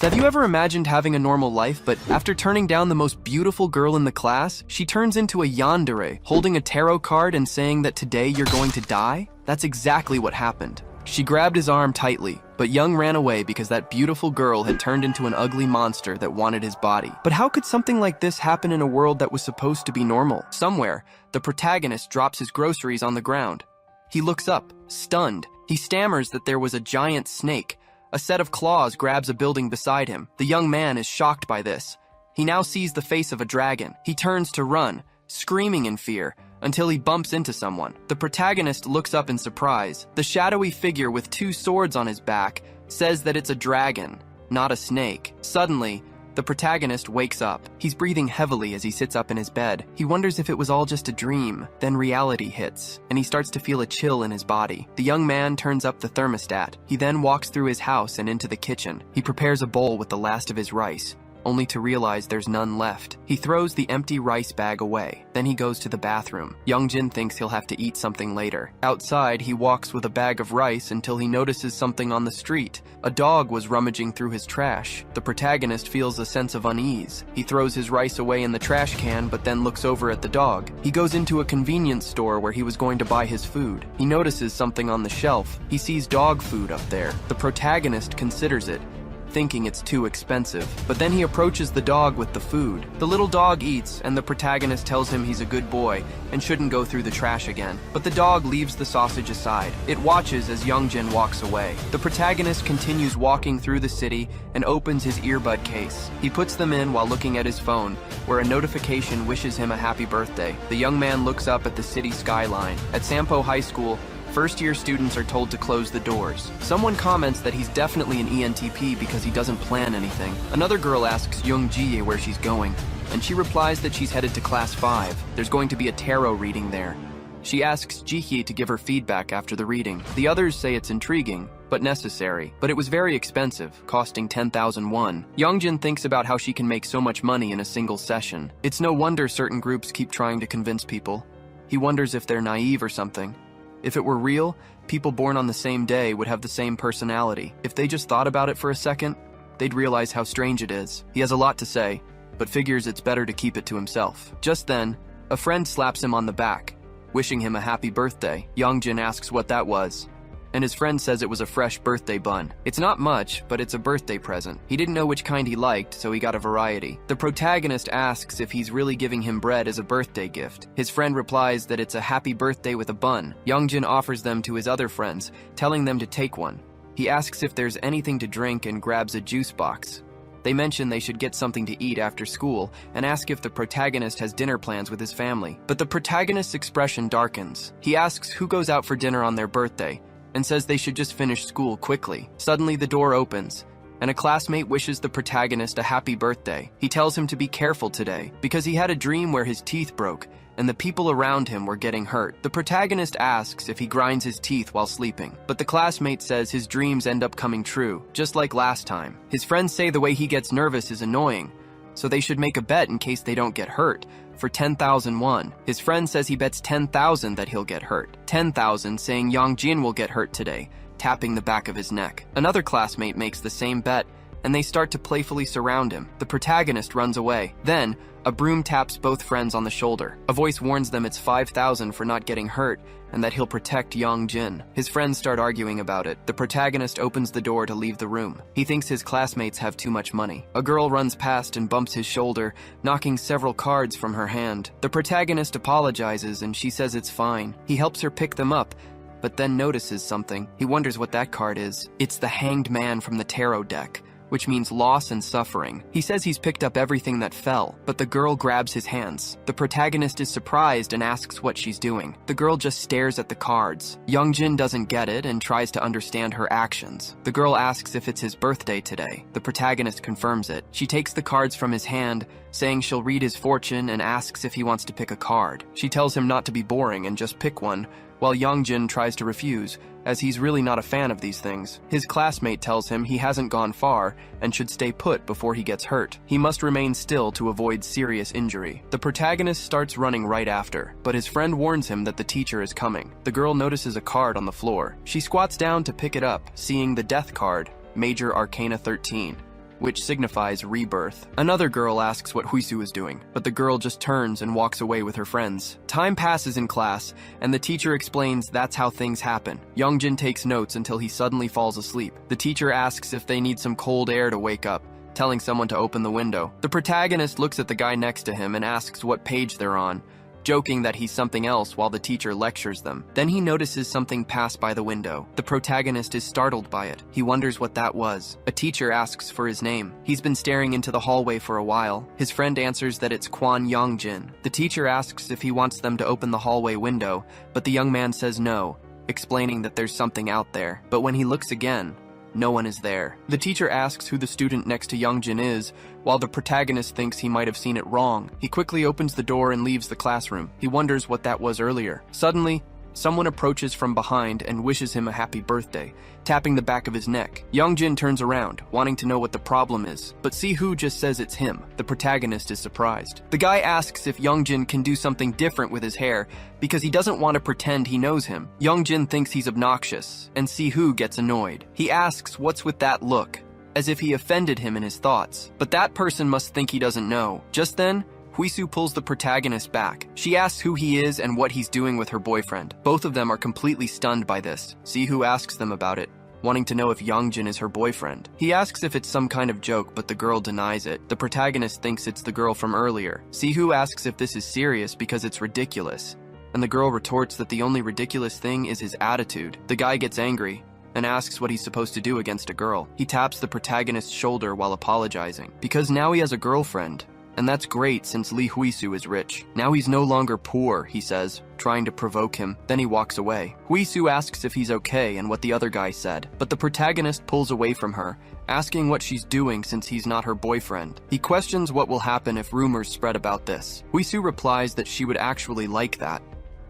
Have you ever imagined having a normal life, but after turning down the most beautiful girl in the class, she turns into a yandere, holding a tarot card and saying that today you're going to die? That's exactly what happened. She grabbed his arm tightly, but Young ran away because that beautiful girl had turned into an ugly monster that wanted his body. But how could something like this happen in a world that was supposed to be normal? Somewhere, the protagonist drops his groceries on the ground. He looks up, stunned. He stammers that there was a giant snake. A set of claws grabs a building beside him. The young man is shocked by this. He now sees the face of a dragon. He turns to run, screaming in fear, until he bumps into someone. The protagonist looks up in surprise. The shadowy figure with two swords on his back says that it's a dragon, not a snake. Suddenly, the protagonist wakes up. He's breathing heavily as he sits up in his bed. He wonders if it was all just a dream. Then reality hits, and he starts to feel a chill in his body. The young man turns up the thermostat. He then walks through his house and into the kitchen. He prepares a bowl with the last of his rice, only to realize there's none left. He throws the empty rice bag away. Then he goes to the bathroom. Youngjin thinks he'll have to eat something later. Outside, he walks with a bag of rice until he notices something on the street. A dog was rummaging through his trash. The protagonist feels a sense of unease. He throws his rice away in the trash can, but then looks over at the dog. He goes into a convenience store where he was going to buy his food. He notices something on the shelf. He sees dog food up there. The protagonist considers it, thinking it's too expensive. But then he approaches the dog with the food. The little dog eats, and the protagonist tells him he's a good boy and shouldn't go through the trash again. But the dog leaves the sausage aside. It watches as Youngjin walks away. The protagonist continues walking through the city and opens his earbud case. He puts them in while looking at his phone, where a notification wishes him a happy birthday. The young man looks up at the city skyline. At Sampo High School, first-year students are told to close the doors. Someone comments that he's definitely an ENTP because he doesn't plan anything. Another girl asks Young Ji where she's going, and she replies that she's headed to class 5. There's going to be a tarot reading there. She asks Ji to give her feedback after the reading. The others say it's intriguing, but necessary. But it was very expensive, costing 10,000 won. Youngjin thinks about how she can make so much money in a single session. It's no wonder certain groups keep trying to convince people. He wonders if they're naive or something. If it were real, people born on the same day would have the same personality. If they just thought about it for a second, they'd realize how strange it is. He has a lot to say, but figures it's better to keep it to himself. Just then, a friend slaps him on the back, wishing him a happy birthday. Youngjin asks what that was, and his friend says it was a fresh birthday bun. It's not much, but it's a birthday present. He didn't know which kind he liked, so he got a variety. The protagonist asks if he's really giving him bread as a birthday gift. His friend replies that it's a happy birthday with a bun. Youngjin offers them to his other friends, telling them to take one. He asks if there's anything to drink and grabs a juice box. They mention they should get something to eat after school and ask if the protagonist has dinner plans with his family. But the protagonist's expression darkens. He asks who goes out for dinner on their birthday, and says they should just finish school quickly. Suddenly the door opens, and a classmate wishes the protagonist a happy birthday. He tells him to be careful today, because he had a dream where his teeth broke, and the people around him were getting hurt. The protagonist asks if he grinds his teeth while sleeping, but the classmate says his dreams end up coming true, just like last time. His friends say the way he gets nervous is annoying, so they should make a bet in case they don't get hurt, for 10,000 won. His friend says he bets 10,000 that he'll get hurt. 10,000 saying Youngjin will get hurt today, tapping the back of his neck. Another classmate makes the same bet, and they start to playfully surround him. The protagonist runs away. Then, a broom taps both friends on the shoulder. A voice warns them it's 5,000 for not getting hurt, and that he'll protect Youngjin. His friends start arguing about it. The protagonist opens the door to leave the room. He thinks his classmates have too much money. A girl runs past and bumps his shoulder, knocking several cards from her hand. The protagonist apologizes and she says it's fine. He helps her pick them up, but then notices something. He wonders what that card is. It's the Hanged Man from the tarot deck, which means loss and suffering. He says he's picked up everything that fell, but the girl grabs his hands. The protagonist is surprised and asks what she's doing. The girl just stares at the cards. Youngjin doesn't get it and tries to understand her actions. The girl asks if it's his birthday today. The protagonist confirms it. She takes the cards from his hand, saying she'll read his fortune and asks if he wants to pick a card. She tells him not to be boring and just pick one, while Youngjin tries to refuse, as he's really not a fan of these things. His classmate tells him he hasn't gone far and should stay put before he gets hurt. He must remain still to avoid serious injury. The protagonist starts running right after, but his friend warns him that the teacher is coming. The girl notices a card on the floor. She squats down to pick it up, seeing the death card, Major Arcana 13. which signifies rebirth. Another girl asks what Huisu is doing, but the girl just turns and walks away with her friends. Time passes in class, and the teacher explains that's how things happen. Youngjin takes notes until he suddenly falls asleep. The teacher asks if they need some cold air to wake up, telling someone to open the window. The protagonist looks at the guy next to him and asks what page they're on, joking that he's something else while the teacher lectures them. Then he notices something pass by the window. The protagonist is startled by it. He wonders what that was. A teacher asks for his name. He's been staring into the hallway for a while. His friend answers that it's Kwon Youngjin. The teacher asks if he wants them to open the hallway window, but the young man says no, explaining that there's something out there. But when he looks again, no one is there. The teacher asks who the student next to Youngjin is, while the protagonist thinks he might have seen it wrong. He quickly opens the door and leaves the classroom. He wonders what that was earlier. Suddenly, someone approaches from behind and wishes him a happy birthday, tapping the back of his neck. Youngjin turns around, wanting to know what the problem is, but Sihu just says it's him. The protagonist is surprised. The guy asks if Youngjin can do something different with his hair because he doesn't want to pretend he knows him. Youngjin thinks he's obnoxious, and Sihu gets annoyed. He asks what's with that look, as if he offended him in his thoughts. But that person must think he doesn't know. Just then, Huisu pulls the protagonist back. She asks who he is and what he's doing with her boyfriend. Both of them are completely stunned by this. Sihu asks them about it, wanting to know if Youngjin is her boyfriend. He asks if it's some kind of joke, but the girl denies it. The protagonist thinks it's the girl from earlier. Sihu asks if this is serious because it's ridiculous, and the girl retorts that the only ridiculous thing is his attitude. The guy gets angry and asks what he's supposed to do against a girl. He taps the protagonist's shoulder while apologizing, because now he has a girlfriend. And that's great since Lee Huisu is rich. Now he's no longer poor, he says, trying to provoke him. Then he walks away. Huisu asks if he's okay and what the other guy said, but the protagonist pulls away from her, asking what she's doing since he's not her boyfriend. He questions what will happen if rumors spread about this. Huisu replies that she would actually like that.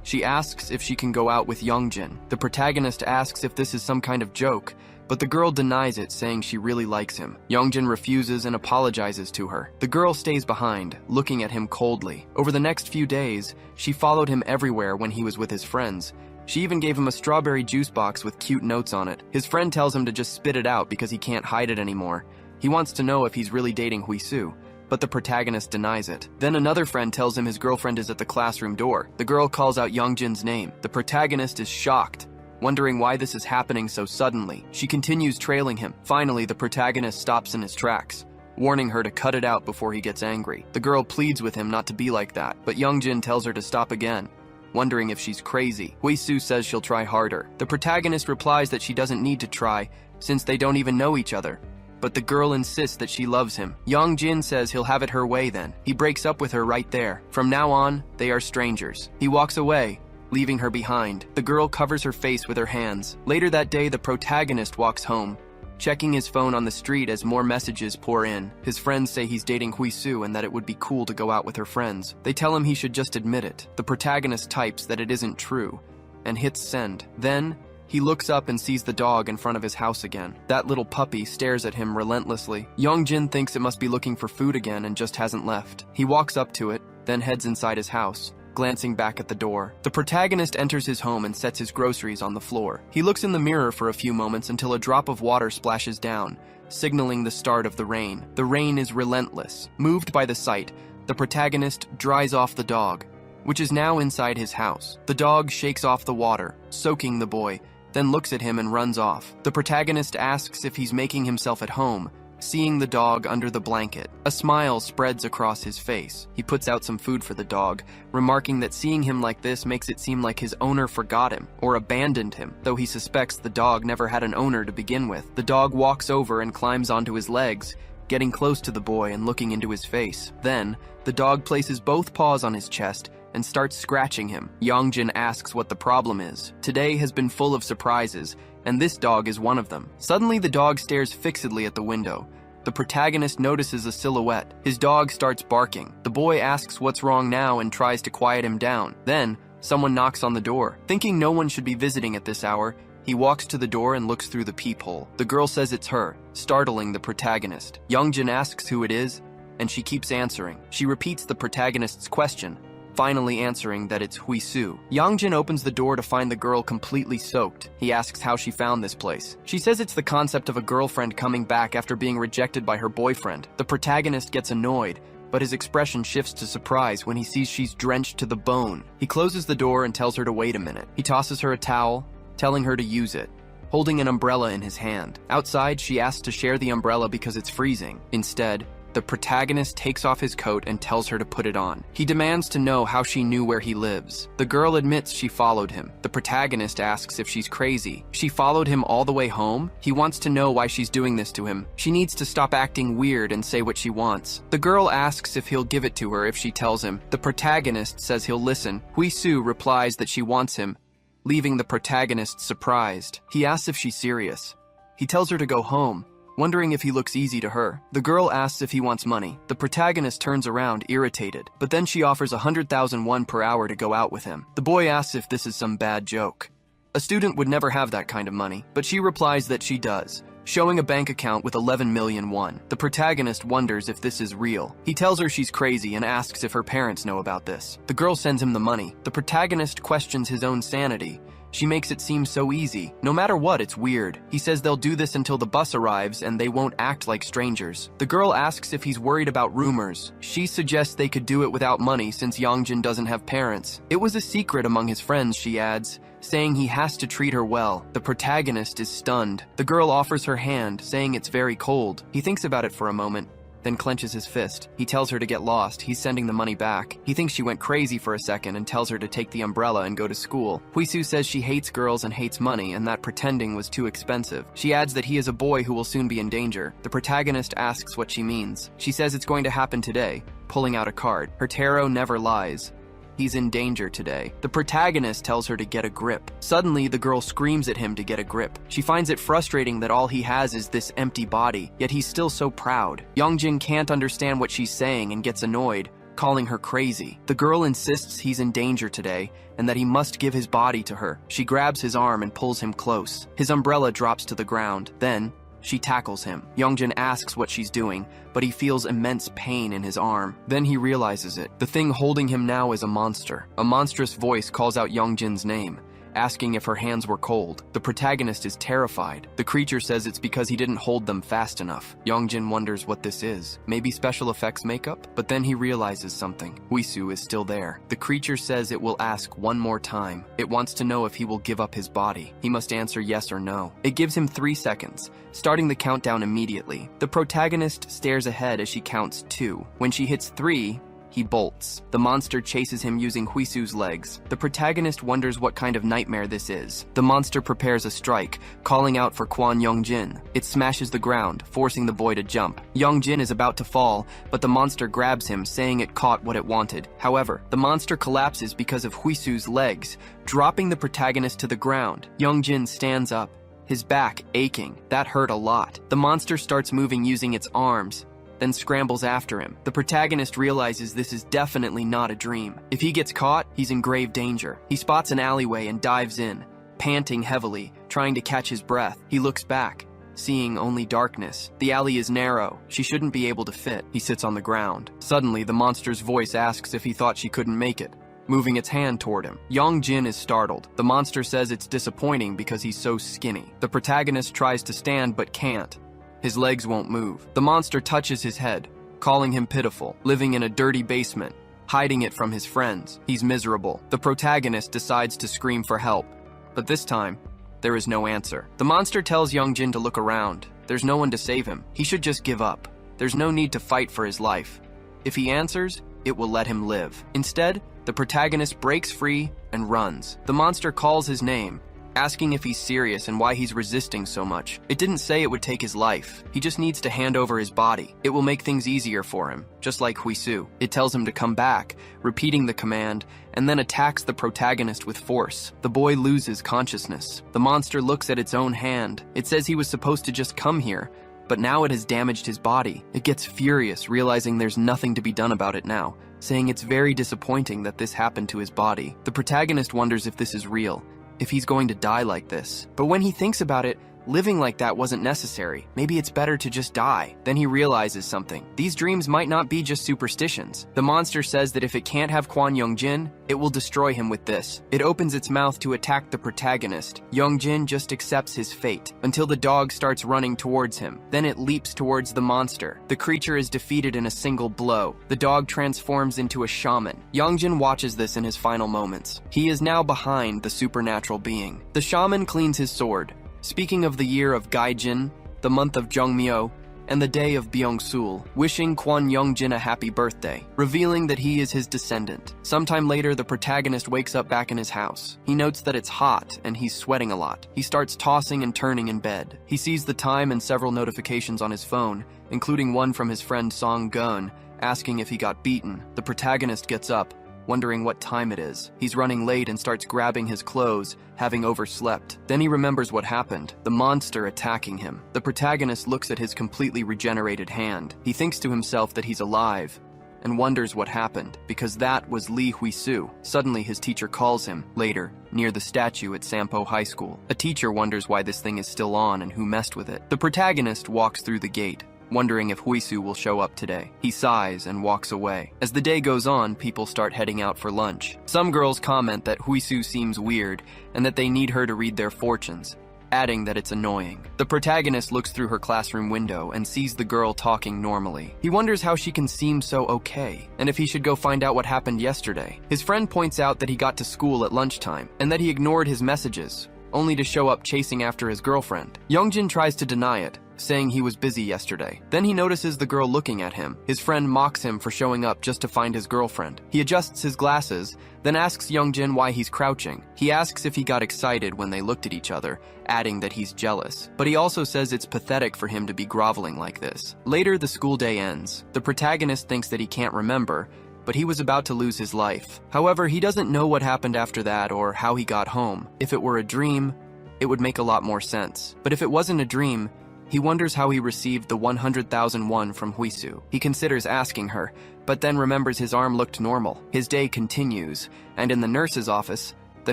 She asks if she can go out with Youngjin. The protagonist asks if this is some kind of joke, but the girl denies it, saying she really likes him. Youngjin refuses and apologizes to her. The girl stays behind, looking at him coldly. Over the next few days, she followed him everywhere when he was with his friends. She even gave him a strawberry juice box with cute notes on it. His friend tells him to just spit it out because he can't hide it anymore. He wants to know if he's really dating Huisu, but the protagonist denies it. Then another friend tells him his girlfriend is at the classroom door. The girl calls out Youngjin's name. The protagonist is shocked, wondering why this is happening so suddenly. She continues trailing him. Finally, the protagonist stops in his tracks, warning her to cut it out before he gets angry. The girl pleads with him not to be like that, but Youngjin tells her to stop again, wondering if she's crazy. Huisu says she'll try harder. The protagonist replies that she doesn't need to try, since they don't even know each other. But the girl insists that she loves him. Youngjin says he'll have it her way then. He breaks up with her right there. From now on, they are strangers. He walks away, leaving her behind. The girl covers her face with her hands. Later that day, the protagonist walks home, checking his phone on the street as more messages pour in. His friends say he's dating Huisu and that it would be cool to go out with her friends. They tell him he should just admit it. The protagonist types that it isn't true and hits send. Then, he looks up and sees the dog in front of his house again. That little puppy stares at him relentlessly. Youngjin thinks it must be looking for food again and just hasn't left. He walks up to it, then heads inside his house, glancing back at the door. The protagonist enters his home and sets his groceries on the floor. He looks in the mirror for a few moments until a drop of water splashes down, signaling the start of the rain. The rain is relentless. Moved by the sight, the protagonist dries off the dog, which is now inside his house. The dog shakes off the water, soaking the boy, then looks at him and runs off. The protagonist asks if he's making himself at home, seeing the dog under the blanket. A smile spreads across his face. He puts out some food for the dog, remarking that seeing him like this makes it seem like his owner forgot him or abandoned him, though he suspects the dog never had an owner to begin with. The dog walks over and climbs onto his legs, getting close to the boy and looking into his face. Then, the dog places both paws on his chest and starts scratching him. Youngjin asks what the problem is. Today has been full of surprises, and this dog is one of them. Suddenly, the dog stares fixedly at the window. The protagonist notices a silhouette. His dog starts barking. The boy asks what's wrong now and tries to quiet him down. Then, someone knocks on the door. Thinking no one should be visiting at this hour, he walks to the door and looks through the peephole. The girl says it's her, startling the protagonist. Youngjin asks who it is, and she keeps answering. She repeats the protagonist's question, finally answering that it's Huisu. Yongjin opens the door to find the girl completely soaked. He asks how she found this place. She says it's the concept of a girlfriend coming back after being rejected by her boyfriend. The protagonist gets annoyed, but his expression shifts to surprise when he sees she's drenched to the bone. He closes the door and tells her to wait a minute. He tosses her a towel, telling her to use it, holding an umbrella in his hand. Outside, she asks to share the umbrella because it's freezing. Instead, the protagonist takes off his coat and tells her to put it on. He demands to know how she knew where he lives. The girl admits she followed him. The protagonist asks if she's crazy. She followed him all the way home? He wants to know why she's doing this to him. She needs to stop acting weird and say what she wants. The girl asks if he'll give it to her if she tells him. The protagonist says he'll listen. Huisu replies that she wants him, leaving the protagonist surprised. He asks if she's serious. He tells her to go home, wondering if he looks easy to her. The girl asks if he wants money. The protagonist turns around, irritated, but then she offers 100,000 won per hour to go out with him. The boy asks if this is some bad joke. A student would never have that kind of money, but she replies that she does, showing a bank account with 11 million won. The protagonist wonders if this is real. He tells her she's crazy and asks if her parents know about this. The girl sends him the money. The protagonist questions his own sanity. She makes it seem so easy. No matter what, it's weird. He says they'll do this until the bus arrives and they won't act like strangers. The girl asks if he's worried about rumors. She suggests they could do it without money since Yongjin doesn't have parents. It was a secret among his friends, she adds, saying he has to treat her well. The protagonist is stunned. The girl offers her hand, saying it's very cold. He thinks about it for a moment, then clenches his fist. He tells her to get lost. He's sending the money back. He thinks she went crazy for a second and tells her to take the umbrella and go to school. Huisu says she hates girls and hates money and that pretending was too expensive. She adds that he is a boy who will soon be in danger. The protagonist asks what she means. She says it's going to happen today, pulling out a card. Her tarot never lies. He's in danger today. The protagonist tells her to get a grip. Suddenly, the girl screams at him to get a grip. She finds it frustrating that all he has is this empty body, yet he's still so proud. Yongjin can't understand what she's saying and gets annoyed, calling her crazy. The girl insists he's in danger today and that he must give his body to her. She grabs his arm and pulls him close. His umbrella drops to the ground. Then, she tackles him. Yongjin asks what she's doing, but he feels immense pain in his arm. Then he realizes it. The thing holding him now is a monster. A monstrous voice calls out Yongjin's name, asking if her hands were cold. The protagonist is terrified. The creature says it's because he didn't hold them fast enough. Yongjin wonders what this is. Maybe special effects makeup? But then he realizes something. Huisu is still there. The creature says it will ask one more time. It wants to know if he will give up his body. He must answer yes or no. It gives him 3 seconds, starting the countdown immediately. The protagonist stares ahead as she counts 2. When she hits 3, he bolts. The monster chases him using Huisu's legs. The protagonist wonders what kind of nightmare this is. The monster prepares a strike, calling out for Kwon Yongjin. It smashes the ground, forcing the boy to jump. Yongjin is about to fall, but the monster grabs him, saying it caught what it wanted. However, the monster collapses because of Huisu's legs, dropping the protagonist to the ground. Yongjin stands up, his back aching. That hurt a lot. The monster starts moving using its arms, then scrambles after him. The protagonist realizes this is definitely not a dream. If he gets caught, he's in grave danger. He spots an alleyway and dives in, panting heavily, trying to catch his breath. He looks back, seeing only darkness. The alley is narrow. She shouldn't be able to fit. He sits on the ground. Suddenly, the monster's voice asks if he thought she couldn't make it, moving its hand toward him. Yongjin is startled. The monster says it's disappointing because he's so skinny. The protagonist tries to stand but can't. His legs won't move. The monster touches his head, calling him pitiful, living in a dirty basement, hiding it from his friends. He's miserable. The protagonist decides to scream for help, but this time, there is no answer. The monster tells Yongjin to look around. There's no one to save him. He should just give up. There's no need to fight for his life. If he answers, it will let him live. Instead, the protagonist breaks free and runs. The monster calls his name, asking if he's serious and why he's resisting so much. It didn't say it would take his life. He just needs to hand over his body. It will make things easier for him, just like Huisu. It tells him to come back, repeating the command, and then attacks the protagonist with force. The boy loses consciousness. The monster looks at its own hand. It says he was supposed to just come here, but now it has damaged his body. It gets furious, realizing there's nothing to be done about it now, saying it's very disappointing that this happened to his body. The protagonist wonders if this is real, if he's going to die like this. But when he thinks about it, Living like that wasn't necessary. Maybe it's better to just die. Then he realizes something. These dreams might not be just superstitions. The monster says that if it can't have Kwon Young-jin, it will destroy him with this. It opens its mouth to attack the protagonist. Young-jin just accepts his fate until the dog starts running towards him. Then it leaps towards the monster. The creature is defeated in a single blow. The dog transforms into a shaman. Young-jin watches this in his final moments. He is now behind the supernatural being. The shaman cleans his sword, speaking of the year of Gaijin, the month of Jeongmyo, and the day of Byung-sul, wishing Kwon Young-jin a happy birthday, revealing that he is his descendant. Sometime later, the protagonist wakes up back in his house. He notes that it's hot and he's sweating a lot. He starts tossing and turning in bed. He sees the time and several notifications on his phone, including one from his friend Song Gun, asking if he got beaten. The protagonist gets up, wondering what time it is. He's running late and starts grabbing his clothes, having overslept. Then he remembers what happened, the monster attacking him. The protagonist looks at his completely regenerated hand. He thinks to himself that he's alive, and wonders what happened, because that was Lee Hui-soo. Suddenly his teacher calls him, later, near the statue at Sampo High School. A teacher wonders why this thing is still on and who messed with it. The protagonist walks through the gate, wondering if Hui-soo will show up today. He sighs and walks away. As the day goes on, people start heading out for lunch. Some girls comment that Hui-soo seems weird and that they need her to read their fortunes, adding that it's annoying. The protagonist looks through her classroom window and sees the girl talking normally. He wonders how she can seem so okay, and if he should go find out what happened yesterday. His friend points out that he got to school at lunchtime, and that he ignored his messages, only to show up chasing after his girlfriend. Youngjin tries to deny it, saying he was busy yesterday. Then he notices the girl looking at him. His friend mocks him for showing up just to find his girlfriend. He adjusts his glasses, then asks Youngjin why he's crouching. He asks if he got excited when they looked at each other, adding that he's jealous. But he also says it's pathetic for him to be groveling like this. Later, the school day ends. The protagonist thinks that he can't remember, but he was about to lose his life. However, he doesn't know what happened after that or how he got home. If it were a dream, it would make a lot more sense. But if it wasn't a dream, he wonders how he received the 100,000 won from Hui-soo. He considers asking her, but then remembers his arm looked normal. His day continues, and in the nurse's office, the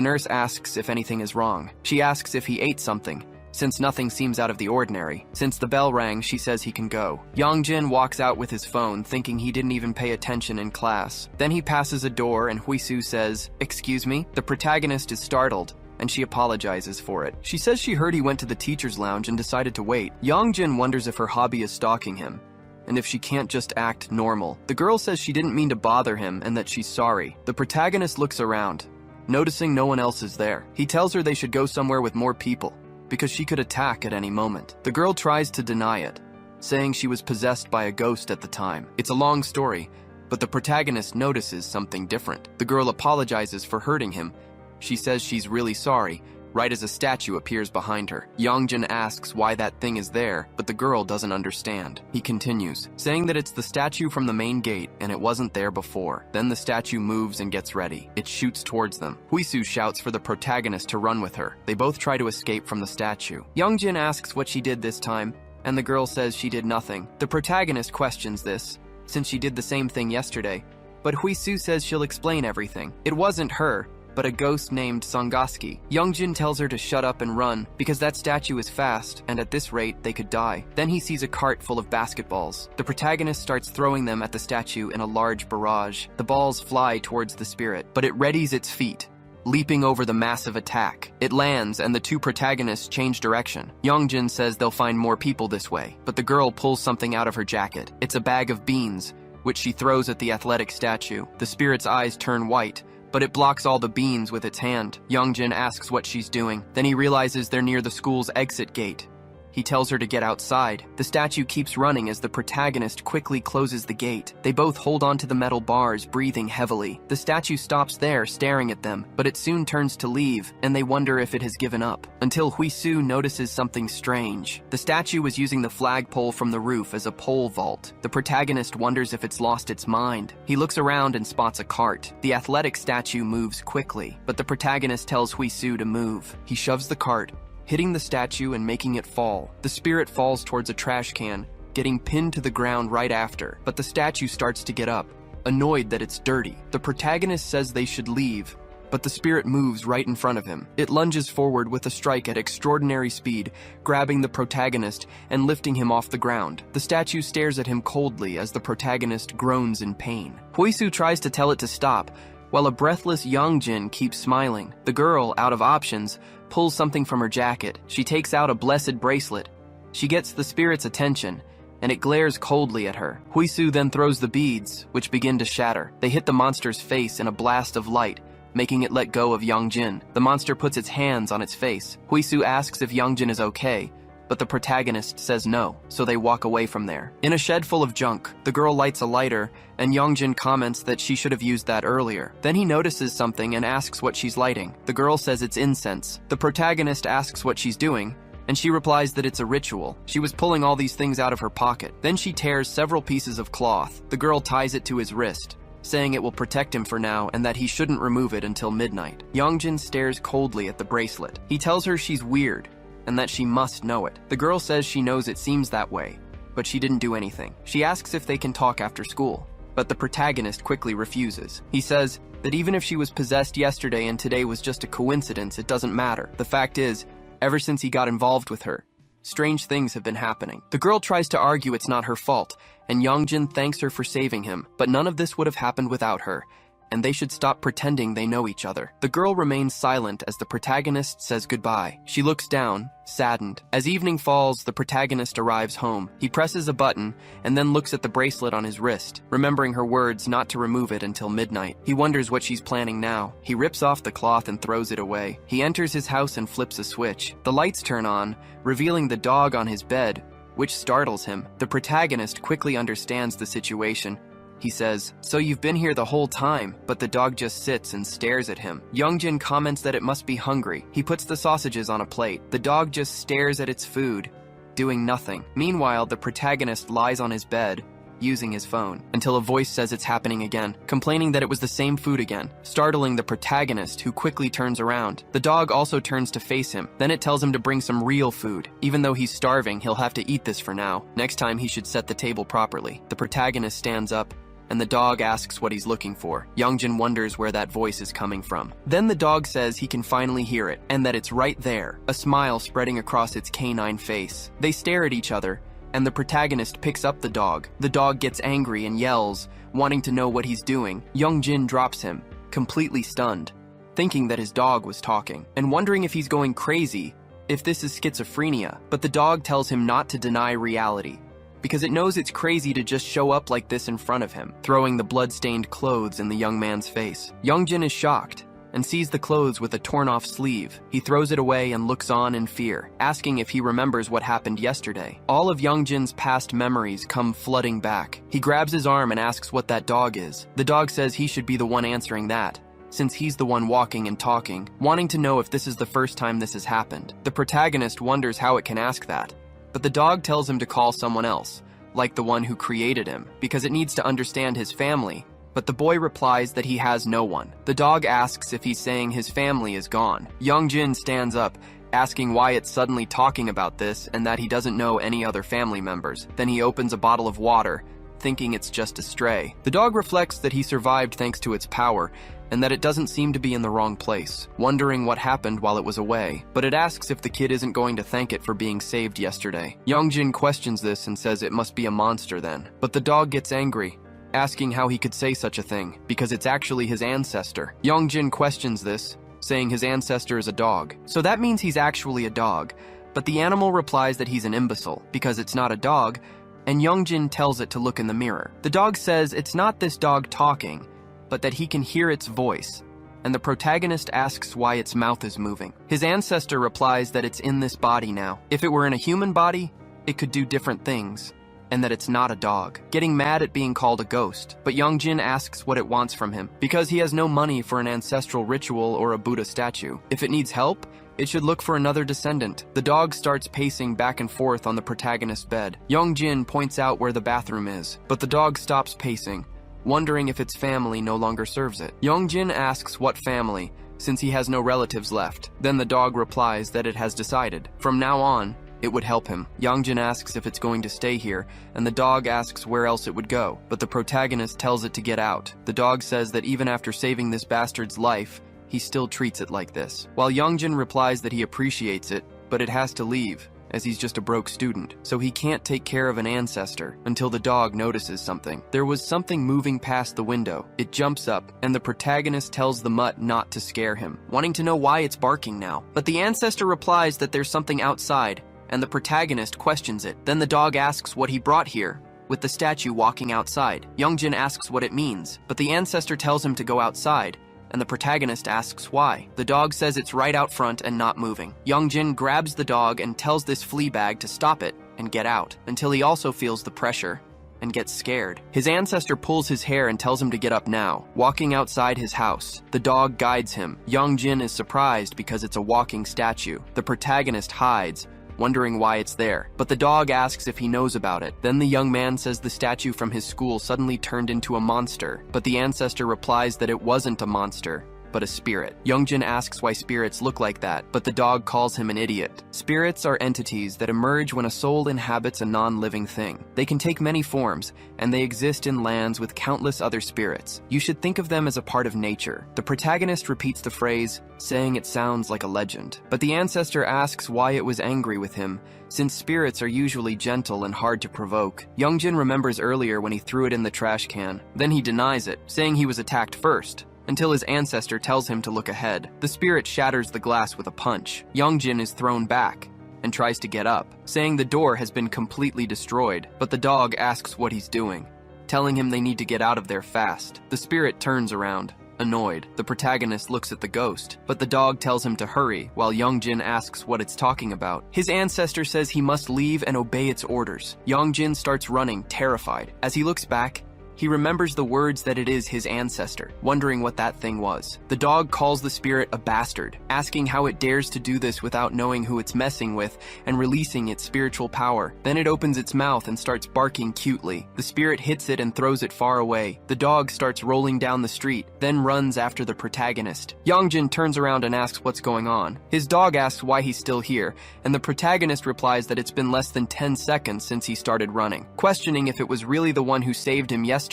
nurse asks if anything is wrong. She asks if he ate something, since nothing seems out of the ordinary. Since the bell rang, she says he can go. Youngjin walks out with his phone, thinking he didn't even pay attention in class. Then he passes a door and Hui-soo says, "Excuse me?" The protagonist is startled, and she apologizes for it. She says she heard he went to the teacher's lounge and decided to wait. Youngjin wonders if her hobby is stalking him, and if she can't just act normal. The girl says she didn't mean to bother him and that she's sorry. The protagonist looks around, noticing no one else is there. He tells her they should go somewhere with more people, because she could attack at any moment. The girl tries to deny it, saying she was possessed by a ghost at the time. It's a long story, but the protagonist notices something different. The girl apologizes for hurting him. She says she's really sorry, right as a statue appears behind her. Youngjin asks why that thing is there, but the girl doesn't understand. He continues, saying that it's the statue from the main gate and it wasn't there before. Then the statue moves and gets ready. It shoots towards them. Hui-soo shouts for the protagonist to run with her. They both try to escape from the statue. Youngjin asks what she did this time, and the girl says she did nothing. The protagonist questions this, since she did the same thing yesterday, but Hui-soo says she'll explain everything. It wasn't her, but a ghost named Songaski. Youngjin tells her to shut up and run, because that statue is fast, and at this rate, they could die. Then he sees a cart full of basketballs. The protagonist starts throwing them at the statue in a large barrage. The balls fly towards the spirit, but it readies its feet, leaping over the massive attack. It lands, and the two protagonists change direction. Youngjin says they'll find more people this way, but the girl pulls something out of her jacket. It's a bag of beans, which she throws at the athletic statue. The spirit's eyes turn white, but it blocks all the beans with its hand. Youngjin asks what she's doing. Then he realizes they're near the school's exit gate. He tells her to get outside. The statue keeps running as the protagonist quickly closes the gate. They both hold onto the metal bars, breathing heavily. The statue stops there, staring at them, but it soon turns to leave, and they wonder if it has given up. Until Hui-soo notices something strange. The statue was using the flagpole from the roof as a pole vault. The protagonist wonders if it's lost its mind. He looks around and spots a cart. The athletic statue moves quickly, but the protagonist tells Hui-soo to move. He shoves the cart, hitting the statue and making it fall. The spirit falls towards a trash can, getting pinned to the ground right after, but the statue starts to get up, annoyed that it's dirty. The protagonist says they should leave, but the spirit moves right in front of him. It lunges forward with a strike at extraordinary speed, grabbing the protagonist and lifting him off the ground. The statue stares at him coldly as the protagonist groans in pain. Huisu tries to tell it to stop, while a breathless Yongjin keeps smiling. The girl, out of options, pulls something from her jacket. She takes out a blessed bracelet. She gets the spirit's attention, and it glares coldly at her. Huisu then throws the beads, which begin to shatter. They hit the monster's face in a blast of light, making it let go of Yongjin. The monster puts its hands on its face. Huisu asks if Yongjin is okay, but the protagonist says no, so they walk away from there. In a shed full of junk, the girl lights a lighter, and Yongjin comments that she should have used that earlier. Then he notices something and asks what she's lighting. The girl says it's incense. The protagonist asks what she's doing, and she replies that it's a ritual. She was pulling all these things out of her pocket. Then she tears several pieces of cloth. The girl ties it to his wrist, saying it will protect him for now and that he shouldn't remove it until midnight. Yongjin stares coldly at the bracelet. He tells her she's weird, and that she must know it. The girl says she knows it seems that way, but she didn't do anything. She asks if they can talk after school, but the protagonist quickly refuses. He says that even if she was possessed yesterday and today was just a coincidence, it doesn't matter. The fact is, ever since he got involved with her, strange things have been happening. The girl tries to argue it's not her fault, and Yongjin thanks her for saving him, but none of this would have happened without her, and they should stop pretending they know each other. The girl remains silent as the protagonist says goodbye. She looks down, saddened. As evening falls, the protagonist arrives home. He presses a button and then looks at the bracelet on his wrist, remembering her words not to remove it until midnight. He wonders what she's planning now. He rips off the cloth and throws it away. He enters his house and flips a switch. The lights turn on, revealing the dog on his bed, which startles him. The protagonist quickly understands the situation. He says, "So you've been here the whole time," but the dog just sits and stares at him. Yongjin comments that it must be hungry. He puts the sausages on a plate. The dog just stares at its food, doing nothing. Meanwhile, the protagonist lies on his bed, using his phone, until a voice says it's happening again, complaining that it was the same food again, startling the protagonist, who quickly turns around. The dog also turns to face him. Then it tells him to bring some real food. Even though he's starving, he'll have to eat this for now. Next time he should set the table properly. The protagonist stands up, and the dog asks what he's looking for. Yongjin wonders where that voice is coming from. Then the dog says he can finally hear it, and that it's right there, a smile spreading across its canine face. They stare at each other, and the protagonist picks up the dog. The dog gets angry and yells, wanting to know what he's doing. Yongjin drops him, completely stunned, thinking that his dog was talking, and wondering if he's going crazy, if this is schizophrenia. But the dog tells him not to deny reality, because it knows it's crazy to just show up like this in front of him, throwing the blood-stained clothes in the young man's face. Yongjin is shocked and sees the clothes with a torn-off sleeve. He throws it away and looks on in fear, asking if he remembers what happened yesterday. All of Yongjin's past memories come flooding back. He grabs his arm and asks what that dog is. The dog says he should be the one answering that, since he's the one walking and talking, wanting to know if this is the first time this has happened. The protagonist wonders how it can ask that, but the dog tells him to call someone else, like the one who created him, because it needs to understand his family. But the boy replies that he has no one. The dog asks if he's saying his family is gone. Yongjin stands up, asking why it's suddenly talking about this and that he doesn't know any other family members. Then he opens a bottle of water, thinking it's just a stray. The dog reflects that he survived thanks to its power, and that it doesn't seem to be in the wrong place, wondering what happened while it was away. But it asks if the kid isn't going to thank it for being saved yesterday. Yongjin questions this and says it must be a monster then. But the dog gets angry, asking how he could say such a thing, because it's actually his ancestor. Yongjin questions this, saying his ancestor is a dog. So that means he's actually a dog. But the animal replies that he's an imbecile, because it's not a dog, and Yongjin tells it to look in the mirror. The dog says it's not this dog talking, but that he can hear its voice, and the protagonist asks why its mouth is moving. His ancestor replies that it's in this body now. If it were in a human body, it could do different things, and that it's not a dog, getting mad at being called a ghost. But Yongjin asks what it wants from him, because he has no money for an ancestral ritual or a Buddha statue. If it needs help, it should look for another descendant. The dog starts pacing back and forth on the protagonist's bed. Yongjin points out where the bathroom is, but the dog stops pacing, wondering if its family no longer serves it. Yongjin asks what family, since he has no relatives left. Then the dog replies that it has decided. From now on, it would help him. Yongjin asks if it's going to stay here, and the dog asks where else it would go, but the protagonist tells it to get out. The dog says that even after saving this bastard's life, he still treats it like this. While Youngjin replies that he appreciates it, but it has to leave, as he's just a broke student, so he can't take care of an ancestor until the dog notices something. There was something moving past the window. It jumps up, and the protagonist tells the mutt not to scare him, wanting to know why it's barking now. But the ancestor replies that there's something outside, and the protagonist questions it. Then the dog asks what he brought here, with the statue walking outside. Youngjin asks what it means, but the ancestor tells him to go outside, and the protagonist asks why. The dog says it's right out front and not moving. Youngjin grabs the dog and tells this flea bag to stop it and get out, until he also feels the pressure and gets scared. His ancestor pulls his hair and tells him to get up now. Walking outside his house, the dog guides him. Youngjin is surprised because it's a walking statue. The protagonist hides, wondering why it's there, but the dog asks if he knows about it. Then the young man says the statue from his school suddenly turned into a monster, but the ancestor replies that it wasn't a monster, but a spirit. Youngjin asks why spirits look like that, but the dog calls him an idiot. Spirits are entities that emerge when a soul inhabits a non-living thing. They can take many forms, and they exist in lands with countless other spirits. You should think of them as a part of nature. The protagonist repeats the phrase, saying it sounds like a legend. But the ancestor asks why it was angry with him, since spirits are usually gentle and hard to provoke. Youngjin remembers earlier when he threw it in the trash can. Then he denies it, saying he was attacked first, until his ancestor tells him to look ahead. The spirit shatters the glass with a punch. Youngjin is thrown back and tries to get up, saying the door has been completely destroyed, but the dog asks what he's doing, telling him they need to get out of there fast. The spirit turns around, annoyed. The protagonist looks at the ghost, but the dog tells him to hurry, while Youngjin asks what it's talking about. His ancestor says he must leave and obey its orders. Youngjin starts running, terrified. As he looks back, he remembers the words that it is his ancestor, wondering what that thing was. The dog calls the spirit a bastard, asking how it dares to do this without knowing who it's messing with and releasing its spiritual power. Then it opens its mouth and starts barking cutely. The spirit hits it and throws it far away. The dog starts rolling down the street, then runs after the protagonist. Youngjin turns around and asks what's going on. His dog asks why he's still here, and the protagonist replies that it's been less than 10 seconds since he started running, questioning if it was really the one who saved him yesterday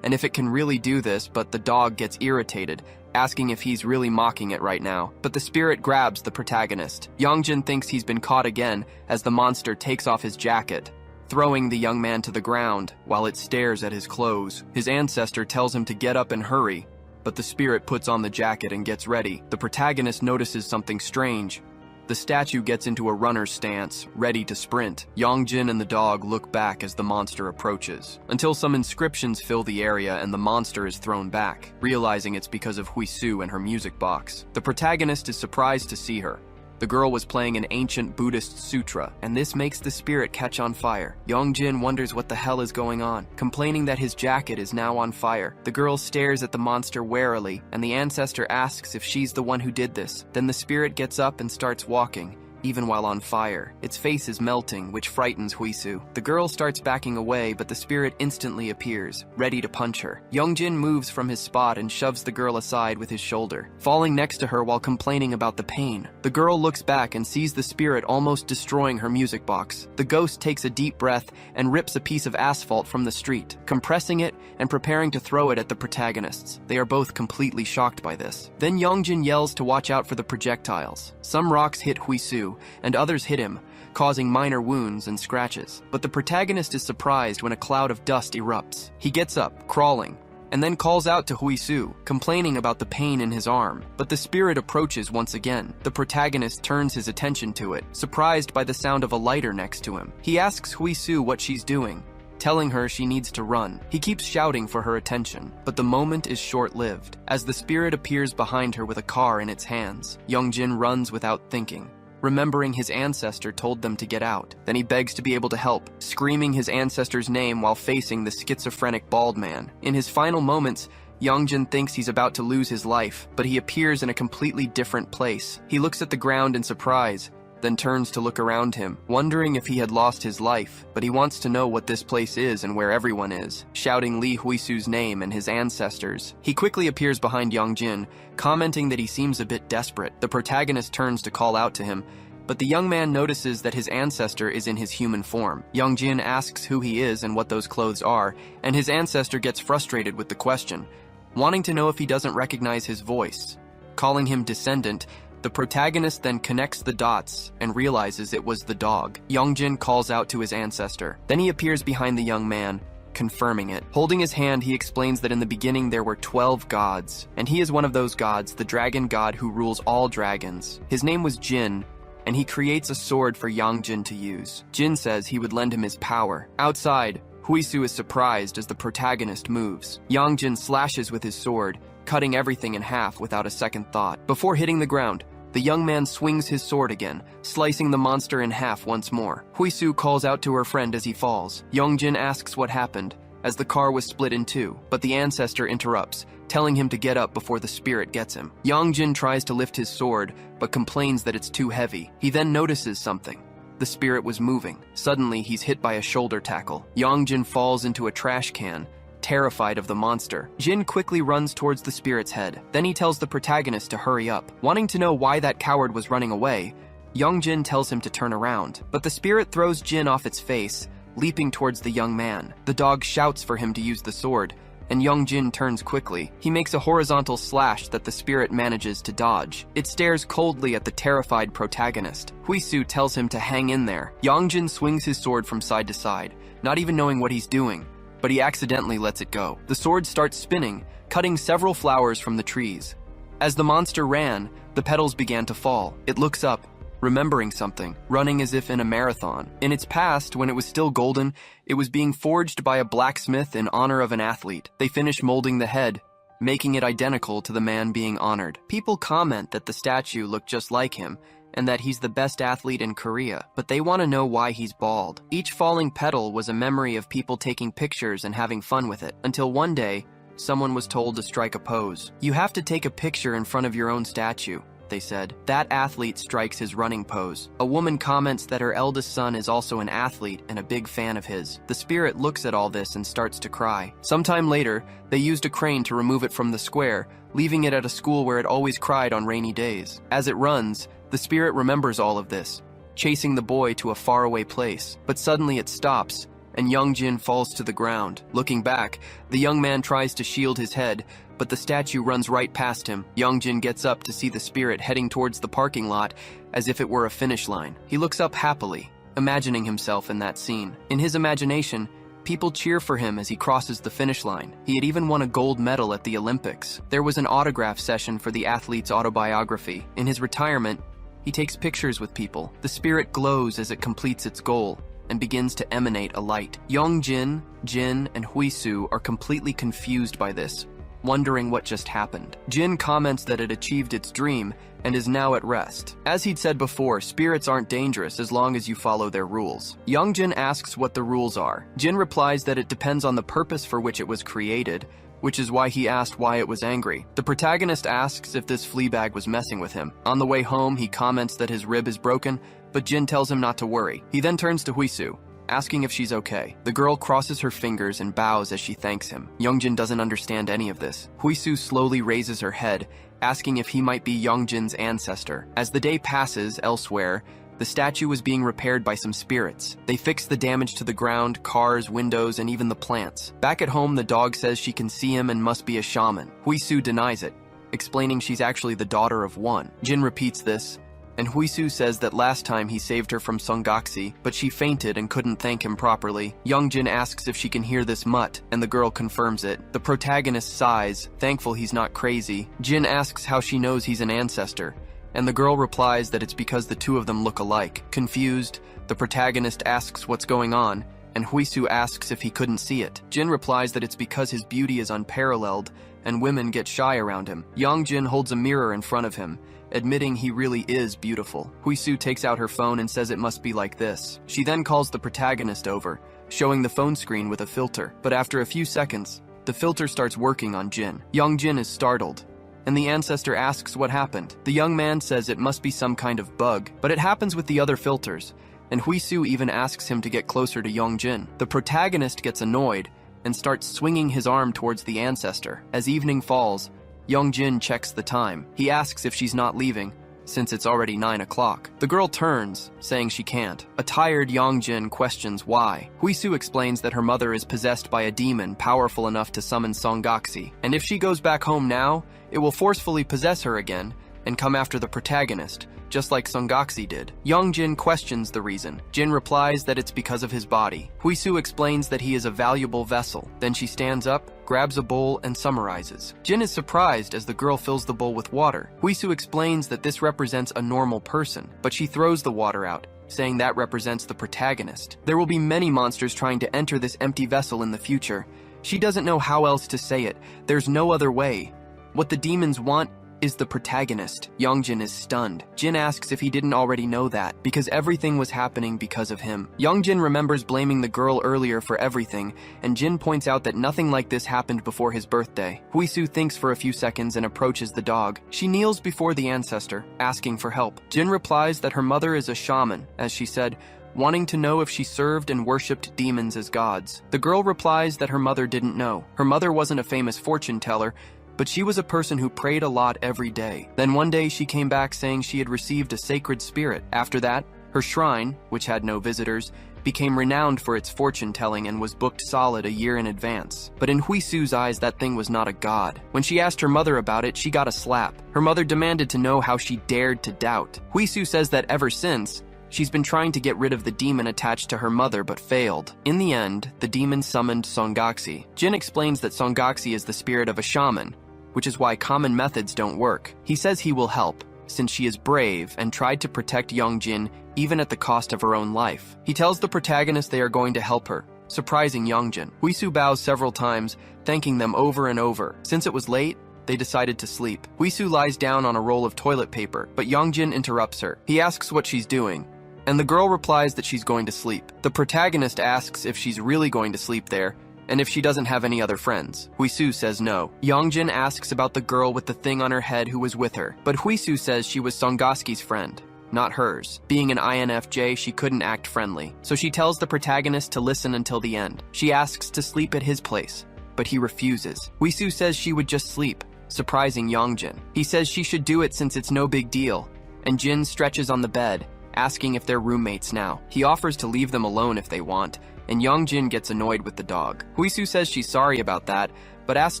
and if it can really do this, but the dog gets irritated, asking if he's really mocking it right now. But the spirit grabs the protagonist. Youngjin thinks he's been caught again as the monster takes off his jacket, throwing the young man to the ground while it stares at his clothes. His ancestor tells him to get up and hurry, but the spirit puts on the jacket and gets ready. The protagonist notices something strange. The statue gets into a runner's stance, ready to sprint. Youngjin and the dog look back as the monster approaches, until some inscriptions fill the area and the monster is thrown back, realizing it's because of Huisu and her music box. The protagonist is surprised to see her. The girl was playing an ancient Buddhist sutra, and this makes the spirit catch on fire. Youngjin wonders what the hell is going on, complaining that his jacket is now on fire. The girl stares at the monster warily, and the ancestor asks if she's the one who did this. Then the spirit gets up and starts walking, even while on fire. Its face is melting, which frightens Huisu. The girl starts backing away, but the spirit instantly appears, ready to punch her. Youngjin moves from his spot and shoves the girl aside with his shoulder, falling next to her while complaining about the pain. The girl looks back and sees the spirit almost destroying her music box. The ghost takes a deep breath and rips a piece of asphalt from the street, compressing it and preparing to throw it at the protagonists. They are both completely shocked by this. Then Youngjin yells to watch out for the projectiles. Some rocks hit Huisu, and others hit him, causing minor wounds and scratches. But the protagonist is surprised when a cloud of dust erupts. He gets up, crawling, and then calls out to Huisu, complaining about the pain in his arm. But the spirit approaches once again. The protagonist turns his attention to it, surprised by the sound of a lighter next to him. He asks Huisu what she's doing, telling her she needs to run. He keeps shouting for her attention, but the moment is short-lived, as the spirit appears behind her with a car in its hands. Youngjin runs without thinking, remembering his ancestor told them to get out. Then he begs to be able to help, screaming his ancestor's name while facing the schizophrenic bald man. In his final moments, Youngjin thinks he's about to lose his life, but he appears in a completely different place. He looks at the ground in surprise, then turns to look around him, wondering if he had lost his life, but he wants to know what this place is and where everyone is, shouting Li Huisu's name and his ancestors. He quickly appears behind Youngjin, commenting that he seems a bit desperate. The protagonist turns to call out to him, but the young man notices that his ancestor is in his human form. Youngjin asks who he is and what those clothes are, and his ancestor gets frustrated with the question, wanting to know if he doesn't recognize his voice. Calling him descendant, the protagonist then connects the dots and realizes it was the dog. Youngjin calls out to his ancestor. Then he appears behind the young man, confirming it. Holding his hand, he explains that in the beginning there were 12 gods, and he is one of those gods, the dragon god who rules all dragons. His name was Jin, and he creates a sword for Youngjin to use. Jin says he would lend him his power. Outside, Huisu is surprised as the protagonist moves. Youngjin slashes with his sword, cutting everything in half without a second thought. Before hitting the ground, the young man swings his sword again, slicing the monster in half once more. Huisu calls out to her friend as he falls. Youngjin asks what happened, as the car was split in two, but the ancestor interrupts, telling him to get up before the spirit gets him. Youngjin tries to lift his sword, but complains that it's too heavy. He then notices something. The spirit was moving. Suddenly, he's hit by a shoulder tackle. Youngjin falls into a trash can, terrified of the monster. Jin quickly runs towards the spirit's head. Then he tells the protagonist to hurry up. Wanting to know why that coward was running away, Youngjin tells him to turn around. But the spirit throws Jin off its face, leaping towards the young man. The dog shouts for him to use the sword, and Youngjin turns quickly. He makes a horizontal slash that the spirit manages to dodge. It stares coldly at the terrified protagonist. Huisu tells him to hang in there. Youngjin swings his sword from side to side, not even knowing what he's doing, but he accidentally lets it go. The sword starts spinning, cutting several flowers from the trees. As the monster ran, the petals began to fall. It looks up, remembering something, running as if in a marathon. In its past, when it was still golden, it was being forged by a blacksmith in honor of an athlete. They finish molding the head, making it identical to the man being honored. People comment that the statue looked just like him, and that he's the best athlete in Korea, but they want to know why he's bald. Each falling petal was a memory of people taking pictures and having fun with it, until one day, someone was told to strike a pose. You have to take a picture in front of your own statue, they said. That athlete strikes his running pose. A woman comments that her eldest son is also an athlete and a big fan of his. The spirit looks at all this and starts to cry. Sometime later, they used a crane to remove it from the square, leaving it at a school where it always cried on rainy days. As it runs, the spirit remembers all of this, chasing the boy to a faraway place. But suddenly it stops, and Youngjin falls to the ground. Looking back, the young man tries to shield his head, but the statue runs right past him. Youngjin gets up to see the spirit heading towards the parking lot as if it were a finish line. He looks up happily, imagining himself in that scene. In his imagination, people cheer for him as he crosses the finish line. He had even won a gold medal at the Olympics. There was an autograph session for the athlete's autobiography. In his retirement, he takes pictures with people. The spirit glows as it completes its goal and begins to emanate a light. Youngjin, Jin, and Huisu are completely confused by this, wondering what just happened. Jin comments that it achieved its dream and is now at rest. As he'd said before, spirits aren't dangerous as long as you follow their rules. Youngjin asks what the rules are. Jin replies that it depends on the purpose for which it was created, which is why he asked why it was angry. The protagonist asks if this flea bag was messing with him. On the way home, he comments that his rib is broken, but Jin tells him not to worry. He then turns to Huisu, asking if she's okay. The girl crosses her fingers and bows as she thanks him. Youngjin doesn't understand any of this. Huisu slowly raises her head, asking if he might be Youngjin's ancestor. As the day passes elsewhere, the statue was being repaired by some spirits. They fix the damage to the ground, cars, windows, and even the plants. Back at home, the dog says she can see him and must be a shaman. Huisu denies it, explaining she's actually the daughter of one. Jin repeats this, and Huisu says that last time he saved her from Songaxi, but she fainted and couldn't thank him properly. Youngjin asks if she can hear this mutt, and the girl confirms it. The protagonist sighs, thankful he's not crazy. Jin asks how she knows he's an ancestor, and the girl replies that it's because the two of them look alike. Confused, the protagonist asks what's going on, and Huisu asks if he couldn't see it. Jin replies that it's because his beauty is unparalleled, and women get shy around him. Youngjin holds a mirror in front of him, admitting he really is beautiful. Huisu takes out her phone and says it must be like this. She then calls the protagonist over, showing the phone screen with a filter. But after a few seconds, the filter starts working on Jin. Youngjin is startled, and the ancestor asks what happened. The young man says it must be some kind of bug, but it happens with the other filters, and Huisu even asks him to get closer to Youngjin. The protagonist gets annoyed and starts swinging his arm towards the ancestor. As evening falls, Youngjin checks the time. He asks if she's not leaving, since it's already 9 o'clock. The girl turns, saying she can't. A tired Yongjin questions why. Huisu explains that her mother is possessed by a demon powerful enough to summon Songaxi, and if she goes back home now, it will forcefully possess her again and come after the protagonist, just like Songaxi did. Yongjin questions the reason. Jin replies that it's because of his body. Huisu explains that he is a valuable vessel. Then she stands up, grabs a bowl, and summarizes. Jin is surprised as the girl fills the bowl with water. Huisu explains that this represents a normal person, but she throws the water out, saying that represents the protagonist. There will be many monsters trying to enter this empty vessel in the future. She doesn't know how else to say it. There's no other way. What the demons want is the protagonist. Yongjin is stunned. Jin asks if he didn't already know that, because everything was happening because of him. Yongjin remembers blaming the girl earlier for everything, and Jin points out that nothing like this happened before his birthday. Huisu thinks for a few seconds and approaches the dog. She kneels before the ancestor, asking for help. Jin replies that her mother is a shaman, as she said, wanting to know if she served and worshipped demons as gods. The girl replies that her mother didn't know. Her mother wasn't a famous fortune teller, but she was a person who prayed a lot every day. Then one day she came back saying she had received a sacred spirit. After that, her shrine, which had no visitors, became renowned for its fortune-telling and was booked solid a year in advance. But in Huisu's eyes, that thing was not a god. When she asked her mother about it, she got a slap. Her mother demanded to know how she dared to doubt. Huisu says that ever since, she's been trying to get rid of the demon attached to her mother but failed. In the end, the demon summoned Songaxi. Jin explains that Songaxi is the spirit of a shaman, which is why common methods don't work. He says he will help, since she is brave and tried to protect Yongjin even at the cost of her own life. He tells the protagonist they are going to help her, surprising Yongjin. Huisu bows several times, thanking them over and over. Since it was late, they decided to sleep. Huisu lies down on a roll of toilet paper, but Yongjin interrupts her. He asks what she's doing, and the girl replies that she's going to sleep. The protagonist asks if she's really going to sleep there, and if she doesn't have any other friends. Huisu says no. Yongjin asks about the girl with the thing on her head who was with her, but Huisu says she was Songaski's friend, not hers. Being an INFJ, she couldn't act friendly, so she tells the protagonist to listen until the end. She asks to sleep at his place, but he refuses. Huisu says she would just sleep, surprising Yongjin. He says she should do it since it's no big deal, and Jin stretches on the bed, asking if they're roommates now. He offers to leave them alone if they want, and Yongjin gets annoyed with the dog. Huisu says she's sorry about that, but asks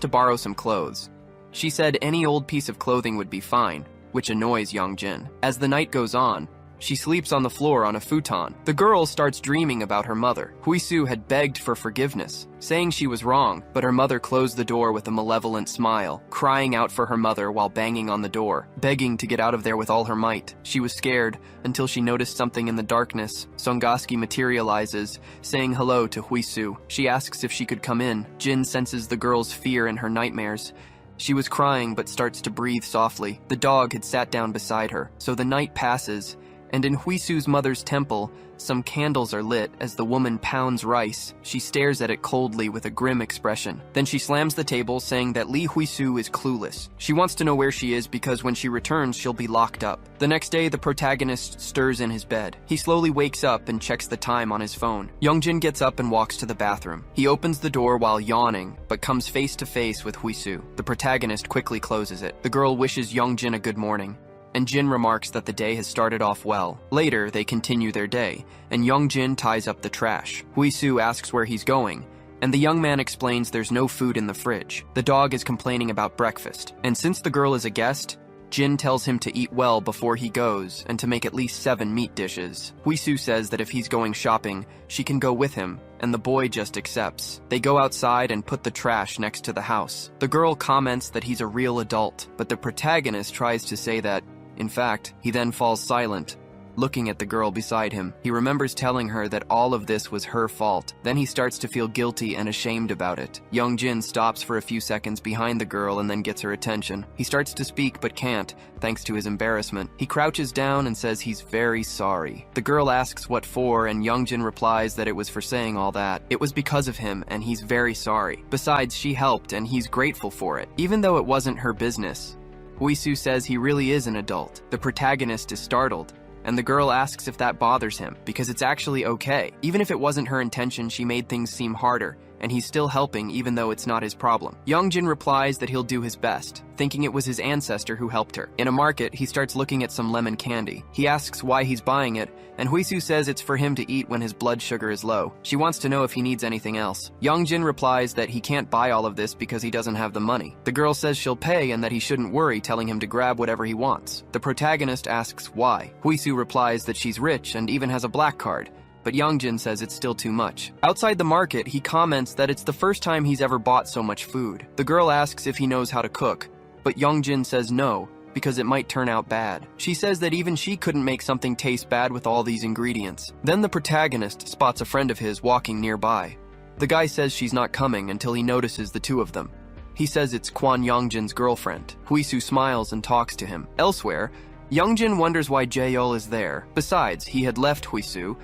to borrow some clothes. She said any old piece of clothing would be fine, which annoys Yongjin. As the night goes on, she sleeps on the floor on a futon. The girl starts dreaming about her mother. Huisu had begged for forgiveness, saying she was wrong, but her mother closed the door with a malevolent smile, crying out for her mother while banging on the door, begging to get out of there with all her might. She was scared until she noticed something in the darkness. Songaski materializes, saying hello to Huisu. She asks if she could come in. Jin senses the girl's fear in her nightmares. She was crying but starts to breathe softly. The dog had sat down beside her, so the night passes, and in Huisu's mother's temple, some candles are lit as the woman pounds rice. She stares at it coldly with a grim expression. Then she slams the table, saying that Li Huisu is clueless. She wants to know where she is because when she returns, she'll be locked up. The next day, the protagonist stirs in his bed. He slowly wakes up and checks the time on his phone. Yongjin gets up and walks to the bathroom. He opens the door while yawning, but comes face to face with Huisu. The protagonist quickly closes it. The girl wishes Yongjin a good morning, and Jin remarks that the day has started off well. Later, they continue their day, and Yongjin ties up the trash. Huisu asks where he's going, and the young man explains there's no food in the fridge. The dog is complaining about breakfast, and since the girl is a guest, Jin tells him to eat well before he goes and to make at least 7 meat dishes. Huisu says that if he's going shopping, she can go with him, and the boy just accepts. They go outside and put the trash next to the house. The girl comments that he's a real adult, but the protagonist tries to say that, in fact, he then falls silent, looking at the girl beside him. He remembers telling her that all of this was her fault. Then he starts to feel guilty and ashamed about it. Yongjin stops for a few seconds behind the girl and then gets her attention. He starts to speak but can't, thanks to his embarrassment. He crouches down and says he's very sorry. The girl asks what for, and Yongjin replies that it was for saying all that. It was because of him, and he's very sorry. Besides, she helped, and he's grateful for it, even though it wasn't her business. Huisu says he really is an adult. The protagonist is startled, and the girl asks if that bothers him, because it's actually okay. Even if it wasn't her intention, she made things seem harder, and he's still helping even though it's not his problem. Youngjin replies that he'll do his best, thinking it was his ancestor who helped her. In a market, he starts looking at some lemon candy. He asks why he's buying it, and Huisu says it's for him to eat when his blood sugar is low. She wants to know if he needs anything else. Youngjin replies that he can't buy all of this because he doesn't have the money. The girl says she'll pay and that he shouldn't worry, telling him to grab whatever he wants. The protagonist asks why. Huisu replies that she's rich and even has a black card, but Youngjin says it's still too much. Outside the market, he comments that it's the first time he's ever bought so much food. The girl asks if he knows how to cook, but Youngjin says no, because it might turn out bad. She says that even she couldn't make something taste bad with all these ingredients. Then the protagonist spots a friend of his walking nearby. The guy says she's not coming until he notices the two of them. He says it's Kwon Youngjin's girlfriend. Huisu smiles and talks to him. Elsewhere, Youngjin wonders why Jaeol is there. Besides, he had left Huisu,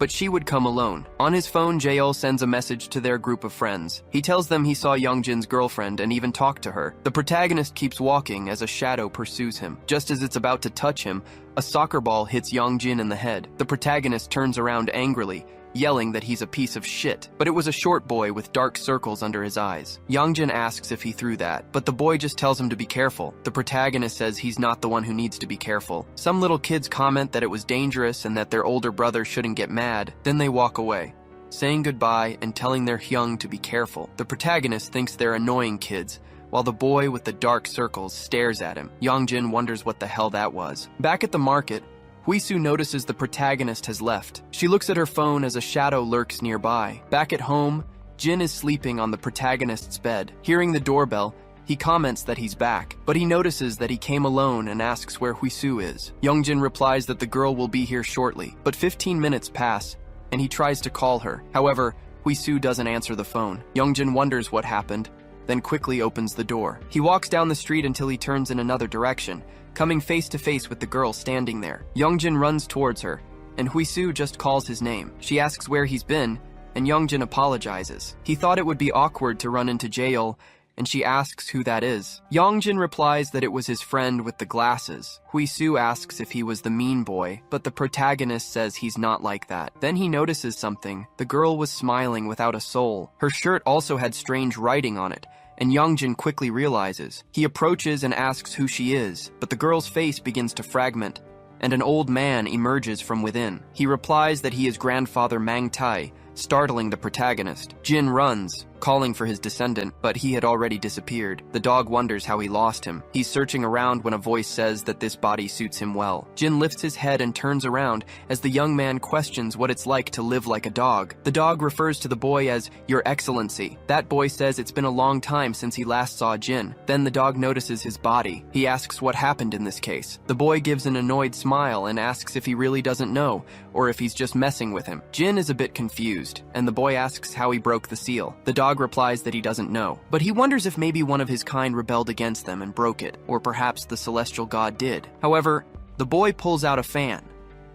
but she would come alone. On his phone, Jaeol sends a message to their group of friends. He tells them he saw Youngjin's girlfriend and even talked to her. The protagonist keeps walking as a shadow pursues him. Just as it's about to touch him, a soccer ball hits Youngjin in the head. The protagonist turns around angrily, yelling that he's a piece of shit. But it was a short boy with dark circles under his eyes. Youngjin asks if he threw that, but the boy just tells him to be careful. The protagonist says he's not the one who needs to be careful. Some little kids comment that it was dangerous and that their older brother shouldn't get mad. Then they walk away, saying goodbye and telling their Hyung to be careful. The protagonist thinks they're annoying kids, while the boy with the dark circles stares at him. Youngjin wonders what the hell that was. Back at the market, Huisu notices the protagonist has left. She looks at her phone as a shadow lurks nearby. Back at home, Jin is sleeping on the protagonist's bed. Hearing the doorbell, he comments that he's back, but he notices that he came alone and asks where Huisu is. Youngjin replies that the girl will be here shortly, but 15 minutes pass, and he tries to call her. However, Huisu doesn't answer the phone. Youngjin wonders what happened, then quickly opens the door. He walks down the street until he turns in another direction, coming face to face with the girl standing there. Youngjin runs towards her, and Huisu just calls his name. She asks where he's been, and Youngjin apologizes. He thought it would be awkward to run into Jaeol, and she asks who that is. Youngjin replies that it was his friend with the glasses. Huisu asks if he was the mean boy, but the protagonist says he's not like that. Then he notices something. The girl was smiling without a soul. Her shirt also had strange writing on it, and Youngjin quickly realizes. He approaches and asks who she is, but the girl's face begins to fragment, and an old man emerges from within. He replies that he is grandfather Mang Tai, startling the protagonist. Jin runs, calling for his descendant, but he had already disappeared. The dog wonders how he lost him. He's searching around when a voice says that this body suits him well. Jin lifts his head and turns around as the young man questions what it's like to live like a dog. The dog refers to the boy as Your Excellency. That boy says it's been a long time since he last saw Jin. Then the dog notices his body. He asks what happened in this case. The boy gives an annoyed smile and asks if he really doesn't know, or if he's just messing with him. Jin is a bit confused, and the boy asks how he broke the seal. The dog replies that he doesn't know, but he wonders if maybe one of his kind rebelled against them and broke it, or perhaps the celestial god did. However, the boy pulls out a fan,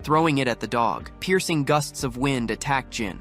throwing it at the dog. Piercing gusts of wind attack Jin,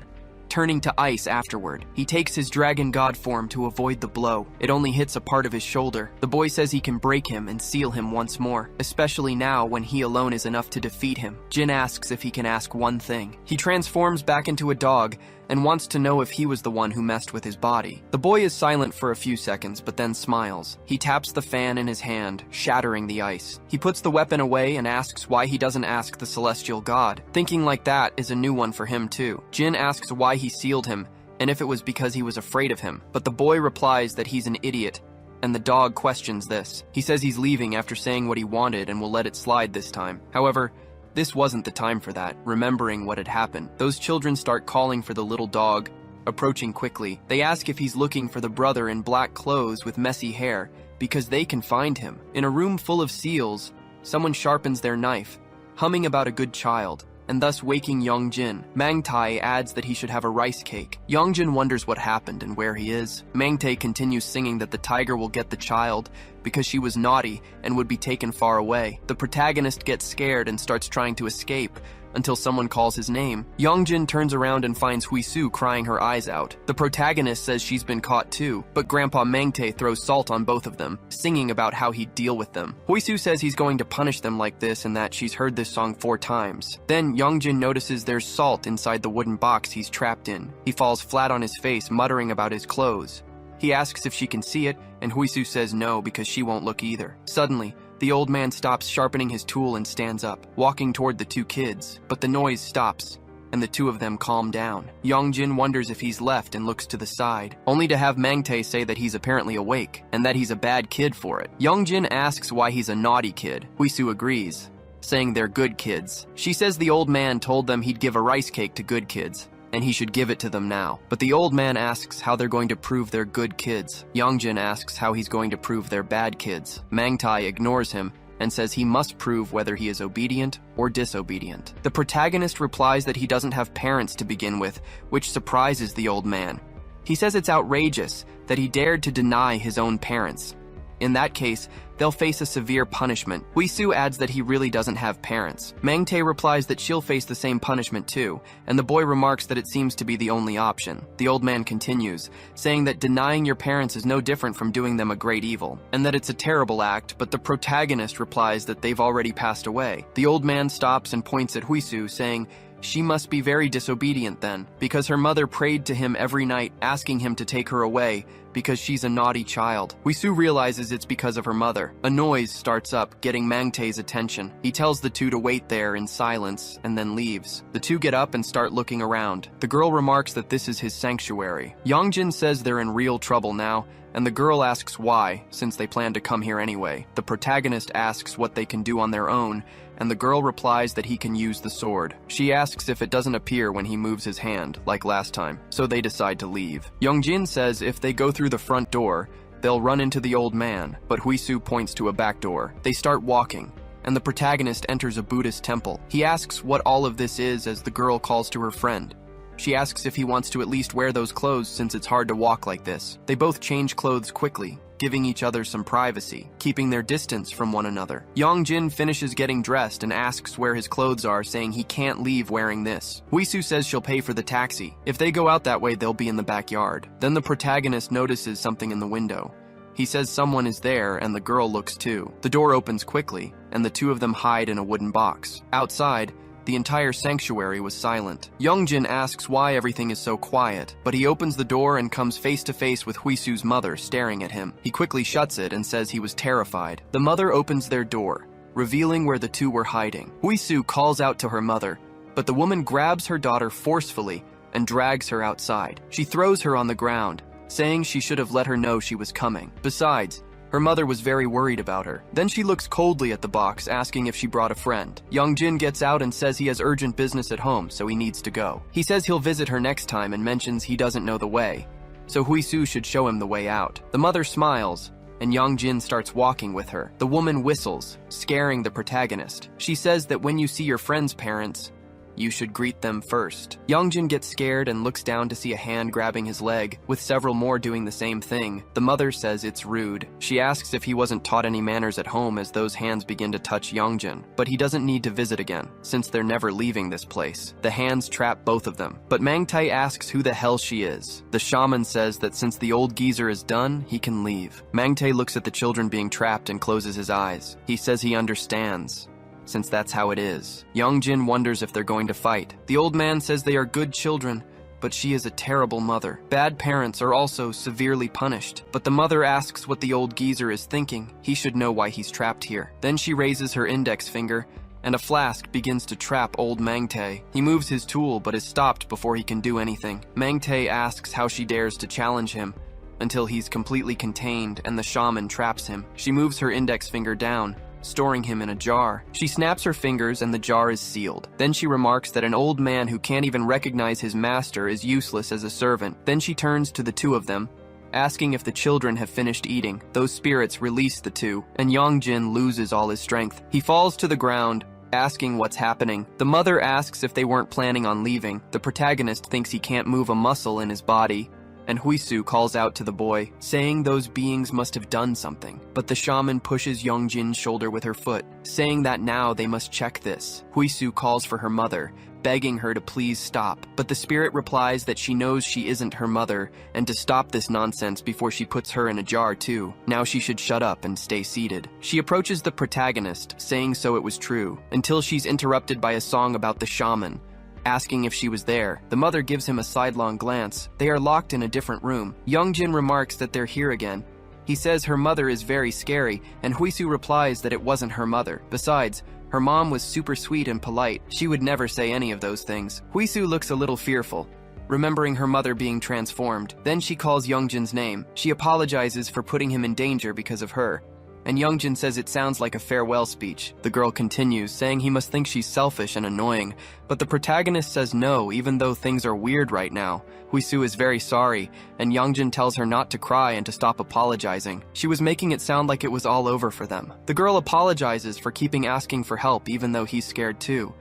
turning to ice afterward. He takes his dragon god form to avoid the blow. It only hits a part of his shoulder. The boy says he can break him and seal him once more, especially now when he alone is enough to defeat him. Jin asks if he can ask one thing. He transforms back into a dog and wants to know if he was the one who messed with his body. The boy is silent for a few seconds, but then smiles. He taps the fan in his hand, shattering the ice. He puts the weapon away and asks why he doesn't ask the celestial god. Thinking like that is a new one for him too. Jin asks why he sealed him, and if it was because he was afraid of him. But the boy replies that he's an idiot, and the dog questions this. He says he's leaving after saying what he wanted and will let it slide this time. However, this wasn't the time for that. Remembering what had happened, those children start calling for the little dog, approaching quickly. They ask if he's looking for the brother in black clothes with messy hair, because they can find him. In a room full of seals, someone sharpens their knife, humming about a good child, and thus waking Youngjin. Mang Tai adds that he should have a rice cake. Youngjin wonders what happened and where he is. Mang Tai continues singing that the tiger will get the child because she was naughty and would be taken far away. The protagonist gets scared and starts trying to escape, until someone calls his name. Yongjin turns around and finds Huisu crying her eyes out. The protagonist says she's been caught too, but Grandpa Mengtae throws salt on both of them, singing about how he'd deal with them. Huisu says he's going to punish them like this and that she's heard this song 4 times. Then Yongjin notices there's salt inside the wooden box he's trapped in. He falls flat on his face, muttering about his clothes. He asks if she can see it, and Huisu says no because she won't look either. Suddenly, the old man stops sharpening his tool and stands up, walking toward the 2 kids, but the noise stops, and the 2 of them calm down. Yongjin wonders if he's left and looks to the side, only to have Mengtae say that he's apparently awake, and that he's a bad kid for it. Yongjin asks why he's a naughty kid. Huisu agrees, saying they're good kids. She says the old man told them he'd give a rice cake to good kids, and he should give it to them now. But the old man asks how they're going to prove they're good kids. Yongjin asks how he's going to prove they're bad kids. Mengtae ignores him and says he must prove whether he is obedient or disobedient. The protagonist replies that he doesn't have parents to begin with, which surprises the old man. He says it's outrageous that he dared to deny his own parents. In that case, they'll face a severe punishment. Huisu adds that he really doesn't have parents. Mengtae replies that she'll face the same punishment too, and the boy remarks that it seems to be the only option. The old man continues, saying that denying your parents is no different from doing them a great evil, and that it's a terrible act, but the protagonist replies that they've already passed away. The old man stops and points at Huisu, saying, she must be very disobedient then, because her mother prayed to him every night, asking him to take her away, because she's a naughty child. Huisu realizes it's because of her mother. A noise starts up, getting Mengtae's attention. He tells the 2 to wait there in silence, and then leaves. The 2 get up and start looking around. The girl remarks that this is his sanctuary. Yongjin says they're in real trouble now, and the girl asks why, since they plan to come here anyway. The protagonist asks what they can do on their own, and the girl replies that he can use the sword. She asks if it doesn't appear when he moves his hand, like last time, so they decide to leave. Yongjin says if they go through the front door, they'll run into the old man, but Huisu points to a back door. They start walking, and the protagonist enters a Buddhist temple. He asks what all of this is as the girl calls to her friend. She asks if he wants to at least wear those clothes since it's hard to walk like this. They both change clothes quickly, giving each other some privacy, keeping their distance from one another. Yongjin finishes getting dressed and asks where his clothes are, saying he can't leave wearing this. Huisu says she'll pay for the taxi. If they go out that way, they'll be in the backyard. Then the protagonist notices something in the window. He says someone is there, and the girl looks too. The door opens quickly, and the 2 of them hide in a wooden box. Outside, the entire sanctuary was silent. Yongjin asks why everything is so quiet, but he opens the door and comes face to face with Huisu's mother staring at him. He quickly shuts it and says he was terrified. The mother opens their door, revealing where the 2 were hiding. Huisu calls out to her mother, but the woman grabs her daughter forcefully and drags her outside. She throws her on the ground, saying she should have let her know she was coming. Besides, her mother was very worried about her. Then she looks coldly at the box, asking if she brought a friend. Yongjin gets out and says he has urgent business at home, so he needs to go. He says he'll visit her next time and mentions he doesn't know the way, so Huisu should show him the way out. The mother smiles, and Yongjin starts walking with her. The woman whistles, scaring the protagonist. She says that when you see your friend's parents, you should greet them first. Yongjin gets scared and looks down to see a hand grabbing his leg, with several more doing the same thing. The mother says it's rude. She asks if he wasn't taught any manners at home as those hands begin to touch Yongjin, but he doesn't need to visit again, since they're never leaving this place. The hands trap both of them, but Mengtae asks who the hell she is. The shaman says that since the old geezer is done, he can leave. Mengtae looks at the children being trapped and closes his eyes. He says he understands, since that's how it is. Yongjin wonders if they're going to fight. The old man says they are good children, but she is a terrible mother. Bad parents are also severely punished. But the mother asks what the old geezer is thinking. He should know why he's trapped here. Then she raises her index finger, and a flask begins to trap old Mengtae. He moves his tool, but is stopped before he can do anything. Mengtae asks how she dares to challenge him, until he's completely contained and the shaman traps him. She moves her index finger down, storing him in a jar. She snaps her fingers and the jar is sealed. Then she remarks that an old man who can't even recognize his master is useless as a servant. Then she turns to the 2 of them, asking if the children have finished eating. Those spirits release the 2, and Yongjin loses all his strength. He falls to the ground, asking what's happening. The mother asks if they weren't planning on leaving. The protagonist thinks he can't move a muscle in his body, and Huisu calls out to the boy, saying those beings must have done something. But the shaman pushes Yongjin's shoulder with her foot, saying that now they must check this. Huisu calls for her mother, begging her to please stop, but the spirit replies that she knows she isn't her mother and to stop this nonsense before she puts her in a jar too. Now she should shut up and stay seated. She approaches the protagonist, saying so it was true, until she's interrupted by a song about the shaman, asking if she was there. The mother gives him a sidelong glance. They are locked in a different room. Yongjin remarks that they're here again. He says her mother is very scary, and Huisu replies that it wasn't her mother. Besides, her mom was super sweet and polite. She would never say any of those things. Huisu looks a little fearful, remembering her mother being transformed. Then she calls Yongjin's name. She apologizes for putting him in danger because of her, and Yongjin says it sounds like a farewell speech. The girl continues, saying he must think she's selfish and annoying, but the protagonist says no, even though things are weird right now. Huisu is very sorry, and Yongjin tells her not to cry and to stop apologizing. She was making it sound like it was all over for them. The girl apologizes for keeping asking for help even though he's scared too,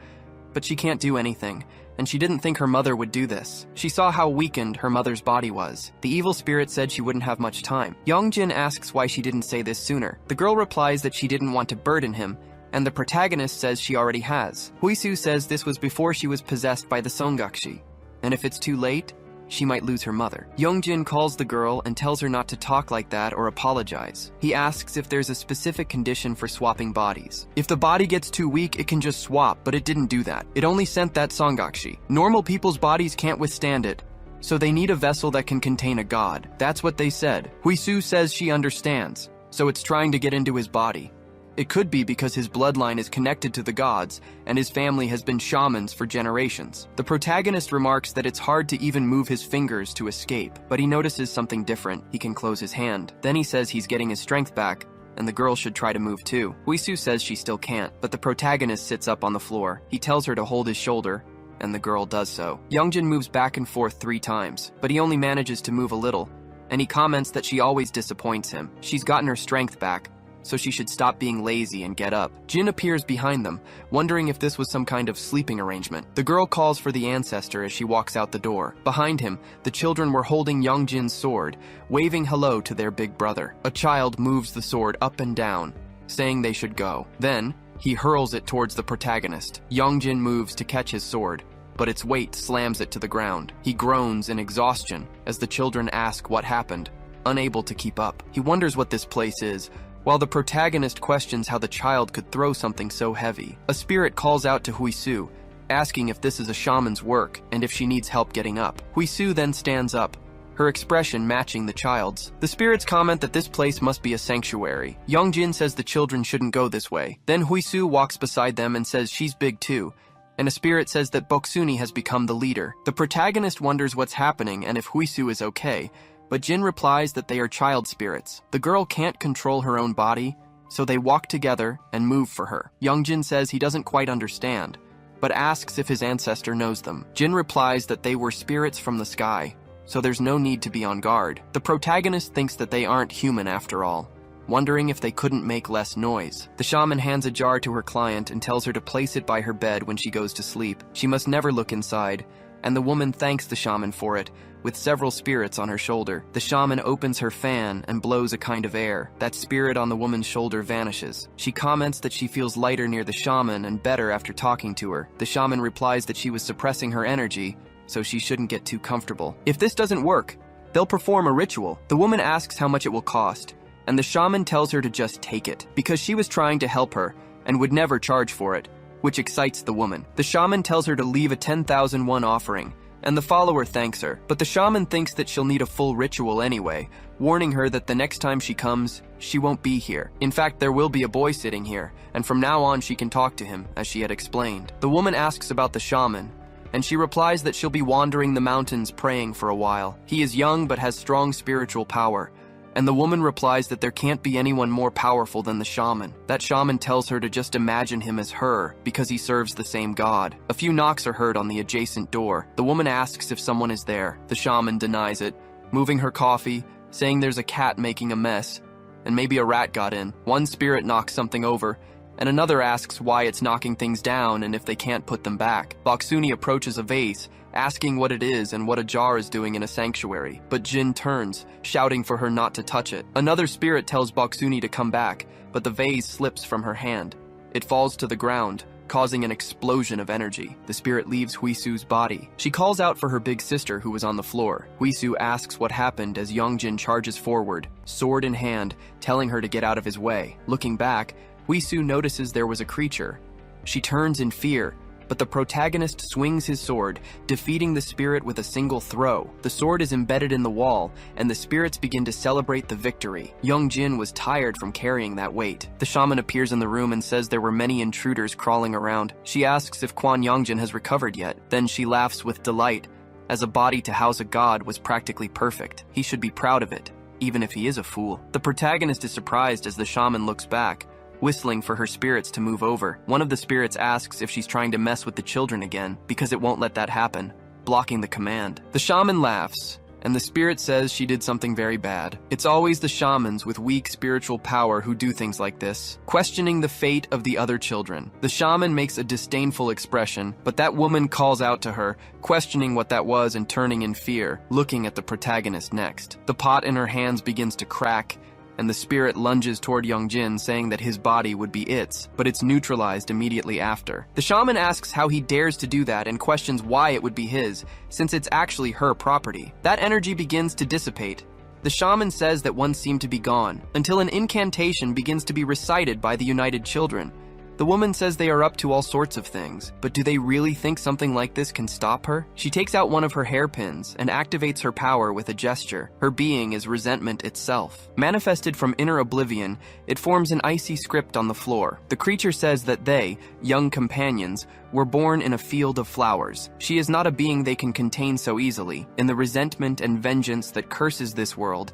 but she can't do anything, and she didn't think her mother would do this. She saw how weakened her mother's body was. The evil spirit said she wouldn't have much time. Yongjin asks why she didn't say this sooner. The girl replies that she didn't want to burden him, and the protagonist says she already has. Huisu says this was before she was possessed by the Songakshi, and if it's too late, she might lose her mother. Yongjin calls the girl and tells her not to talk like that or apologize. He asks if there's a specific condition for swapping bodies. If the body gets too weak, it can just swap, but it didn't do that. It only sent that Songakshi. Normal people's bodies can't withstand it, so they need a vessel that can contain a god. That's what they said. Huisu says she understands, so it's trying to get into his body. It could be because his bloodline is connected to the gods, and his family has been shamans for generations. The protagonist remarks that it's hard to even move his fingers to escape, but he notices something different. He can close his hand. Then he says he's getting his strength back, and the girl should try to move too. Huisu says she still can't, but the protagonist sits up on the floor. He tells her to hold his shoulder, and the girl does so. Yongjin moves back and forth 3 times, but he only manages to move a little, and he comments that she always disappoints him. She's gotten her strength back, so she should stop being lazy and get up. Jin appears behind them, wondering if this was some kind of sleeping arrangement. The girl calls for the ancestor as she walks out the door. Behind him, the children were holding Yongjin's sword, waving hello to their big brother. A child moves the sword up and down, saying they should go. Then, he hurls it towards the protagonist. Yongjin moves to catch his sword, but its weight slams it to the ground. He groans in exhaustion as the children ask what happened, unable to keep up. He wonders what this place is, while the protagonist questions how the child could throw something so heavy. A spirit calls out to Huisu, asking if this is a shaman's work and if she needs help getting up. Huisu then stands up, her expression matching the child's. The spirits comment that this place must be a sanctuary. Yongjin says the children shouldn't go this way. Then Huisu walks beside them and says she's big too, and a spirit says that Boksuni has become the leader. The protagonist wonders what's happening and if Huisu is okay, but Jin replies that they are child spirits. The girl can't control her own body, so they walk together and move for her. Yongjin says he doesn't quite understand, but asks if his ancestor knows them. Jin replies that they were spirits from the sky, so there's no need to be on guard. The protagonist thinks that they aren't human after all, wondering if they couldn't make less noise. The shaman hands a jar to her client and tells her to place it by her bed when she goes to sleep. She must never look inside, and the woman thanks the shaman for it, with several spirits on her shoulder. The shaman opens her fan and blows a kind of air. That spirit on the woman's shoulder vanishes. She comments that she feels lighter near the shaman and better after talking to her. The shaman replies that she was suppressing her energy, so she shouldn't get too comfortable. If this doesn't work, they'll perform a ritual. The woman asks how much it will cost, and the shaman tells her to just take it, because she was trying to help her and would never charge for it, which excites the woman. The shaman tells her to leave a 10,000 won offering, and the follower thanks her, but the shaman thinks that she'll need a full ritual anyway, warning her that the next time she comes, she won't be here. In fact, there will be a boy sitting here, and from now on she can talk to him, as she had explained. The woman asks about the shaman, and she replies that she'll be wandering the mountains praying for a while. He is young but has strong spiritual power, and the woman replies that there can't be anyone more powerful than the shaman. That shaman tells her to just imagine him as her, because he serves the same god. A few knocks are heard on the adjacent door. The woman asks if someone is there. The shaman denies it, moving her coffee, saying there's a cat making a mess, and maybe a rat got in. One spirit knocks something over, and another asks why it's knocking things down and if they can't put them back. Boksuni approaches a vase asking what it is and what a jar is doing in a sanctuary. But Jin turns, shouting for her not to touch it. Another spirit tells Boksuni to come back, but the vase slips from her hand. It falls to the ground, causing an explosion of energy. The spirit leaves Huisu's body. She calls out for her big sister who was on the floor. Huisu asks what happened as Yongjin charges forward, sword in hand, telling her to get out of his way. Looking back, Huisu notices there was a creature. She turns in fear, but the protagonist swings his sword, defeating the spirit with a single throw. The sword is embedded in the wall, and the spirits begin to celebrate the victory. Yongjin was tired from carrying that weight. The shaman appears in the room and says there were many intruders crawling around. She asks if Kwan Yongjin has recovered yet. Then she laughs with delight, as a body to house a god was practically perfect. He should be proud of it, even if he is a fool. The protagonist is surprised as the shaman looks back, whistling for her spirits to move over. One of the spirits asks if she's trying to mess with the children again, because it won't let that happen, blocking the command. The shaman laughs, and the spirit says she did something very bad. It's always the shamans with weak spiritual power who do things like this, questioning the fate of the other children. The shaman makes a disdainful expression, but that woman calls out to her, questioning what that was and turning in fear, looking at the protagonist next. The pot in her hands begins to crack, and the spirit lunges toward Yongjin, saying that his body would be its, but it's neutralized immediately after. The shaman asks how he dares to do that and questions why it would be his, since it's actually her property. That energy begins to dissipate. The shaman says that one seemed to be gone, until an incantation begins to be recited by the united children. The woman says they are up to all sorts of things, but do they really think something like this can stop her? She takes out one of her hairpins and activates her power with a gesture. Her being is resentment itself. Manifested from inner oblivion, it forms an icy script on the floor. The creature says that they, young companions, were born in a field of flowers. She is not a being they can contain so easily. In the resentment and vengeance that curses this world,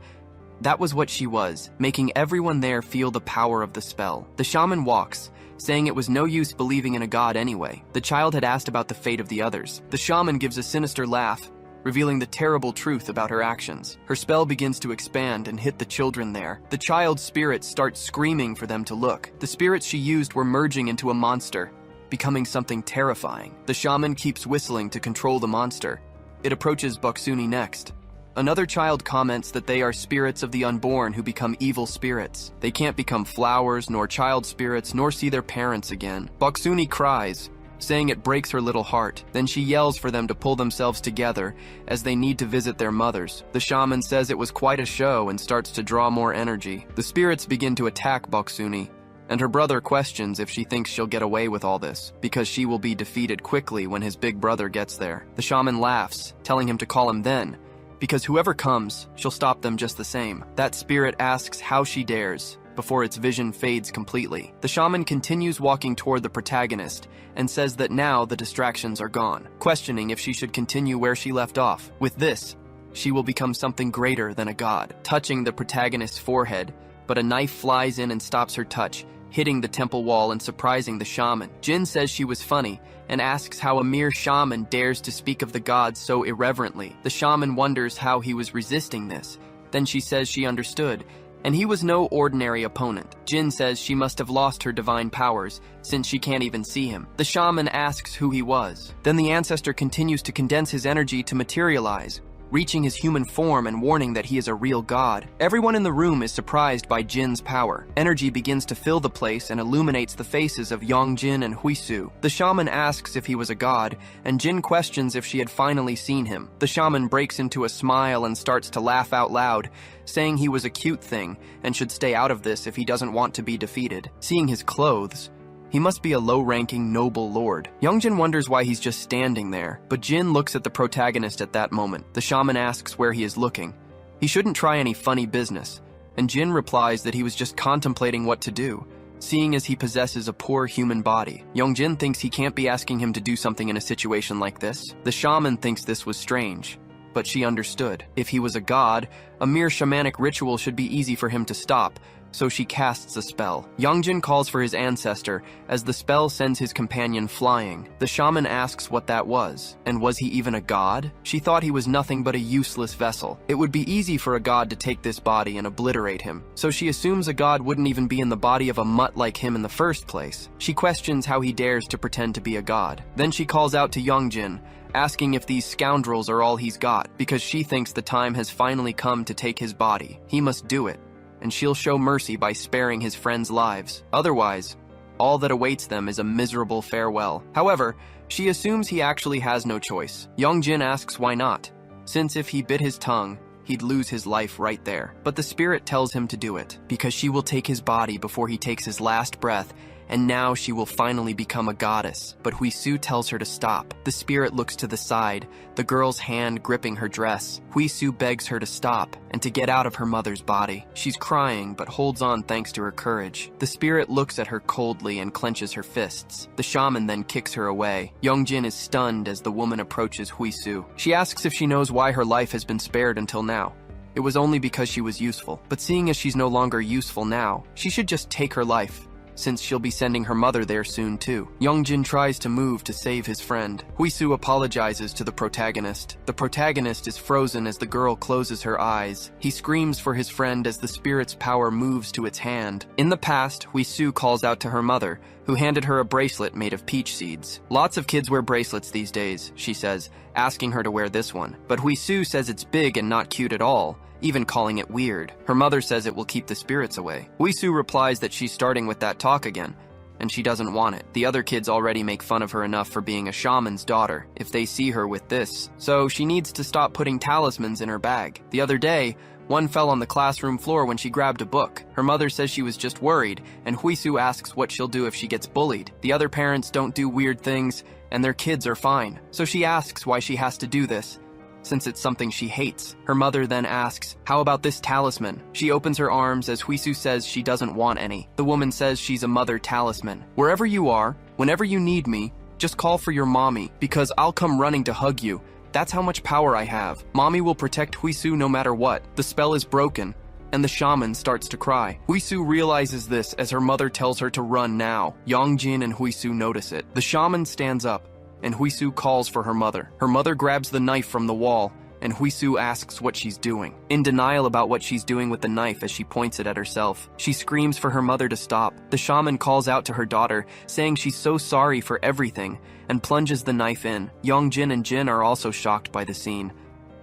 that was what she was, making everyone there feel the power of the spell. The shaman walks, saying it was no use believing in a god anyway. The child had asked about the fate of the others. The shaman gives a sinister laugh, revealing the terrible truth about her actions. Her spell begins to expand and hit the children there. The child's spirits start screaming for them to look. The spirits she used were merging into a monster, becoming something terrifying. The shaman keeps whistling to control the monster. It approaches Boksuni next. Another child comments that they are spirits of the unborn who become evil spirits. They can't become flowers, nor child spirits, nor see their parents again. Boksuni cries, saying it breaks her little heart. Then she yells for them to pull themselves together, as they need to visit their mothers. The shaman says it was quite a show and starts to draw more energy. The spirits begin to attack Boksuni, and her brother questions if she thinks she'll get away with all this, because she will be defeated quickly when his big brother gets there. The shaman laughs, telling him to call him then, because whoever comes, she'll stop them just the same. That spirit asks how she dares, before its vision fades completely. The shaman continues walking toward the protagonist, and says that now the distractions are gone, questioning if she should continue where she left off. With this, she will become something greater than a god. Touching the protagonist's forehead, but a knife flies in and stops her touch, hitting the temple wall and surprising the shaman. Jin says she was funny, and asks how a mere shaman dares to speak of the gods so irreverently. The shaman wonders how he was resisting this. Then she says she understood, and he was no ordinary opponent. Jin says she must have lost her divine powers, since she can't even see him. The shaman asks who he was. Then the ancestor continues to condense his energy to materialize, reaching his human form and warning that he is a real god. Everyone in the room is surprised by Jin's power. Energy begins to fill the place and illuminates the faces of Yongjin and Huisu. The shaman asks if he was a god, and Jin questions if she had finally seen him. The shaman breaks into a smile and starts to laugh out loud, saying he was a cute thing and should stay out of this if he doesn't want to be defeated. Seeing his clothes, he must be a low-ranking noble lord. Yongjin wonders why he's just standing there, but Jin looks at the protagonist at that moment. The shaman asks where he is looking. He shouldn't try any funny business, and Jin replies that he was just contemplating what to do, seeing as he possesses a poor human body. Yongjin thinks he can't be asking him to do something in a situation like this. The shaman thinks this was strange, but she understood. If he was a god, a mere shamanic ritual should be easy for him to stop, so she casts a spell. Youngjin calls for his ancestor as the spell sends his companion flying. The shaman asks what that was, and was he even a god? She thought he was nothing but a useless vessel. It would be easy for a god to take this body and obliterate him, so she assumes a god wouldn't even be in the body of a mutt like him in the first place. She questions how he dares to pretend to be a god. Then she calls out to Youngjin, asking if these scoundrels are all he's got, because she thinks the time has finally come to take his body. He must do it, and she'll show mercy by sparing his friends' lives. Otherwise, all that awaits them is a miserable farewell. However, she assumes he actually has no choice. Youngjin asks why not, since if he bit his tongue, he'd lose his life right there. But the spirit tells him to do it, because she will take his body before he takes his last breath, and now she will finally become a goddess. But Huisu tells her to stop. The spirit looks to the side, the girl's hand gripping her dress. Huisu begs her to stop and to get out of her mother's body. She's crying, but holds on thanks to her courage. The spirit looks at her coldly and clenches her fists. The shaman then kicks her away. Youngjin is stunned as the woman approaches Huisu. She asks if she knows why her life has been spared until now. It was only because she was useful. But seeing as she's no longer useful now, she should just take her life, since she'll be sending her mother there soon too. Youngjin tries to move to save his friend. Huisu apologizes to the protagonist. The protagonist is frozen as the girl closes her eyes. He screams for his friend as the spirit's power moves to its hand. In the past, Huisu calls out to her mother, who handed her a bracelet made of peach seeds. Lots of kids wear bracelets these days, she says, asking her to wear this one. But Huisu says it's big and not cute at all, even calling it weird. Her mother says it will keep the spirits away. Huisu replies that she's starting with that talk again, and she doesn't want it. The other kids already make fun of her enough for being a shaman's daughter if they see her with this, so she needs to stop putting talismans in her bag. The other day, one fell on the classroom floor when she grabbed a book. Her mother says she was just worried, and Huisu asks what she'll do if she gets bullied. The other parents don't do weird things, and their kids are fine, so she asks why she has to do this, since it's something she hates. Her mother then asks, how about this talisman? She opens her arms as Huisu says she doesn't want any. The woman says she's a mother talisman. Wherever you are, whenever you need me, just call for your mommy, because I'll come running to hug you. That's how much power I have. Mommy will protect Huisu no matter what. The spell is broken, and the shaman starts to cry. Huisu realizes this as her mother tells her to run now. Youngjin and Huisu notice it. The shaman stands up, and Huisu calls for her mother. Her mother grabs the knife from the wall, and Huisu asks what she's doing. In denial about what she's doing with the knife as she points it at herself, she screams for her mother to stop. The shaman calls out to her daughter, saying she's so sorry for everything, and plunges the knife in. Youngjin and Jin are also shocked by the scene.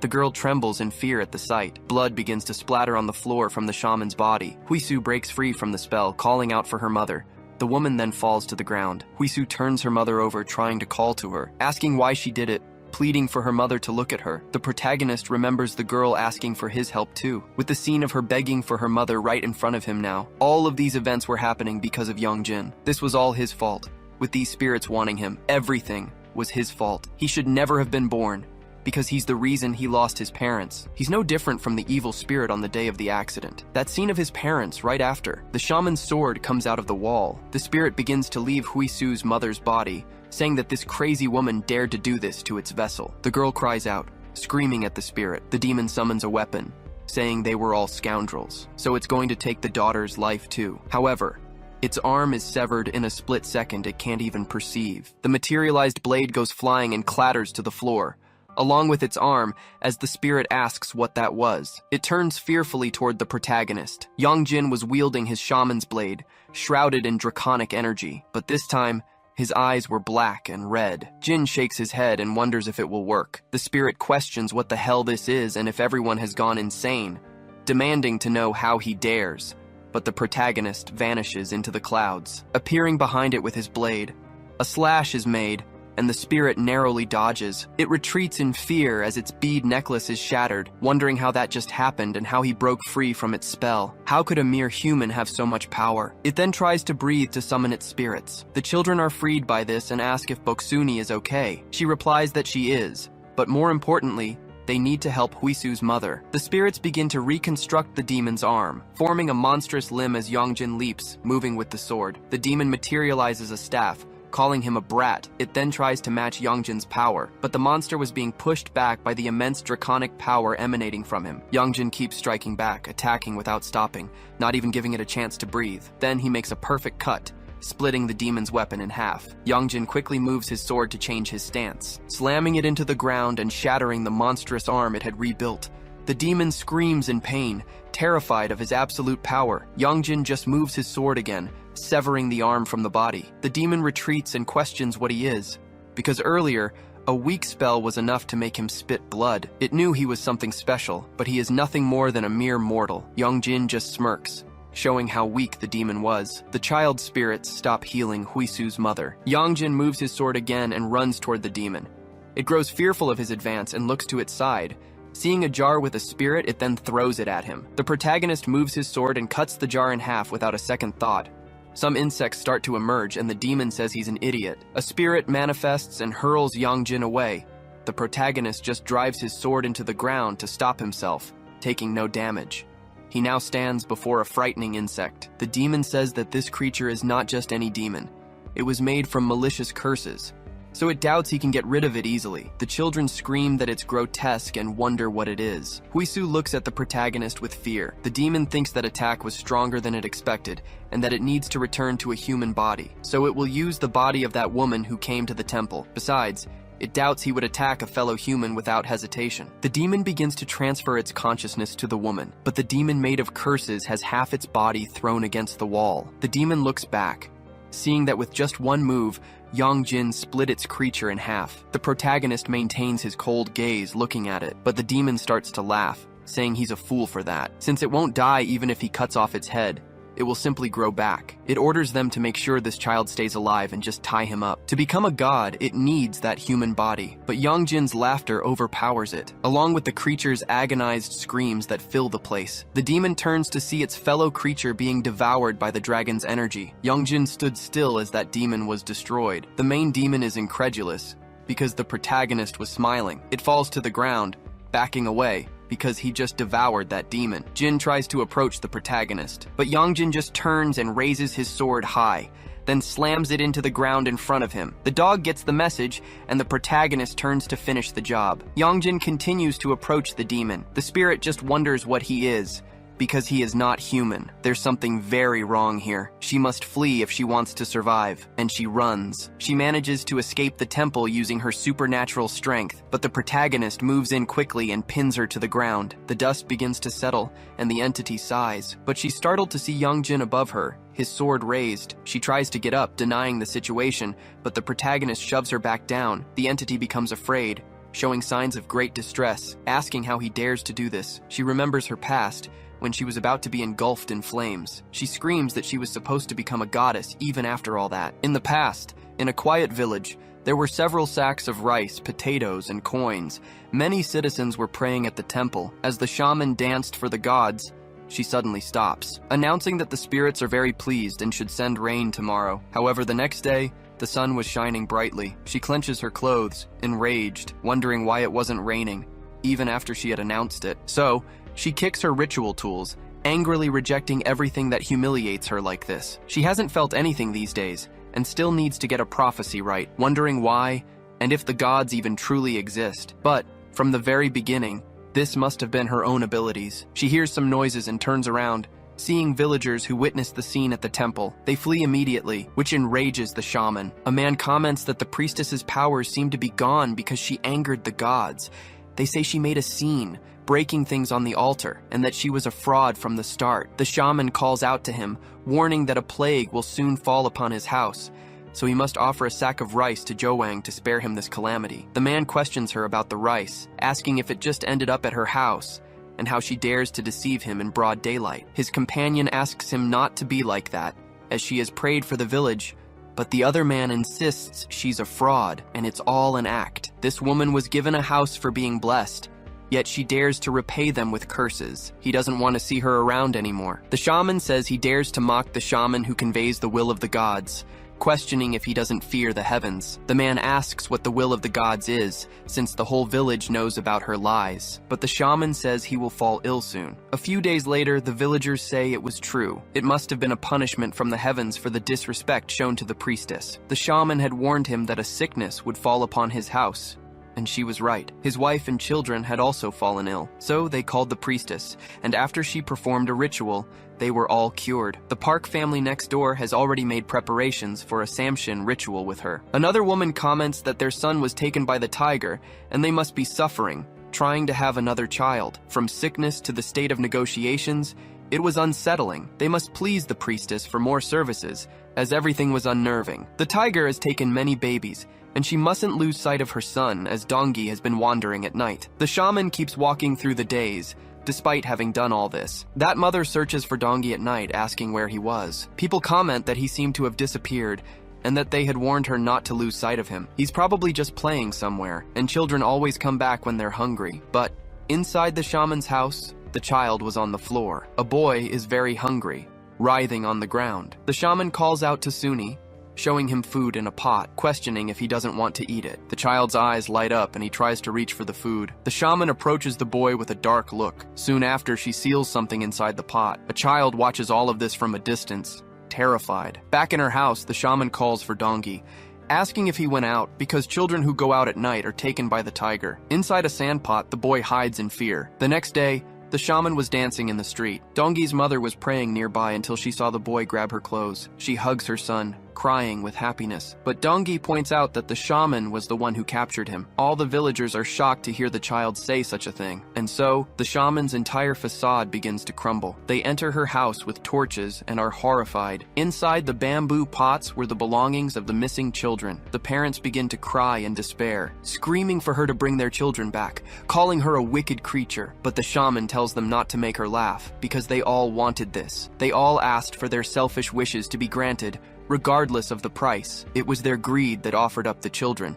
The girl trembles in fear at the sight. Blood begins to splatter on the floor from the shaman's body. Huisu breaks free from the spell, calling out for her mother. The woman then falls to the ground. Huisu turns her mother over, trying to call to her, asking why she did it, pleading for her mother to look at her. The protagonist remembers the girl asking for his help too, with the scene of her begging for her mother right in front of him now. All of these events were happening because of Youngjin. This was all his fault. With these spirits wanting him, everything was his fault. He should never have been born, because he's the reason he lost his parents. He's no different from the evil spirit on the day of the accident. That scene of his parents right after. The shaman's sword comes out of the wall. The spirit begins to leave Huisu's mother's body, saying that this crazy woman dared to do this to its vessel. The girl cries out, screaming at the spirit. The demon summons a weapon, saying they were all scoundrels, so it's going to take the daughter's life too. However, its arm is severed in a split second it can't even perceive. The materialized blade goes flying and clatters to the floor, along with its arm, as the spirit asks what that was. It turns fearfully toward the protagonist. Youngjin was wielding his shaman's blade, shrouded in draconic energy, but this time, his eyes were black and red. Jin shakes his head and wonders if it will work. The spirit questions what the hell this is and if everyone has gone insane, demanding to know how he dares. But the protagonist vanishes into the clouds, appearing behind it with his blade. A slash is made, and the spirit narrowly dodges. It retreats in fear as its bead necklace is shattered, wondering how that just happened and how he broke free from its spell. How could a mere human have so much power? It then tries to breathe to summon its spirits. The children are freed by this and ask if Boksuni is okay. She replies that she is, but more importantly, they need to help Huisu's mother. The spirits begin to reconstruct the demon's arm, forming a monstrous limb as Youngjin leaps, moving with the sword. The demon materializes a staff, calling him a brat. It then tries to match Yongjin's power, but the monster was being pushed back by the immense draconic power emanating from him. Yongjin keeps striking back, attacking without stopping, not even giving it a chance to breathe. Then he makes a perfect cut, splitting the demon's weapon in half. Yongjin quickly moves his sword to change his stance, slamming it into the ground and shattering the monstrous arm it had rebuilt. The demon screams in pain, terrified of his absolute power. Yongjin just moves his sword again, severing the arm from the body. The demon retreats and questions what he is, because earlier, a weak spell was enough to make him spit blood. It knew he was something special, but he is nothing more than a mere mortal. Yongjin just smirks, showing how weak the demon was. The child spirits stop healing Huisu's mother. Yongjin moves his sword again and runs toward the demon. It grows fearful of his advance and looks to its side. Seeing a jar with a spirit, it then throws it at him. The protagonist moves his sword and cuts the jar in half without a second thought. Some insects start to emerge, and the demon says he's an idiot. A spirit manifests and hurls Yongjin away. The protagonist just drives his sword into the ground to stop himself, taking no damage. He now stands before a frightening insect. The demon says that this creature is not just any demon. It was made from malicious curses, so it doubts he can get rid of it easily. The children scream that it's grotesque and wonder what it is. Huisu looks at the protagonist with fear. The demon thinks that attack was stronger than it expected, and that it needs to return to a human body. So it will use the body of that woman who came to the temple. Besides, it doubts he would attack a fellow human without hesitation. The demon begins to transfer its consciousness to the woman, but the demon made of curses has half its body thrown against the wall. The demon looks back, seeing that with just one move, Yongjin split its creature in half. The protagonist maintains his cold gaze looking at it, but the demon starts to laugh, saying he's a fool for that. Since it won't die even if he cuts off its head, it will simply grow back. It orders them to make sure this child stays alive and just tie him up. To become a god, it needs that human body, but Yongjin's laughter overpowers it, along with the creature's agonized screams that fill the place. The demon turns to see its fellow creature being devoured by the dragon's energy. Yongjin stood still as that demon was destroyed. The main demon is incredulous, because the protagonist was smiling. It falls to the ground, backing away, because he just devoured that demon. Jin tries to approach the protagonist, but Yongjin just turns and raises his sword high, then slams it into the ground in front of him. The dog gets the message, and the protagonist turns to finish the job. Yongjin continues to approach the demon. The spirit just wonders what he is, because he is not human. There's something very wrong here. She must flee if she wants to survive, and she runs. She manages to escape the temple using her supernatural strength, but the protagonist moves in quickly and pins her to the ground. The dust begins to settle, and the entity sighs, but she's startled to see Yongjin above her, his sword raised. She tries to get up, denying the situation, but the protagonist shoves her back down. The entity becomes afraid, showing signs of great distress, asking how he dares to do this. She remembers her past, when she was about to be engulfed in flames. She screams that she was supposed to become a goddess even after all that. In the past, in a quiet village, there were several sacks of rice, potatoes, and coins. Many citizens were praying at the temple. As the shaman danced for the gods, she suddenly stops, announcing that the spirits are very pleased and should send rain tomorrow. However, the next day, the sun was shining brightly. She clenches her clothes, enraged, wondering why it wasn't raining, even after she had announced it. So, she kicks her ritual tools, angrily rejecting everything that humiliates her like this. She hasn't felt anything these days, and still needs to get a prophecy right, wondering why, and if the gods even truly exist. But, from the very beginning, this must have been her own abilities. She hears some noises and turns around, seeing villagers who witness the scene at the temple. They flee immediately, which enrages the shaman. A man comments that the priestess's powers seem to be gone because she angered the gods. They say she made a scene, breaking things on the altar, and that she was a fraud from the start. The shaman calls out to him, warning that a plague will soon fall upon his house, so he must offer a sack of rice to Joang to spare him this calamity. The man questions her about the rice, asking if it just ended up at her house, and how she dares to deceive him in broad daylight. His companion asks him not to be like that, as she has prayed for the village, but the other man insists she's a fraud, and it's all an act. This woman was given a house for being blessed, yet she dares to repay them with curses. He doesn't want to see her around anymore. The shaman says he dares to mock the shaman who conveys the will of the gods, questioning if he doesn't fear the heavens. The man asks what the will of the gods is, since the whole village knows about her lies. But the shaman says he will fall ill soon. A few days later, the villagers say it was true. It must have been a punishment from the heavens for the disrespect shown to the priestess. The shaman had warned him that a sickness would fall upon his house. And she was right. His wife and children had also fallen ill. So they called the priestess, and after she performed a ritual, they were all cured. The Park family next door has already made preparations for a Samshin ritual with her. Another woman comments that their son was taken by the tiger, and they must be suffering, trying to have another child. From sickness to the state of negotiations, it was unsettling. They must please the priestess for more services, as everything was unnerving. The tiger has taken many babies, and she mustn't lose sight of her son as Dongi has been wandering at night. The shaman keeps walking through the days, despite having done all this. That mother searches for Dongi at night, asking where he was. People comment that he seemed to have disappeared, and that they had warned her not to lose sight of him. He's probably just playing somewhere, and children always come back when they're hungry. But inside the shaman's house, the child was on the floor. A boy is very hungry, writhing on the ground. The shaman calls out to Suni, showing him food in a pot, questioning if he doesn't want to eat it. The child's eyes light up and he tries to reach for the food. The shaman approaches the boy with a dark look. Soon after, she seals something inside the pot. A child watches all of this from a distance, terrified. Back in her house, the shaman calls for Dongi, asking if he went out because children who go out at night are taken by the tiger. Inside a sandpot, the boy hides in fear. The next day, the shaman was dancing in the street. Dongi's mother was praying nearby until she saw the boy grab her clothes. She hugs her son, crying with happiness. But Dongi points out that the shaman was the one who captured him. All the villagers are shocked to hear the child say such a thing. And so, the shaman's entire facade begins to crumble. They enter her house with torches and are horrified. Inside the bamboo pots were the belongings of the missing children. The parents begin to cry in despair, screaming for her to bring their children back, calling her a wicked creature. But the shaman tells them not to make her laugh, because they all wanted this. They all asked for their selfish wishes to be granted, regardless of the price. It was their greed that offered up the children.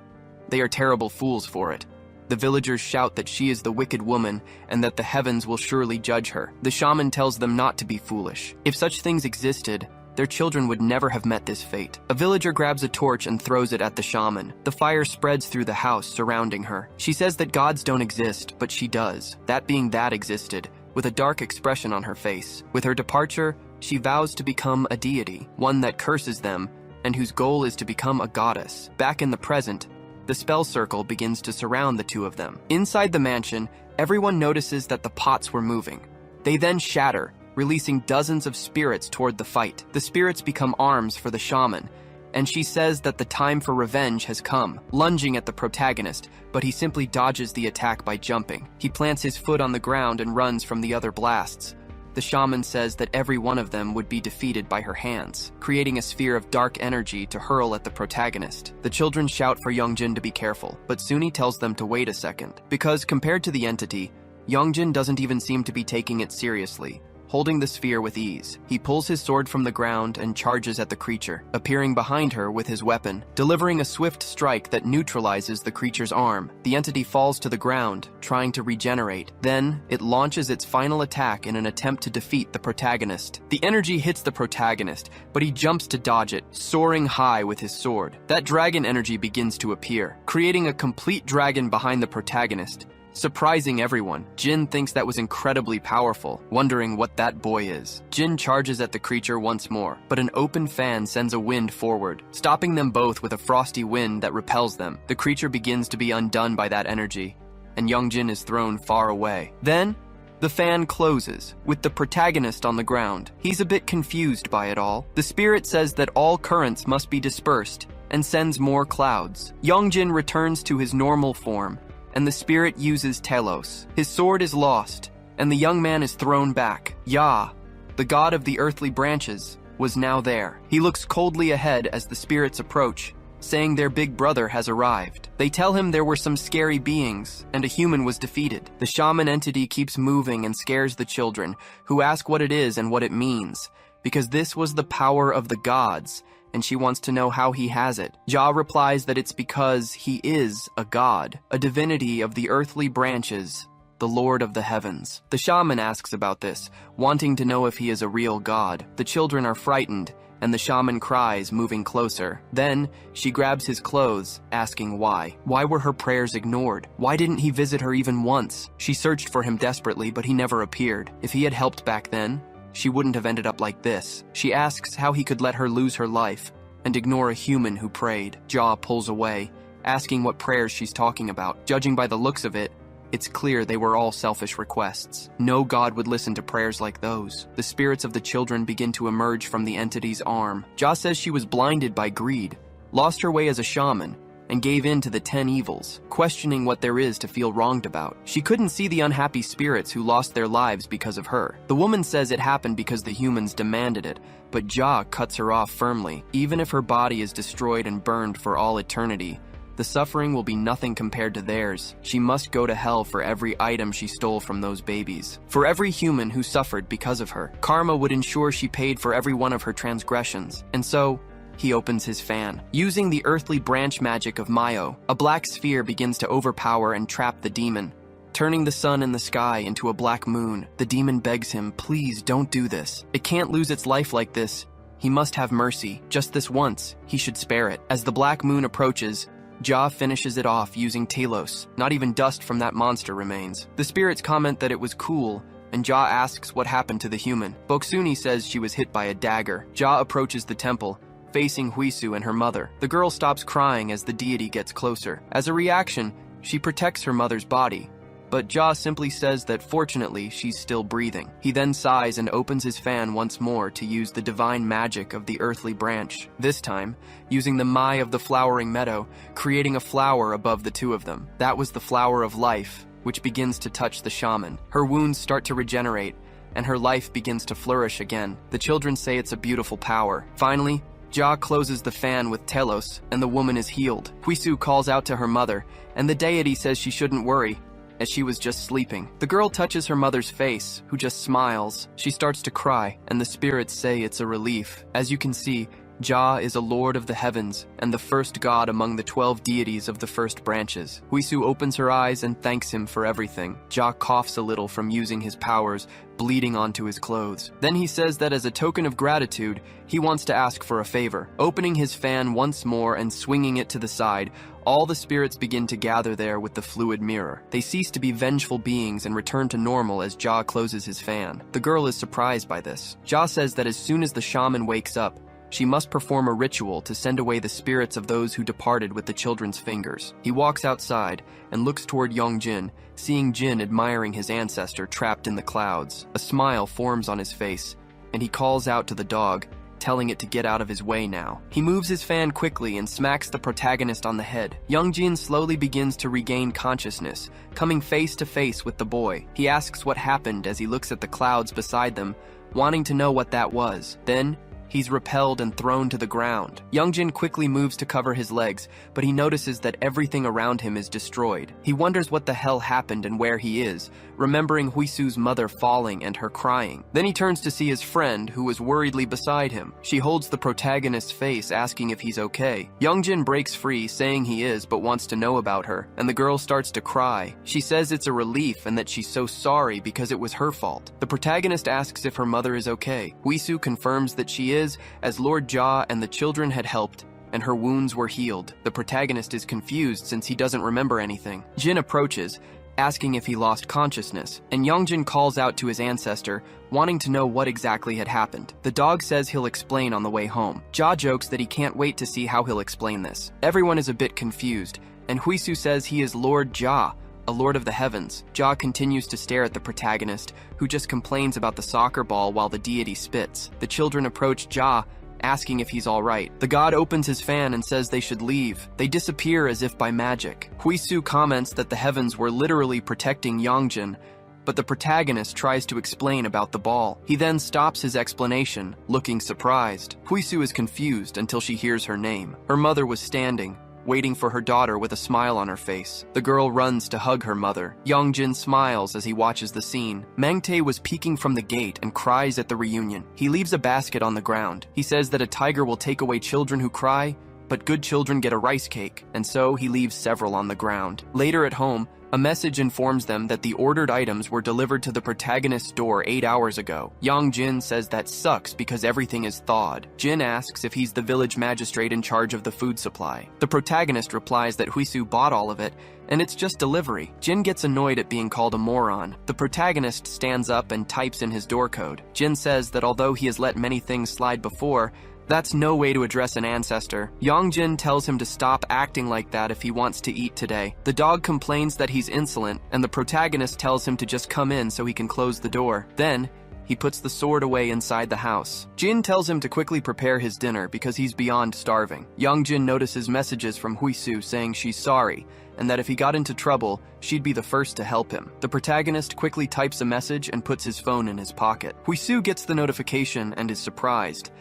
They are terrible fools for it. The villagers shout that she is the wicked woman and that the heavens will surely judge her. The shaman tells them not to be foolish. If such things existed, their children would never have met this fate. A villager grabs a torch and throws it at the shaman. The fire spreads through the house surrounding her. She says that gods don't exist, but she does. That being that existed, with a dark expression on her face. With her departure, she vows to become a deity, one that curses them, and whose goal is to become a goddess. Back in the present, the spell circle begins to surround the two of them. Inside the mansion, everyone notices that the pots were moving. They then shatter, releasing dozens of spirits toward the fight. The spirits become arms for the shaman, and she says that the time for revenge has come, lunging at the protagonist, but he simply dodges the attack by jumping. He plants his foot on the ground and runs from the other blasts. The shaman says that every one of them would be defeated by her hands, creating a sphere of dark energy to hurl at the protagonist. The children shout for Youngjin to be careful, but Suni tells them to wait a second, because compared to the entity, Youngjin doesn't even seem to be taking it seriously. Holding the sphere with ease, he pulls his sword from the ground and charges at the creature, appearing behind her with his weapon, delivering a swift strike that neutralizes the creature's arm. The entity falls to the ground, trying to regenerate. Then, it launches its final attack in an attempt to defeat the protagonist. The energy hits the protagonist, but he jumps to dodge it, soaring high with his sword. That dragon energy begins to appear, creating a complete dragon behind the protagonist. Surprising everyone, Jin thinks that was incredibly powerful, wondering what that boy is. Jin charges at the creature once more, but an open fan sends a wind forward, stopping them both with a frosty wind that repels them. The creature begins to be undone by that energy, and Youngjin is thrown far away. Then, the fan closes, with the protagonist on the ground. He's a bit confused by it all. The spirit says that all currents must be dispersed, and sends more clouds. Youngjin returns to his normal form, and the spirit uses Telos. His sword is lost, and the young man is thrown back. Ya, the god of the earthly branches, was now there. He looks coldly ahead as the spirits approach, saying their big brother has arrived. They tell him there were some scary beings, and a human was defeated. The shaman entity keeps moving and scares the children, who ask what it is and what it means, because this was the power of the gods, and she wants to know how he has it. Ja replies that it's because he is a god, a divinity of the earthly branches, the Lord of the heavens. The shaman asks about this, wanting to know if he is a real god. The children are frightened and the shaman cries, moving closer. Then, she grabs his clothes, asking why. Why were her prayers ignored? Why didn't he visit her even once? She searched for him desperately, but he never appeared. If he had helped back then, she wouldn't have ended up like this. She asks how he could let her lose her life and ignore a human who prayed. Ja pulls away, asking what prayers she's talking about. Judging by the looks of it, it's clear they were all selfish requests. No god would listen to prayers like those. The spirits of the children begin to emerge from the entity's arm. Ja says she was blinded by greed, lost her way as a shaman, and gave in to the 10 evils, questioning what there is to feel wronged about. She couldn't see the unhappy spirits who lost their lives because of her. The woman says it happened because the humans demanded it, but Ja cuts her off firmly. Even if her body is destroyed and burned for all eternity, the suffering will be nothing compared to theirs. She must go to hell for every item she stole from those babies. For every human who suffered because of her, karma would ensure she paid for every one of her transgressions. And so, he opens his fan. Using the earthly branch magic of Mayo, a black sphere begins to overpower and trap the demon, turning the sun in the sky into a black moon. The demon begs him, please don't do this. It can't lose its life like this. He must have mercy. Just this once, he should spare it. As the black moon approaches, Ja finishes it off using Talos. Not even dust from that monster remains. The spirits comment that it was cool, and Ja asks what happened to the human. Boksuni says she was hit by a dagger. Ja approaches the temple, facing Huisu and her mother. The girl stops crying as the deity gets closer. As a reaction, she protects her mother's body, but Ja simply says that fortunately she's still breathing. He then sighs and opens his fan once more to use the divine magic of the earthly branch, this time using the Mai of the flowering meadow, creating a flower above the two of them. That was the flower of life, which begins to touch the shaman. Her wounds start to regenerate, and her life begins to flourish again. The children say it's a beautiful power. Finally, Ja closes the fan with Telos, and the woman is healed. Huisu calls out to her mother, and the deity says she shouldn't worry, as she was just sleeping. The girl touches her mother's face, who just smiles. She starts to cry, and the spirits say it's a relief. As you can see, Ja is a lord of the heavens, and the first god among the 12 deities of the first branches. Huisu opens her eyes and thanks him for everything. Ja coughs a little from using his powers, bleeding onto his clothes. Then he says that as a token of gratitude, he wants to ask for a favor. Opening his fan once more and swinging it to the side, all the spirits begin to gather there with the fluid mirror. They cease to be vengeful beings and return to normal as Ja closes his fan. The girl is surprised by this. Ja says that as soon as the shaman wakes up, she must perform a ritual to send away the spirits of those who departed with the children's fingers. He walks outside and looks toward Yongjin, seeing Jin admiring his ancestor trapped in the clouds. A smile forms on his face, and he calls out to the dog, telling it to get out of his way now. He moves his fan quickly and smacks the protagonist on the head. Yongjin slowly begins to regain consciousness, coming face to face with the boy. He asks what happened as he looks at the clouds beside them, wanting to know what that was. Then, he's repelled and thrown to the ground. Yongjin quickly moves to cover his legs, but he notices that everything around him is destroyed. He wonders what the hell happened and where he is, remembering Huisu's mother falling and her crying. Then he turns to see his friend, who is worriedly beside him. She holds the protagonist's face, asking if he's okay. Yongjin breaks free, saying he is, but wants to know about her, and the girl starts to cry. She says it's a relief and that she's so sorry because it was her fault. The protagonist asks if her mother is okay. Huisu confirms that she is, as Lord Ja and the children had helped, and her wounds were healed. The protagonist is confused since he doesn't remember anything. Jin approaches, asking if he lost consciousness, and Yongjin calls out to his ancestor, wanting to know what exactly had happened. The dog says he'll explain on the way home. Ja jokes that he can't wait to see how he'll explain this. Everyone is a bit confused, and Huisu says he is Lord Ja, a lord of the heavens. Ja continues to stare at the protagonist, who just complains about the soccer ball while the deity spits. The children approach Ja, asking if he's alright. The god opens his fan and says they should leave. They disappear as if by magic. Huisu comments that the heavens were literally protecting Yongjin, but the protagonist tries to explain about the ball. He then stops his explanation, looking surprised. Huisu is confused until she hears her name. Her mother was standing, waiting for her daughter with a smile on her face. The girl runs to hug her mother. Yongjin smiles as he watches the scene. Mangtae was peeking from the gate and cries at the reunion. He leaves a basket on the ground. He says that a tiger will take away children who cry, but good children get a rice cake, and so he leaves several on the ground. Later at home, A message informs them that the ordered items were delivered to the protagonist's door 8 hours ago. Yang Jin says that sucks because everything is thawed. Jin asks if he's the village magistrate in charge of the food supply. The protagonist replies that Huisu bought all of it, and it's just delivery. Jin gets annoyed at being called a moron. The protagonist stands up and types in his door code. Jin says that although he has let many things slide before, that's no way to address an ancestor. Yang Jin tells him to stop acting like that if he wants to eat today. The dog complains that he's insolent, and the protagonist tells him to just come in so he can close the door. Then, he puts the sword away inside the house. Jin tells him to quickly prepare his dinner because he's beyond starving. Yang Jin notices messages from Huisu saying she's sorry, and that if he got into trouble, she'd be the first to help him. The protagonist quickly types a message and puts his phone in his pocket. Huisu gets the notification and is surprised.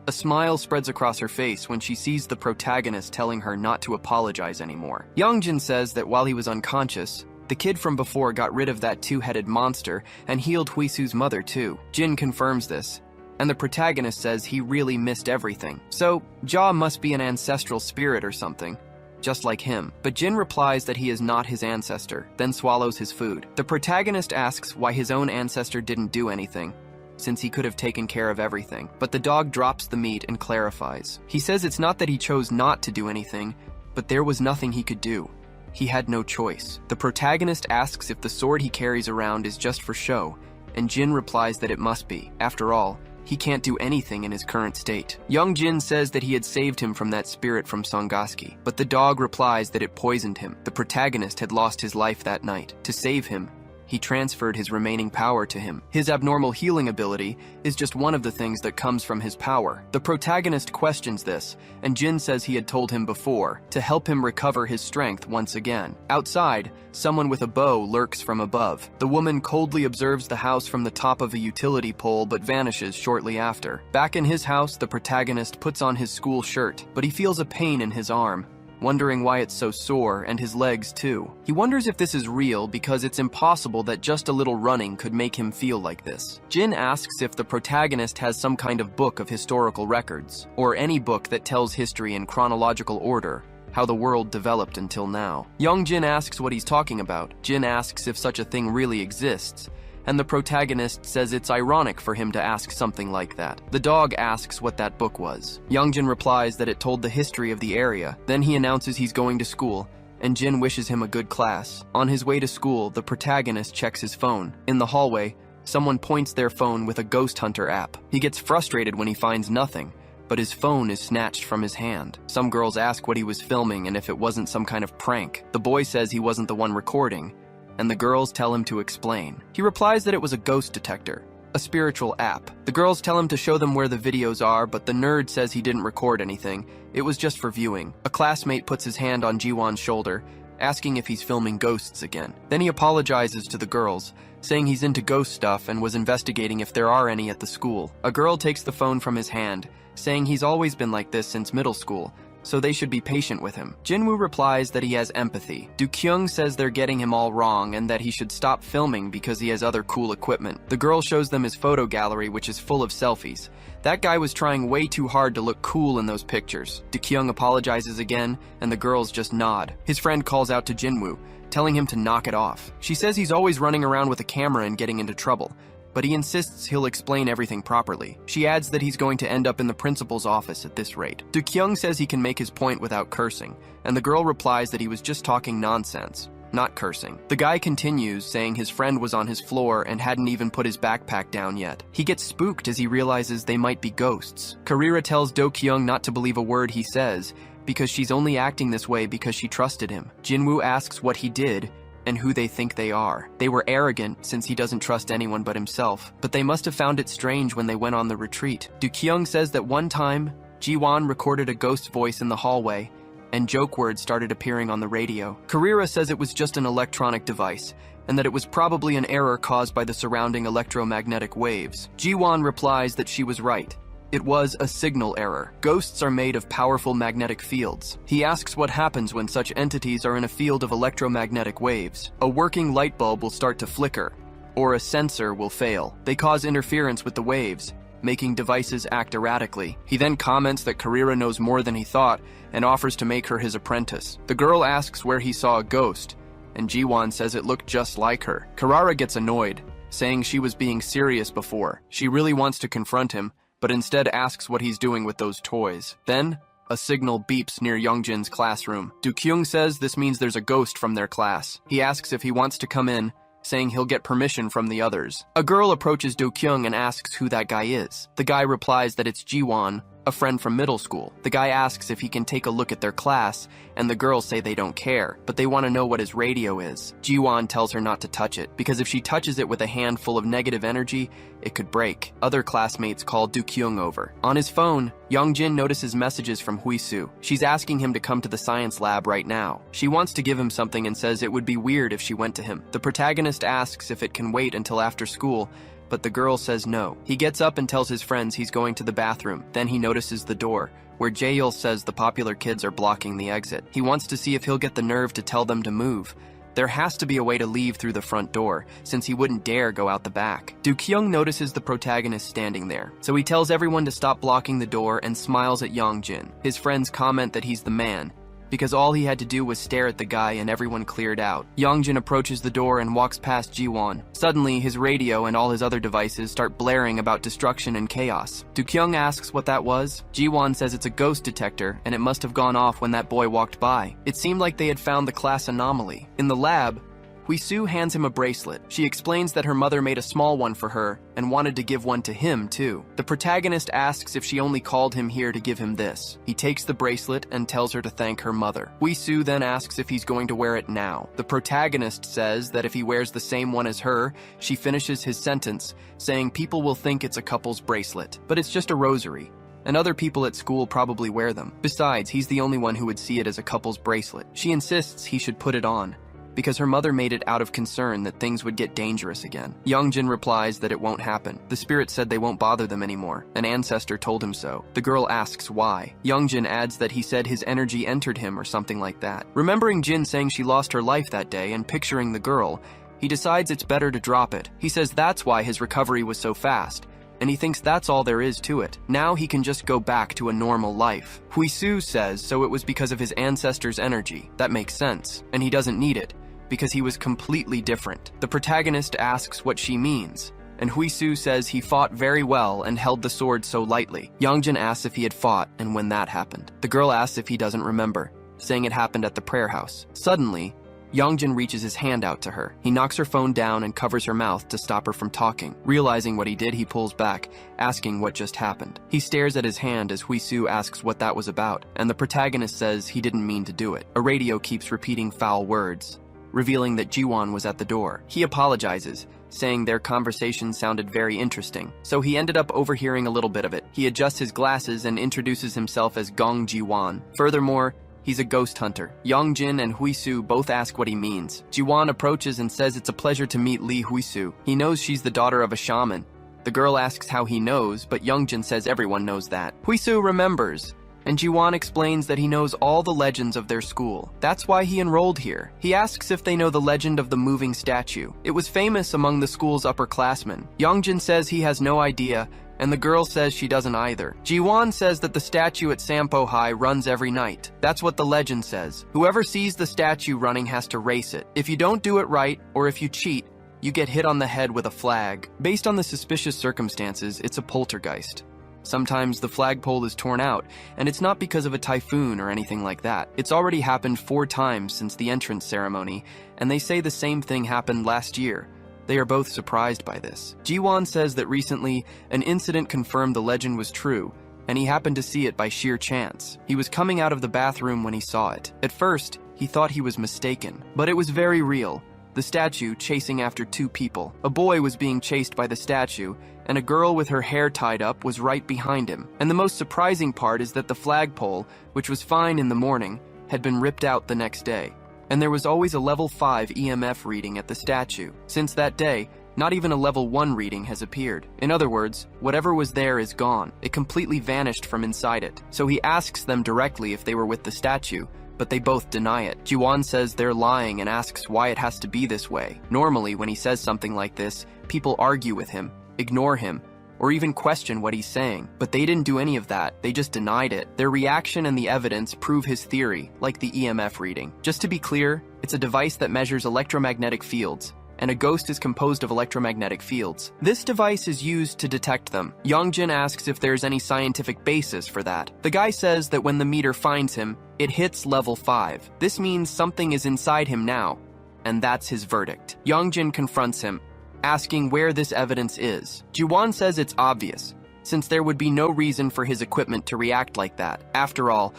A smile spreads across her face when she sees the protagonist telling her not to apologize anymore. Yang Jin says that while he was unconscious, the kid from before got rid of that two-headed monster and healed Huisu's mother too. Jin confirms this, and the protagonist says he really missed everything. So, Ja must be an ancestral spirit or something, just like him. But Jin replies that he is not his ancestor, then swallows his food. The protagonist asks why his own ancestor didn't do anything, since he could have taken care of everything. But the dog drops the meat and clarifies. He says it's not that he chose not to do anything, but there was nothing he could do. He had no choice. The protagonist asks if the sword he carries around is just for show, and Jin replies that it must be. After all, he can't do anything in his current state. Young Jin says that he had saved him from that spirit from Songaski, but the dog replies that it poisoned him. The protagonist had lost his life that night. To save him, he transferred his remaining power to him. His abnormal healing ability is just one of the things that comes from his power. The protagonist questions this, and Jin says he had told him before, to help him recover his strength once again. Outside, someone with a bow lurks from above. The woman coldly observes the house from the top of a utility pole but vanishes shortly after. Back in his house, the protagonist puts on his school shirt, but he feels a pain in his arm, wondering why it's so sore, and his legs too. He wonders if this is real because it's impossible that just a little running could make him feel like this. Jin asks if the protagonist has some kind of book of historical records, or any book that tells history in chronological order, how the world developed until now. Young Jin asks what he's talking about. Jin asks if such a thing really exists, and the protagonist says it's ironic for him to ask something like that. The dog asks what that book was. Youngjin replies that it told the history of the area. Then he announces he's going to school, and Jin wishes him a good class. On his way to school, the protagonist checks his phone. In the hallway, someone points their phone with a ghost hunter app. He gets frustrated when he finds nothing, but his phone is snatched from his hand. Some girls ask what he was filming and if it wasn't some kind of prank. The boy says he wasn't the one recording, and the girls tell him to explain. He replies that it was a ghost detector, a spiritual app. The girls tell him to show them where the videos are, but the nerd says he didn't record anything. It was just for viewing. A classmate puts his hand on Jiwon's shoulder, asking if he's filming ghosts again. Then he apologizes to the girls, saying he's into ghost stuff and was investigating if there are any at the school. A girl takes the phone from his hand, saying he's always been like this since middle school, so they should be patient with him. Jinwoo replies that he has empathy. Do-kyung says they're getting him all wrong and that he should stop filming because he has other cool equipment. The girl shows them his photo gallery, which is full of selfies. That guy was trying way too hard to look cool in those pictures. Do-kyung apologizes again, and the girls just nod. His friend calls out to Jinwoo, telling him to knock it off. She says he's always running around with a camera and getting into trouble, but he insists he'll explain everything properly. She adds that he's going to end up in the principal's office at this rate. Do-kyung says he can make his point without cursing, and the girl replies that he was just talking nonsense, not cursing. The guy continues, saying his friend was on his floor and hadn't even put his backpack down yet. He gets spooked as he realizes they might be ghosts. Karira tells Do-kyung not to believe a word he says, because she's only acting this way because she trusted him. Jinwoo asks what he did, and who they think they are. They were arrogant since he doesn't trust anyone but himself, but they must have found it strange when they went on the retreat. Do-kyung says that one time, Jiwon recorded a ghost voice in the hallway, and joke words started appearing on the radio. Karira says it was just an electronic device, and that it was probably an error caused by the surrounding electromagnetic waves. Jiwon replies that she was right. It was a signal error. Ghosts are made of powerful magnetic fields. He asks what happens when such entities are in a field of electromagnetic waves. A working light bulb will start to flicker, or a sensor will fail. They cause interference with the waves, making devices act erratically. He then comments that Karira knows more than he thought and offers to make her his apprentice. The girl asks where he saw a ghost, and Jiwon says it looked just like her. Karara gets annoyed, saying she was being serious before. She really wants to confront him, but instead asks what he's doing with those toys. Then, a signal beeps near Youngjin's classroom. Do-kyung says this means there's a ghost from their class. He asks if he wants to come in, saying he'll get permission from the others. A girl approaches Do-kyung and asks who that guy is. The guy replies that it's Jiwon, a friend from middle school. The guy asks if he can take a look at their class, and the girls say they don't care, but they want to know what his radio is. Jiwon tells her not to touch it, because if she touches it with a handful of negative energy, it could break. Other classmates call Do-kyung over. On his phone, Youngjin notices messages from Huisu. She's asking him to come to the science lab right now. She wants to give him something and says it would be weird if she went to him. The protagonist asks if it can wait until after school, but the girl says no. He gets up and tells his friends he's going to the bathroom. Then he notices the door, where Jaeil says the popular kids are blocking the exit. He wants to see if he'll get the nerve to tell them to move. There has to be a way to leave through the front door, since he wouldn't dare go out the back. Do-kyung notices the protagonist standing there, so he tells everyone to stop blocking the door and smiles at Youngjin. His friends comment that he's the man, because all he had to do was stare at the guy and everyone cleared out. Youngjin approaches the door and walks past Jiwon. Suddenly, his radio and all his other devices start blaring about destruction and chaos. Do-kyung asks what that was. Jiwon says it's a ghost detector and it must have gone off when that boy walked by. It seemed like they had found the class anomaly. In the lab, Huisu hands him a bracelet. She explains that her mother made a small one for her and wanted to give one to him too. The protagonist asks if she only called him here to give him this. He takes the bracelet and tells her to thank her mother. Huisu then asks if he's going to wear it now. The protagonist says that if he wears the same one as her, she finishes his sentence, saying people will think it's a couple's bracelet, but it's just a rosary, and other people at school probably wear them. Besides, he's the only one who would see it as a couple's bracelet. She insists he should put it on, because her mother made it out of concern that things would get dangerous again. Youngjin replies that it won't happen. The spirit said they won't bother them anymore. An ancestor told him so. The girl asks why. Youngjin adds that he said his energy entered him or something like that. Remembering Jin saying she lost her life that day and picturing the girl, he decides it's better to drop it. He says that's why his recovery was so fast, and he thinks that's all there is to it. Now he can just go back to a normal life. Huisu says so it was because of his ancestor's energy. That makes sense, and he doesn't need it, because he was completely different. The protagonist asks what she means, and Huisu says he fought very well and held the sword so lightly. Youngjin asks if he had fought and when that happened. The girl asks if he doesn't remember, saying it happened at the prayer house. Suddenly, Youngjin reaches his hand out to her. He knocks her phone down and covers her mouth to stop her from talking. Realizing what he did, he pulls back, asking what just happened. He stares at his hand as Huisu asks what that was about, and the protagonist says he didn't mean to do it. A radio keeps repeating foul words, revealing that Jiwon was at the door. He apologizes, saying their conversation sounded very interesting, so he ended up overhearing a little bit of it. He adjusts his glasses and introduces himself as Gong Jiwon. Furthermore, he's a ghost hunter. Youngjin and Huisu both ask what he means. Jiwon approaches and says it's a pleasure to meet Lee Huisu. He knows she's the daughter of a shaman. The girl asks how he knows, but Youngjin says everyone knows that. Huisu remembers, and Jiwon explains that he knows all the legends of their school. That's why he enrolled here. He asks if they know the legend of the moving statue. It was famous among the school's upperclassmen. Youngjin says he has no idea, and the girl says she doesn't either. Jiwon says that the statue at Sampo High runs every night. That's what the legend says. Whoever sees the statue running has to race it. If you don't do it right, or if you cheat, you get hit on the head with a flag. Based on the suspicious circumstances, it's a poltergeist. Sometimes the flagpole is torn out, and it's not because of a typhoon or anything like that. It's already happened 4 times since the entrance ceremony, and they say the same thing happened last year. They are both surprised by this. Jiwon says that recently, an incident confirmed the legend was true, and he happened to see it by sheer chance. He was coming out of the bathroom when he saw it. At first, he thought he was mistaken, but it was very real. The statue chasing after 2 people. A boy was being chased by the statue, and a girl with her hair tied up was right behind him. And the most surprising part is that the flagpole, which was fine in the morning, had been ripped out the next day. And there was always a level 5 EMF reading at the statue. Since that day, not even a level 1 reading has appeared. In other words, whatever was there is gone. It completely vanished from inside it. So he asks them directly if they were with the statue, but they both deny it. Jiwon says they're lying and asks why it has to be this way. Normally, when he says something like this, people argue with him, ignore him, or even question what he's saying. But they didn't do any of that. They just denied it. Their reaction and the evidence prove his theory, like the EMF reading. Just to be clear, It's a device that measures electromagnetic fields, and a ghost is composed of electromagnetic fields. This device is used to detect them. Yongjin asks if there's any scientific basis for that. The guy says that when the meter finds him, it hits level 5. This means something is inside him now, and that's his verdict. Yongjin confronts him, asking where this evidence is. Jiwon says it's obvious, since there would be no reason for his equipment to react like that. After all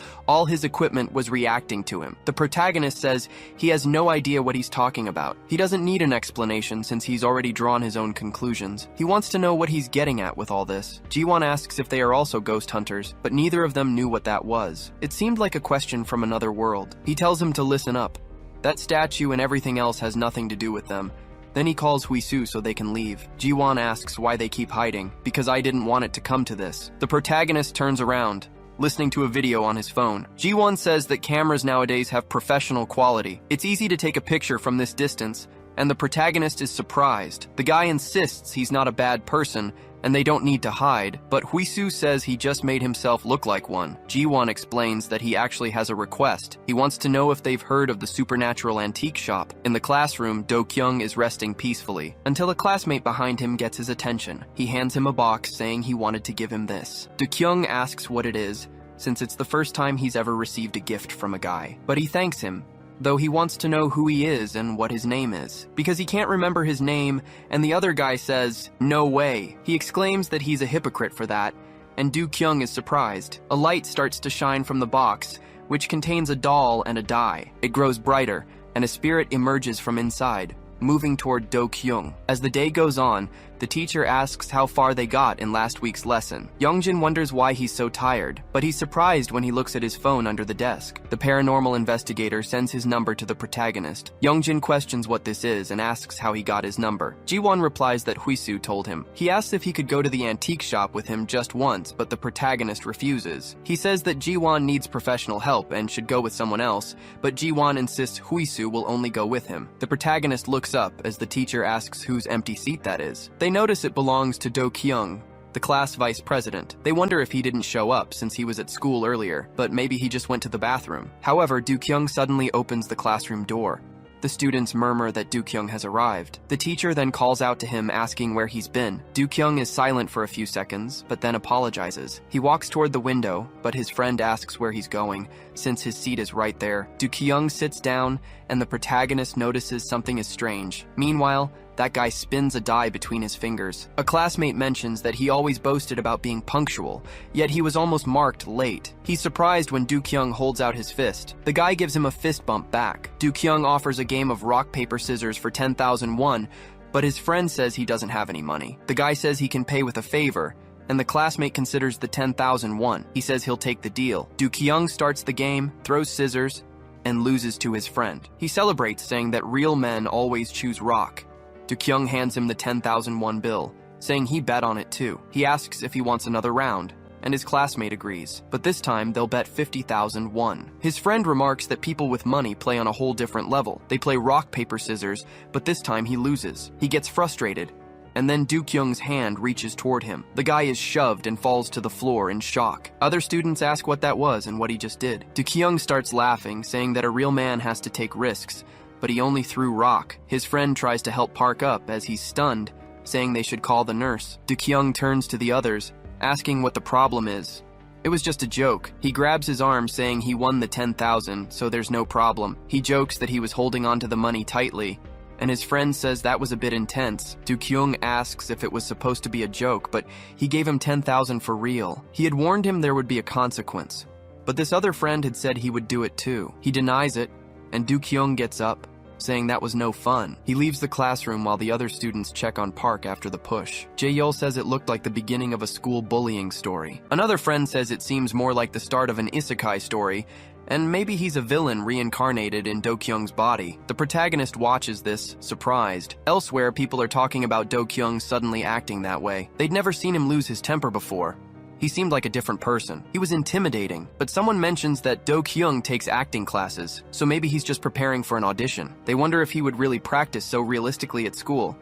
his equipment was reacting to him. The protagonist says he has no idea what he's talking about. He doesn't need an explanation since he's already drawn his own conclusions. He wants to know what he's getting at with all this. Jiwon asks if they are also ghost hunters, but neither of them knew what that was. It seemed like a question from another world. He tells him to listen up. That statue and everything else has nothing to do with them. Then he calls Huisu so they can leave. Jiwon asks why they keep hiding, because I didn't want it to come to this. The protagonist turns around, listening to a video on his phone. Jiwon says that cameras nowadays have professional quality. It's easy to take a picture from this distance, and the protagonist is surprised. The guy insists he's not a bad person, and they don't need to hide, but Huisu says he just made himself look like one. Jiwon explains that he actually has a request. He wants to know if they've heard of the supernatural antique shop. In the classroom, Do-kyung is resting peacefully, until a classmate behind him gets his attention. He hands him a box saying he wanted to give him this. Do-kyung asks what it is, since it's the first time he's ever received a gift from a guy. But he thanks him, though he wants to know who he is and what his name is, because he can't remember his name, and the other guy says, "No way." He exclaims that he's a hypocrite for that, and Do-kyung is surprised. A light starts to shine from the box, which contains a doll and a die. It grows brighter, and a spirit emerges from inside, moving toward Do-kyung. As the day goes on, the teacher asks how far they got in last week's lesson. Yongjin wonders why he's so tired, but he's surprised when he looks at his phone under the desk. The paranormal investigator sends his number to the protagonist. Yongjin questions what this is and asks how he got his number. Jiwon replies that Huisu told him. He asks if he could go to the antique shop with him just once, but the protagonist refuses. He says that Jiwon needs professional help and should go with someone else, but Jiwon insists Huisu will only go with him. The protagonist looks up as the teacher asks whose empty seat that is. They notice it belongs to Do-kyung, the class vice president. They wonder if he didn't show up since he was at school earlier, but maybe he just went to the bathroom. However, Do-kyung suddenly opens the classroom door. The students murmur that Do-kyung has arrived. The teacher then calls out to him asking where he's been. Do-kyung is silent for a few seconds, but then apologizes. He walks toward the window, but his friend asks where he's going, since his seat is right there. Do-kyung sits down, and the protagonist notices something is strange. Meanwhile, that guy spins a die between his fingers. A classmate mentions that he always boasted about being punctual, yet he was almost marked late. He's surprised when Do-kyung holds out his fist. The guy gives him a fist bump back. Do-kyung offers a game of rock, paper, scissors for 10,000 won, but his friend says he doesn't have any money. The guy says he can pay with a favor, and the classmate considers the 10,000 won. He says he'll take the deal. Do-kyung starts the game, throws scissors, and loses to his friend. He celebrates, saying that real men always choose rock. Do-kyung hands him the 10,000 won bill, saying he bet on it too. He asks if he wants another round, and his classmate agrees, but this time they'll bet 50,000 won. His friend remarks that people with money play on a whole different level. They play rock, paper, scissors, but this time he loses. He gets frustrated, and then Do-kyung's hand reaches toward him. The guy is shoved and falls to the floor in shock. Other students ask what that was and what he just did. Do-kyung starts laughing, saying that a real man has to take risks, but he only threw rock. His friend tries to help park up as he's stunned, saying they should call the nurse. Do-kyung turns to the others, asking what the problem is. It was just a joke. He grabs his arm, saying he won the 10,000, so there's no problem. He jokes that he was holding onto the money tightly, and his friend says that was a bit intense. Do-kyung asks if it was supposed to be a joke, but he gave him 10,000 for real. He had warned him there would be a consequence, but this other friend had said he would do it too. He denies it, and Do-kyung gets up, saying that was no fun. He leaves the classroom while the other students check on Park after the push. Jae-yeol says it looked like the beginning of a school bullying story. Another friend says it seems more like the start of an isekai story, and maybe he's a villain reincarnated in Do-kyung's body. The protagonist watches this, surprised. Elsewhere, people are talking about Do-kyung suddenly acting that way. They'd never seen him lose his temper before. He seemed like a different person. He was intimidating, but someone mentions that Do-kyung takes acting classes, so maybe he's just preparing for an audition. They wonder if he would really practice so realistically at school,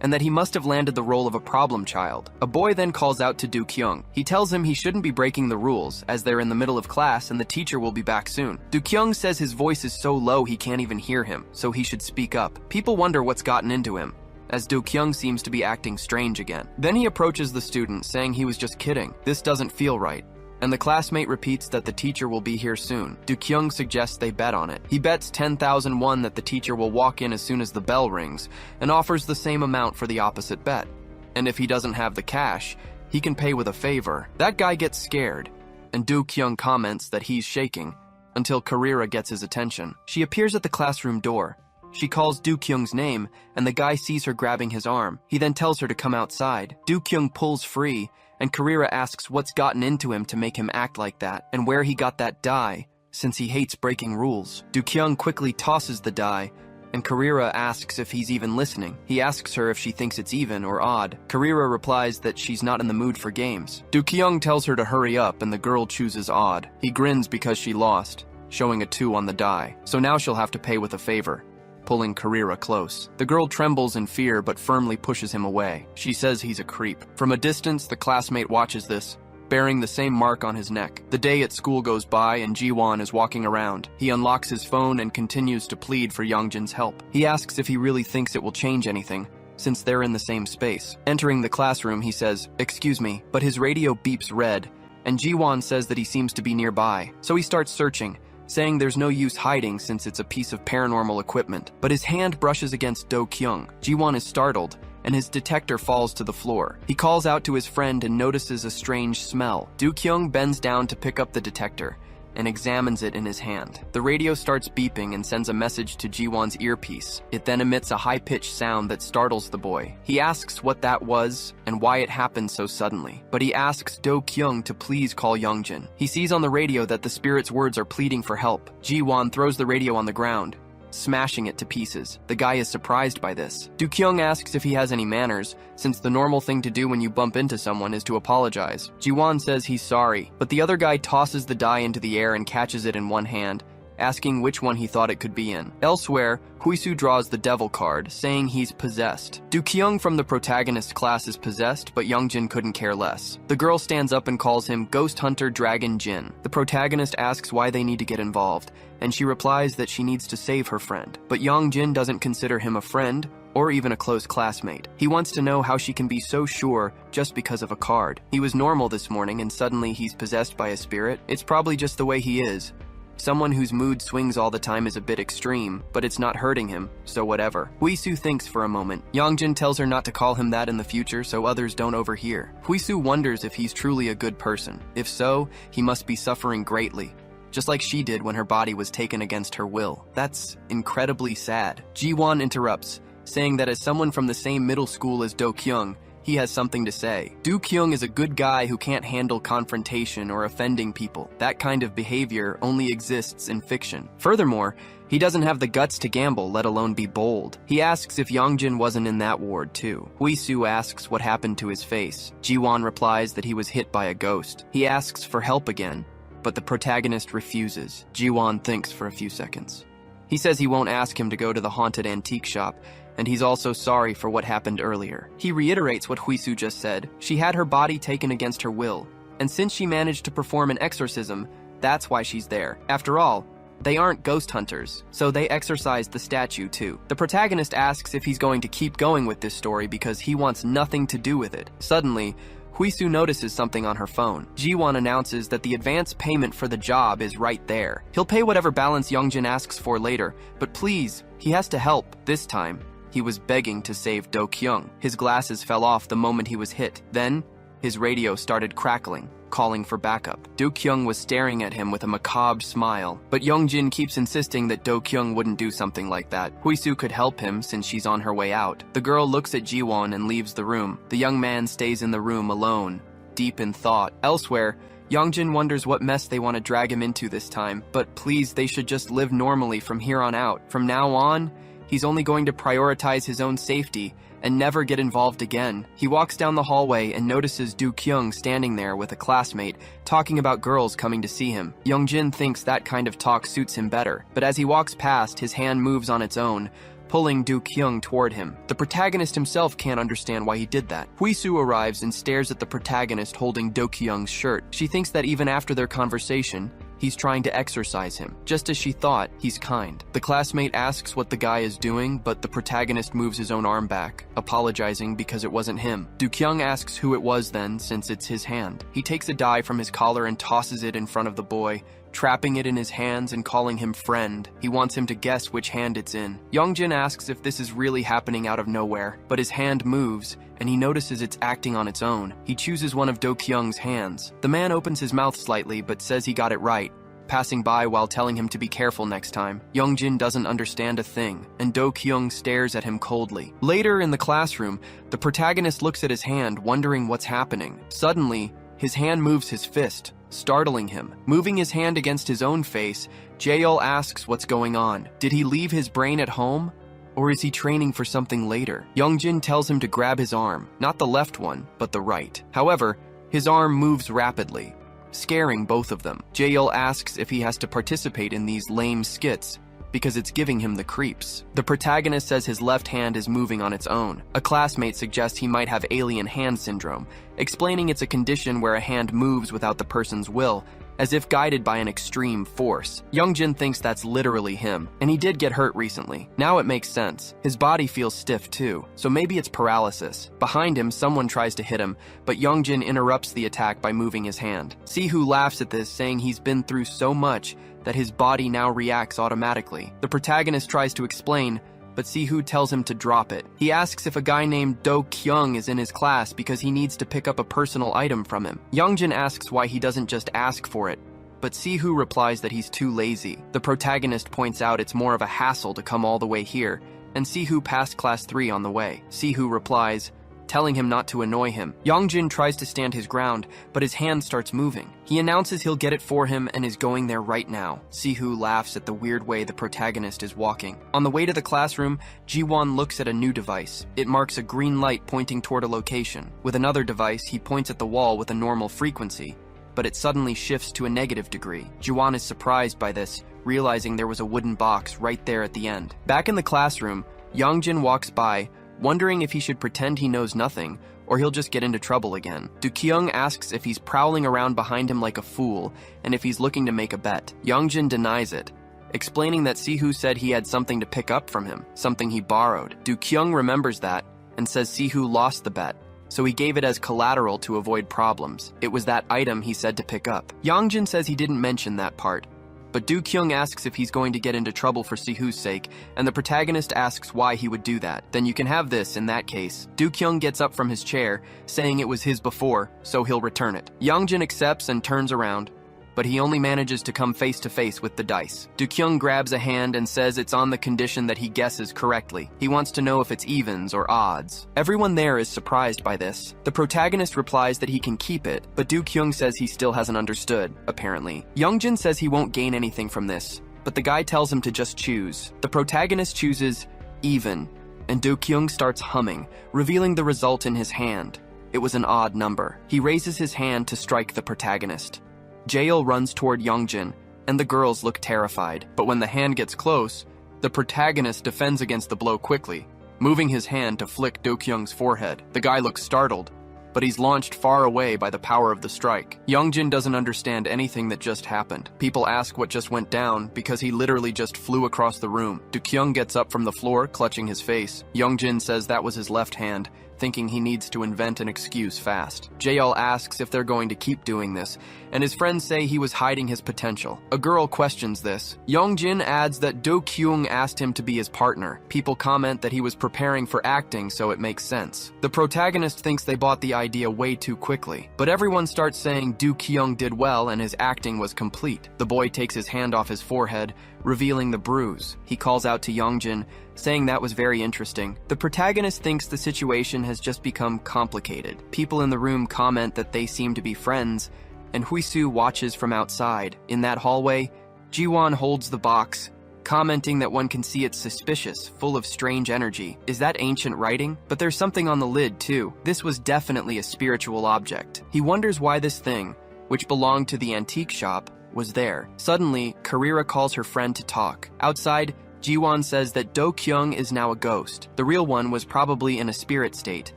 and that he must have landed the role of a problem child. A boy then calls out to Do-kyung. He tells him he shouldn't be breaking the rules, as they're in the middle of class and the teacher will be back soon. Do-kyung says his voice is so low he can't even hear him, so he should speak up. People wonder what's gotten into him, as Do-kyung seems to be acting strange again. Then he approaches the student, saying he was just kidding. This doesn't feel right. And the classmate repeats that the teacher will be here soon. Do-kyung suggests they bet on it. He bets 10,000 won that the teacher will walk in as soon as the bell rings, and offers the same amount for the opposite bet. And if he doesn't have the cash, he can pay with a favor. That guy gets scared, and Do-kyung comments that he's shaking, until Karira gets his attention. She appears at the classroom door. She calls Do-kyung's name, and the guy sees her grabbing his arm. He then tells her to come outside. Do-kyung pulls free, and Karira asks what's gotten into him to make him act like that, and where he got that die, since he hates breaking rules. Do-kyung quickly tosses the die, and Karira asks if he's even listening. He asks her if she thinks it's even or odd. Karira replies that she's not in the mood for games. Do-kyung tells her to hurry up, and the girl chooses odd. He grins because she lost, showing a 2 on the die, so now she'll have to pay with a favor, pulling Karira close. The girl trembles in fear but firmly pushes him away. She says he's a creep. From a distance, the classmate watches this, bearing the same mark on his neck. The day at school goes by and Ji-won is walking around. He unlocks his phone and continues to plead for Youngjin's help. He asks if he really thinks it will change anything, since they're in the same space. Entering the classroom, he says, "Excuse me," but his radio beeps red, and Ji-won says that he seems to be nearby. So he starts searching, saying there's no use hiding since it's a piece of paranormal equipment. But his hand brushes against Do-kyung. Ji-won is startled, and his detector falls to the floor. He calls out to his friend and notices a strange smell. Do-kyung bends down to pick up the detector and examines it in his hand. The radio starts beeping and sends a message to Ji-won's earpiece. It then emits a high-pitched sound that startles the boy. He asks what that was and why it happened so suddenly, but he asks Do-kyung to please call Youngjin. He sees on the radio that the spirit's words are pleading for help. Ji-won throws the radio on the ground, smashing it to pieces. The guy is surprised by this. Do-kyung asks if he has any manners, since the normal thing to do when you bump into someone is to apologize. Ji-won says he's sorry, but the other guy tosses the die into the air and catches it in one hand, asking which one he thought it could be in. Elsewhere, Huisu draws the devil card, saying he's possessed. Do-kyung from the protagonist class is possessed, but Youngjin couldn't care less. The girl stands up and calls him Ghost Hunter Dragon Jin. The protagonist asks why they need to get involved, and she replies that she needs to save her friend. But Youngjin doesn't consider him a friend, or even a close classmate. He wants to know how she can be so sure just because of a card. He was normal this morning and suddenly he's possessed by a spirit. It's probably just the way he is. Someone whose mood swings all the time is a bit extreme, but it's not hurting him, so whatever. Huisu thinks for a moment. Youngjin tells her not to call him that in the future so others don't overhear. Huisu wonders if he's truly a good person. If so, he must be suffering greatly, just like she did when her body was taken against her will. That's incredibly sad. Ji-won interrupts, saying that as someone from the same middle school as Do-kyung, he has something to say. Do-kyung is a good guy who can't handle confrontation or offending people. That kind of behavior only exists in fiction. Furthermore, he doesn't have the guts to gamble, let alone be bold. He asks if Youngjin wasn't in that ward too. Huisu asks what happened to his face. Ji-won replies that he was hit by a ghost. He asks for help again, but the protagonist refuses. Ji-won thinks for a few seconds. He says he won't ask him to go to the haunted antique shop, and he's also sorry for what happened earlier. He reiterates what Huisu just said. She had her body taken against her will, and since she managed to perform an exorcism, that's why she's there. After all, they aren't ghost hunters, so they exorcised the statue too. The protagonist asks if he's going to keep going with this story because he wants nothing to do with it. Suddenly, Huisu notices something on her phone. Ji-won announces that the advance payment for the job is right there. He'll pay whatever balance Youngjin asks for later, but please, he has to help. This time, he was begging to save Do-kyung. His glasses fell off the moment he was hit. Then, his radio started crackling, calling for backup. Do-kyung was staring at him with a macabre smile, but Youngjin keeps insisting that Do-kyung wouldn't do something like that. Huisu could help him since she's on her way out. The girl looks at Ji-won and leaves the room. The young man stays in the room alone, deep in thought. Elsewhere, Youngjin wonders what mess they want to drag him into this time, but please, they should just live normally from here on out. From now on, he's only going to prioritize his own safety and never get involved again. He walks down the hallway and notices Do-kyung standing there with a classmate, talking about girls coming to see him. Youngjin thinks that kind of talk suits him better, but as he walks past, his hand moves on its own, pulling Do-kyung toward him. The protagonist himself can't understand why he did that. Huisu arrives and stares at the protagonist holding Do-kyung's shirt. She thinks that even after their conversation, he's trying to exorcise him. Just as she thought, he's kind. The classmate asks what the guy is doing, but the protagonist moves his own arm back, apologizing because it wasn't him. Do-kyung asks who it was then, since it's his hand. He takes a die from his collar and tosses it in front of the boy, trapping it in his hands and calling him friend. He wants him to guess which hand it's in. Youngjin asks if this is really happening out of nowhere, but his hand moves, and he notices it's acting on its own. He chooses one of Do-kyung's hands. The man opens his mouth slightly, but says he got it right, passing by while telling him to be careful next time. Youngjin doesn't understand a thing, and Do-kyung stares at him coldly. Later in the classroom, the protagonist looks at his hand, wondering what's happening. Suddenly, his hand moves his fist, startling him. Moving his hand against his own face, Jaeol asks what's going on. Did he leave his brain at home? Or is he training for something later? Youngjin tells him to grab his arm, not the left one, but the right. However, his arm moves rapidly, scaring both of them. Jaeol asks if he has to participate in these lame skits, because it's giving him the creeps. The protagonist says his left hand is moving on its own. A classmate suggests he might have alien hand syndrome, explaining it's a condition where a hand moves without the person's will, as if guided by an extreme force. Youngjin thinks that's literally him, and he did get hurt recently. Now it makes sense. His body feels stiff too, so maybe it's paralysis. Behind him, someone tries to hit him, but Youngjin interrupts the attack by moving his hand. Sihu laughs at this, saying he's been through so much that his body now reacts automatically. The protagonist tries to explain, but Sihu tells him to drop it. He asks if a guy named Do-kyung is in his class because he needs to pick up a personal item from him. Youngjin asks why he doesn't just ask for it, but Sihu replies that he's too lazy. The protagonist points out it's more of a hassle to come all the way here, and Sihu passed class 3 on the way. Sihu replies, telling him not to annoy him. Youngjin tries to stand his ground, but his hand starts moving. He announces he'll get it for him and is going there right now. Sihu laughs at the weird way the protagonist is walking. On the way to the classroom, Jiwon looks at a new device. It marks a green light pointing toward a location. With another device, he points at the wall with a normal frequency, but it suddenly shifts to a negative degree. Jiwon is surprised by this, realizing there was a wooden box right there at the end. Back in the classroom, Youngjin walks by, wondering if he should pretend he knows nothing, or he'll just get into trouble again. Do-kyung asks if he's prowling around behind him like a fool, and if he's looking to make a bet. Youngjin denies it, explaining that Sihu said he had something to pick up from him, something he borrowed. Do-kyung remembers that, and says Sihu lost the bet, so he gave it as collateral to avoid problems. It was that item he said to pick up. Youngjin says he didn't mention that part, but Do-kyung asks if he's going to get into trouble for Sihu's sake, and the protagonist asks why he would do that. Then you can have this in that case. Do-kyung gets up from his chair, saying it was his before, so he'll return it. Youngjin accepts and turns around, but he only manages to come face to face with the dice. Do-kyung grabs a hand and says it's on the condition that he guesses correctly. He wants to know if it's evens or odds. Everyone there is surprised by this. The protagonist replies that he can keep it, but Do-kyung says he still hasn't understood, apparently. Youngjin says he won't gain anything from this, but the guy tells him to just choose. The protagonist chooses even, and Do-kyung starts humming, revealing the result in his hand. It was an odd number. He raises his hand to strike the protagonist. Jaeol runs toward Youngjin, and the girls look terrified. But when the hand gets close, the protagonist defends against the blow quickly, moving his hand to flick Do-kyung's forehead. The guy looks startled, but he's launched far away by the power of the strike. Youngjin doesn't understand anything that just happened. People ask what just went down because he literally just flew across the room. Do-kyung gets up from the floor, clutching his face. Youngjin says that was his left hand, thinking he needs to invent an excuse fast. Jaeol asks if they're going to keep doing this, and his friends say he was hiding his potential. A girl questions this. Youngjin adds that Do-kyung asked him to be his partner. People comment that he was preparing for acting, so it makes sense. The protagonist thinks they bought the idea way too quickly, but everyone starts saying Do-kyung did well and his acting was complete. The boy takes his hand off his forehead, revealing the bruise. He calls out to Youngjin, saying that was very interesting. The protagonist thinks the situation has just become complicated. People in the room comment that they seem to be friends, and Huisu watches from outside. In that hallway, Jiwon holds the box, commenting that one can see it's suspicious, full of strange energy. Is that ancient writing? But there's something on the lid too. This was definitely a spiritual object. He wonders why this thing, which belonged to the antique shop, was there. Suddenly, Karira calls her friend to talk. Outside, Ji-won says that Do-kyung is now a ghost. The real one was probably in a spirit state,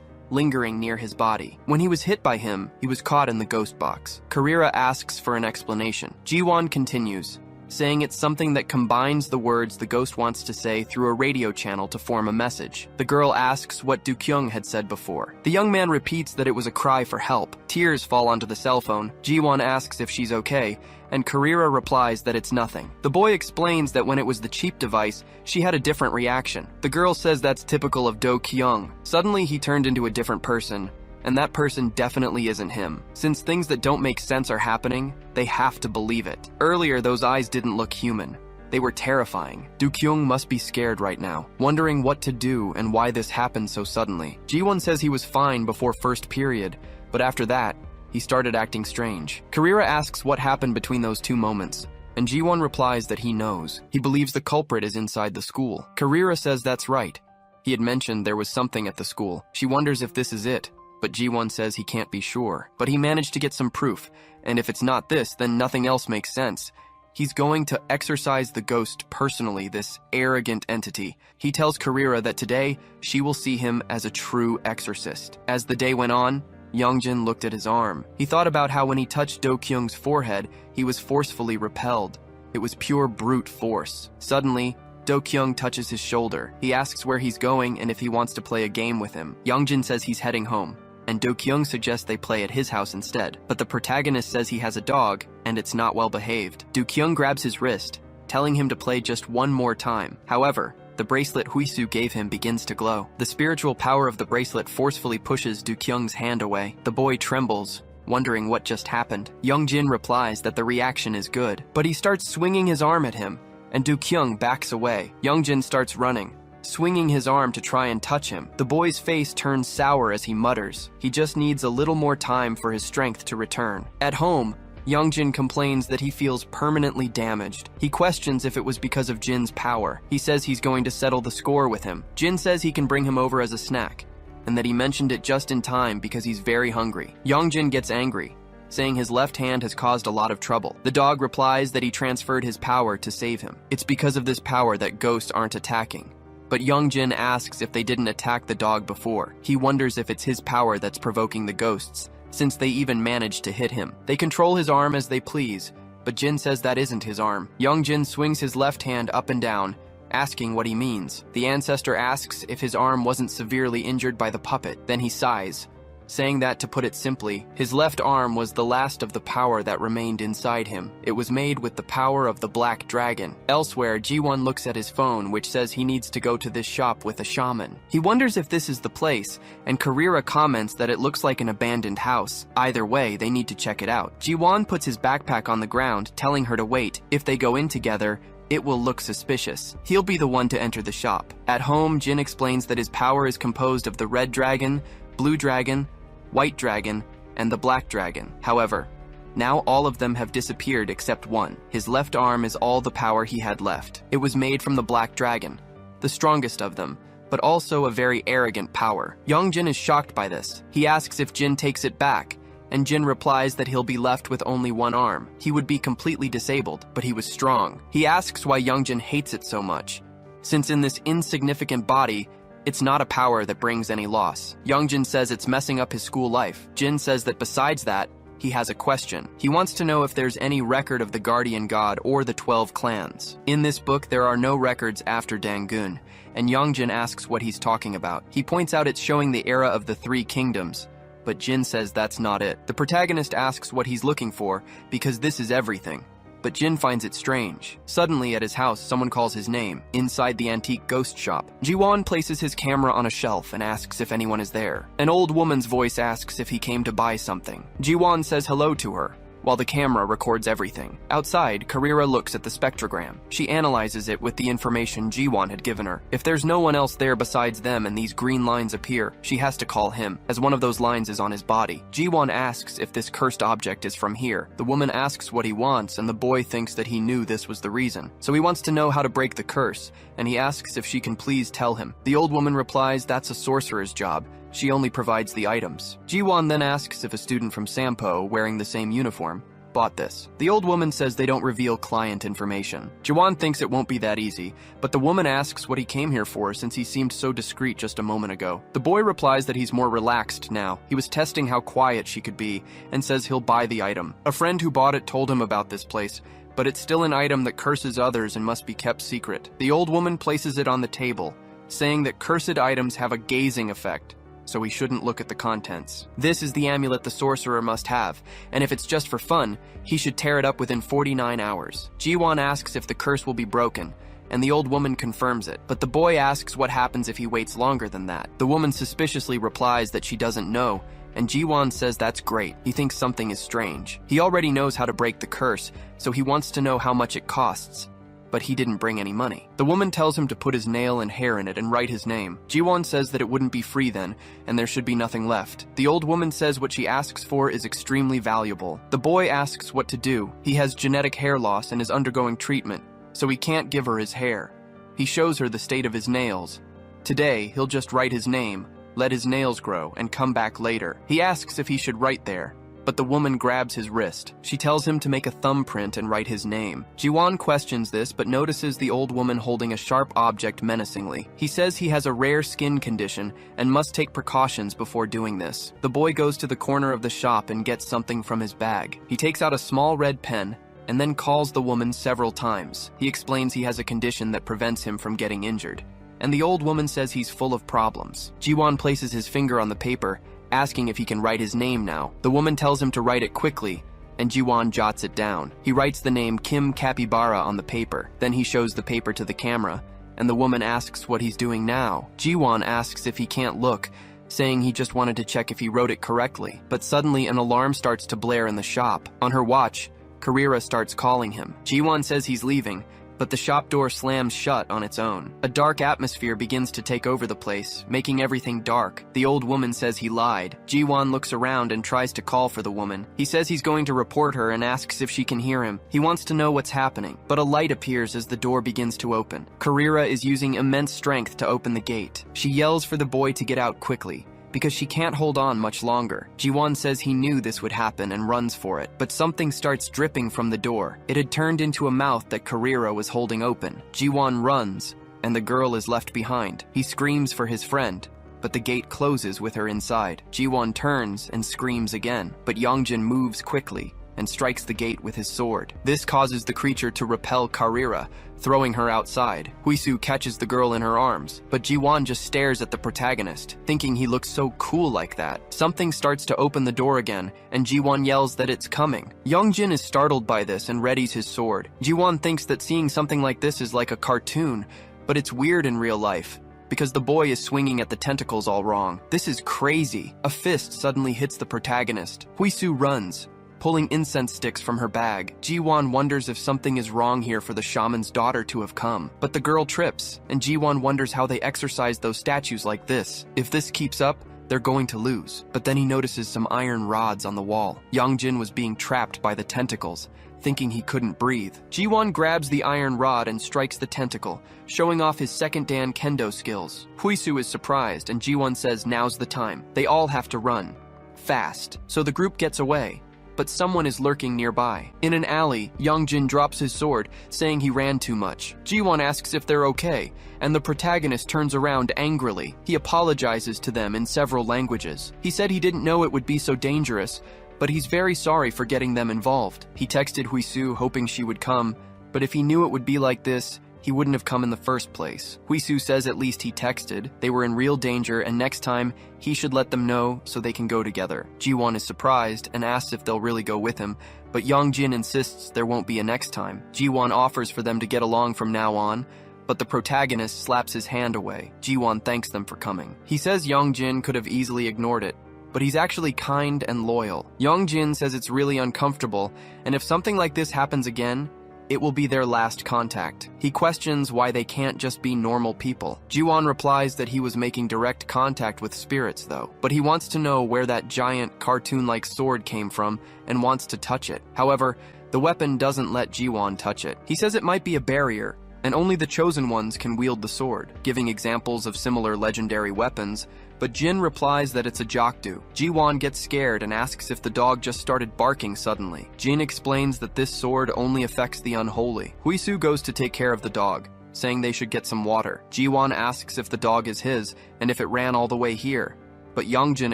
lingering near his body. When he was hit by him, he was caught in the ghost box. Karira asks for an explanation. Ji-won continues, saying it's something that combines the words the ghost wants to say through a radio channel to form a message. The girl asks what Do-kyung had said before. The young man repeats that it was a cry for help. Tears fall onto the cell phone. Ji-won asks if she's okay, and Karira replies that it's nothing. The boy explains that when it was the cheap device, she had a different reaction. The girl says that's typical of Do-kyung. Suddenly he turned into a different person, and that person definitely isn't him. Since things that don't make sense are happening, they have to believe it. Earlier, those eyes didn't look human. They were terrifying. Do-kyung must be scared right now, wondering what to do and why this happened so suddenly. Ji-won says he was fine before first period, but after that, he started acting strange. Karira asks what happened between those two moments, and Ji-won replies that he knows. He believes the culprit is inside the school. Karira says that's right. He had mentioned there was something at the school. She wonders if this is it, but Ji-won says he can't be sure. But he managed to get some proof, and if it's not this, then nothing else makes sense. He's going to exorcise the ghost personally, this arrogant entity. He tells Karira that today, she will see him as a true exorcist. As the day went on, Youngjin looked at his arm. He thought about how when he touched Do-kyung's forehead, he was forcefully repelled. It was pure brute force. Suddenly, Do-kyung touches his shoulder. He asks where he's going and if he wants to play a game with him. Youngjin says he's heading home, and Do-kyung suggests they play at his house instead. But the protagonist says he has a dog, and it's not well behaved. Do-kyung grabs his wrist, telling him to play just one more time. However, the bracelet Huisu gave him begins to glow. The spiritual power of the bracelet forcefully pushes Do-kyung's hand away. The boy trembles, wondering what just happened. Youngjin replies that the reaction is good, but he starts swinging his arm at him, and Do-kyung backs away. Youngjin starts running, swinging his arm to try and touch him. The boy's face turns sour as he mutters. He just needs a little more time for his strength to return. At home, Youngjin complains that he feels permanently damaged. He questions if it was because of Jin's power. He says he's going to settle the score with him. Jin says he can bring him over as a snack, and that he mentioned it just in time because he's very hungry. Youngjin gets angry, saying his left hand has caused a lot of trouble. The dog replies that he transferred his power to save him. It's because of this power that ghosts aren't attacking. But Youngjin asks if they didn't attack the dog before. He wonders if it's his power that's provoking the ghosts, since they even managed to hit him. They control his arm as they please, but Jin says that isn't his arm. Youngjin swings his left hand up and down, asking what he means. The ancestor asks if his arm wasn't severely injured by the puppet. Then he sighs, saying that, to put it simply, his left arm was the last of the power that remained inside him. It was made with the power of the black dragon. Elsewhere, Ji-won looks at his phone, which says he needs to go to this shop with a shaman. He wonders if this is the place, and Karira comments that it looks like an abandoned house. Either way, they need to check it out. Ji-won puts his backpack on the ground, telling her to wait. If they go in together, it will look suspicious. He'll be the one to enter the shop. At home, Jin explains that his power is composed of the red dragon, blue dragon, white dragon, and the black dragon. However, now all of them have disappeared except one. His left arm is all the power he had left. It was made from the black dragon, the strongest of them, but also a very arrogant power. Youngjin is shocked by this. He asks if Jin takes it back, and Jin replies that he'll be left with only one arm. He would be completely disabled, but he was strong. He asks why Youngjin hates it so much, since in this insignificant body, it's not a power that brings any loss. Youngjin says it's messing up his school life. Jin says that besides that, he has a question. He wants to know if there's any record of the guardian god or the 12 clans. In this book, there are no records after Dangun, and Youngjin asks what he's talking about. He points out it's showing the era of the 3 kingdoms, but Jin says that's not it. The protagonist asks what he's looking for, because this is everything. But Jin finds it strange. Suddenly, at his house, someone calls his name, inside the antique ghost shop. Ji-won places his camera on a shelf and asks if anyone is there. An old woman's voice asks if he came to buy something. Ji-won says hello to her, while the camera records everything. Outside, Karira looks at the spectrogram. She analyzes it with the information Ji-won had given her. If there's no one else there besides them and these green lines appear, she has to call him, as one of those lines is on his body. Ji-won asks if this cursed object is from here. The woman asks what he wants, and the boy thinks that he knew this was the reason. So he wants to know how to break the curse, and he asks if she can please tell him. The old woman replies that's a sorcerer's job. She only provides the items. Ji-won then asks if a student from Sampo, wearing the same uniform, spot this. The old woman says they don't reveal client information. Jiwon thinks it won't be that easy, but the woman asks what he came here for since he seemed so discreet just a moment ago. The boy replies that he's more relaxed now. He was testing how quiet she could be and says he'll buy the item. A friend who bought it told him about this place, but it's still an item that curses others and must be kept secret. The old woman places it on the table, saying that cursed items have a gazing effect, so he shouldn't look at the contents. This is the amulet the sorcerer must have, and if it's just for fun, he should tear it up within 49 hours. Jiwon asks if the curse will be broken, and the old woman confirms it, but the boy asks what happens if he waits longer than that. The woman suspiciously replies that she doesn't know, and Jiwon says that's great. He thinks something is strange. He already knows how to break the curse, so he wants to know how much it costs, but he didn't bring any money. The woman tells him to put his nail and hair in it and write his name. Jiwon says that it wouldn't be free then, and there should be nothing left. The old woman says what she asks for is extremely valuable. The boy asks what to do. He has genetic hair loss and is undergoing treatment, so he can't give her his hair. He shows her the state of his nails. Today, he'll just write his name, let his nails grow, and come back later. He asks if he should write there, but the woman grabs his wrist. She tells him to make a thumbprint and write his name. Jiwon questions this, but notices the old woman holding a sharp object menacingly. He says he has a rare skin condition and must take precautions before doing this. The boy goes to the corner of the shop and gets something from his bag. He takes out a small red pen and then calls the woman several times. He explains he has a condition that prevents him from getting injured, and the old woman says he's full of problems. Jiwon places his finger on the paper, asking if he can write his name now. The woman tells him to write it quickly, and Jiwon jots it down. He writes the name Kim Capybara on the paper. Then he shows the paper to the camera, and the woman asks what he's doing now. Jiwon asks if he can't look, saying he just wanted to check if he wrote it correctly. But suddenly an alarm starts to blare in the shop. On her watch, Karira starts calling him. Jiwon says he's leaving, but the shop door slams shut on its own. A dark atmosphere begins to take over the place, making everything dark. The old woman says he lied. Jiwon looks around and tries to call for the woman. He says he's going to report her and asks if she can hear him. He wants to know what's happening, but a light appears as the door begins to open. Karira is using immense strength to open the gate. She yells for the boy to get out quickly, because she can't hold on much longer. Jiwon says he knew this would happen and runs for it, but something starts dripping from the door. It had turned into a mouth that Karira was holding open. Jiwon runs, and the girl is left behind. He screams for his friend, but the gate closes with her inside. Jiwon turns and screams again, but Yongjin moves quickly and strikes the gate with his sword. This causes the creature to repel Karira, throwing her outside. Huisu catches the girl in her arms, but Jiwon just stares at the protagonist, thinking he looks so cool like that. Something starts to open the door again, and Jiwon yells that it's coming. Yongjin is startled by this and readies his sword. Jiwon thinks that seeing something like this is like a cartoon, but it's weird in real life, because the boy is swinging at the tentacles all wrong. This is crazy. A fist suddenly hits the protagonist. Huisu runs, pulling incense sticks from her bag. Jiwon wonders if something is wrong here for the shaman's daughter to have come. But the girl trips, and Jiwon wonders how they exercise those statues like this. If this keeps up, they're going to lose. But then he notices some iron rods on the wall. Yongjin was being trapped by the tentacles, thinking he couldn't breathe. Jiwon grabs the iron rod and strikes the tentacle, showing off his second Dan Kendo skills. Huisu is surprised, and Jiwon says now's the time. They all have to run fast, so the group gets away, but someone is lurking nearby. In an alley, Yongjin drops his sword, saying he ran too much. Jiwon asks if they're okay, and the protagonist turns around angrily. He apologizes to them in several languages. He said he didn't know it would be so dangerous, but he's very sorry for getting them involved. He texted Huisu hoping she would come, but if he knew it would be like this, he wouldn't have come in the first place. Huisu says at least he texted. They were in real danger, and next time, he should let them know so they can go together. Jiwon is surprised and asks if they'll really go with him, but Yongjin insists there won't be a next time. Jiwon offers for them to get along from now on, but the protagonist slaps his hand away. Jiwon thanks them for coming. He says Yongjin could have easily ignored it, but he's actually kind and loyal. Yongjin says it's really uncomfortable, and if something like this happens again, it will be their last contact. He questions why they can't just be normal people. Jiwon replies that he was making direct contact with spirits though, but he wants to know where that giant cartoon-like sword came from and wants to touch it. However, the weapon doesn't let Jiwon touch it. He says it might be a barrier, and only the chosen ones can wield the sword, giving examples of similar legendary weapons, but Jin replies that it's a Jokdu. Jiwon gets scared and asks if the dog just started barking suddenly. Jin explains that this sword only affects the unholy. Huisu goes to take care of the dog, saying they should get some water. Jiwon asks if the dog is his and if it ran all the way here, but Youngjin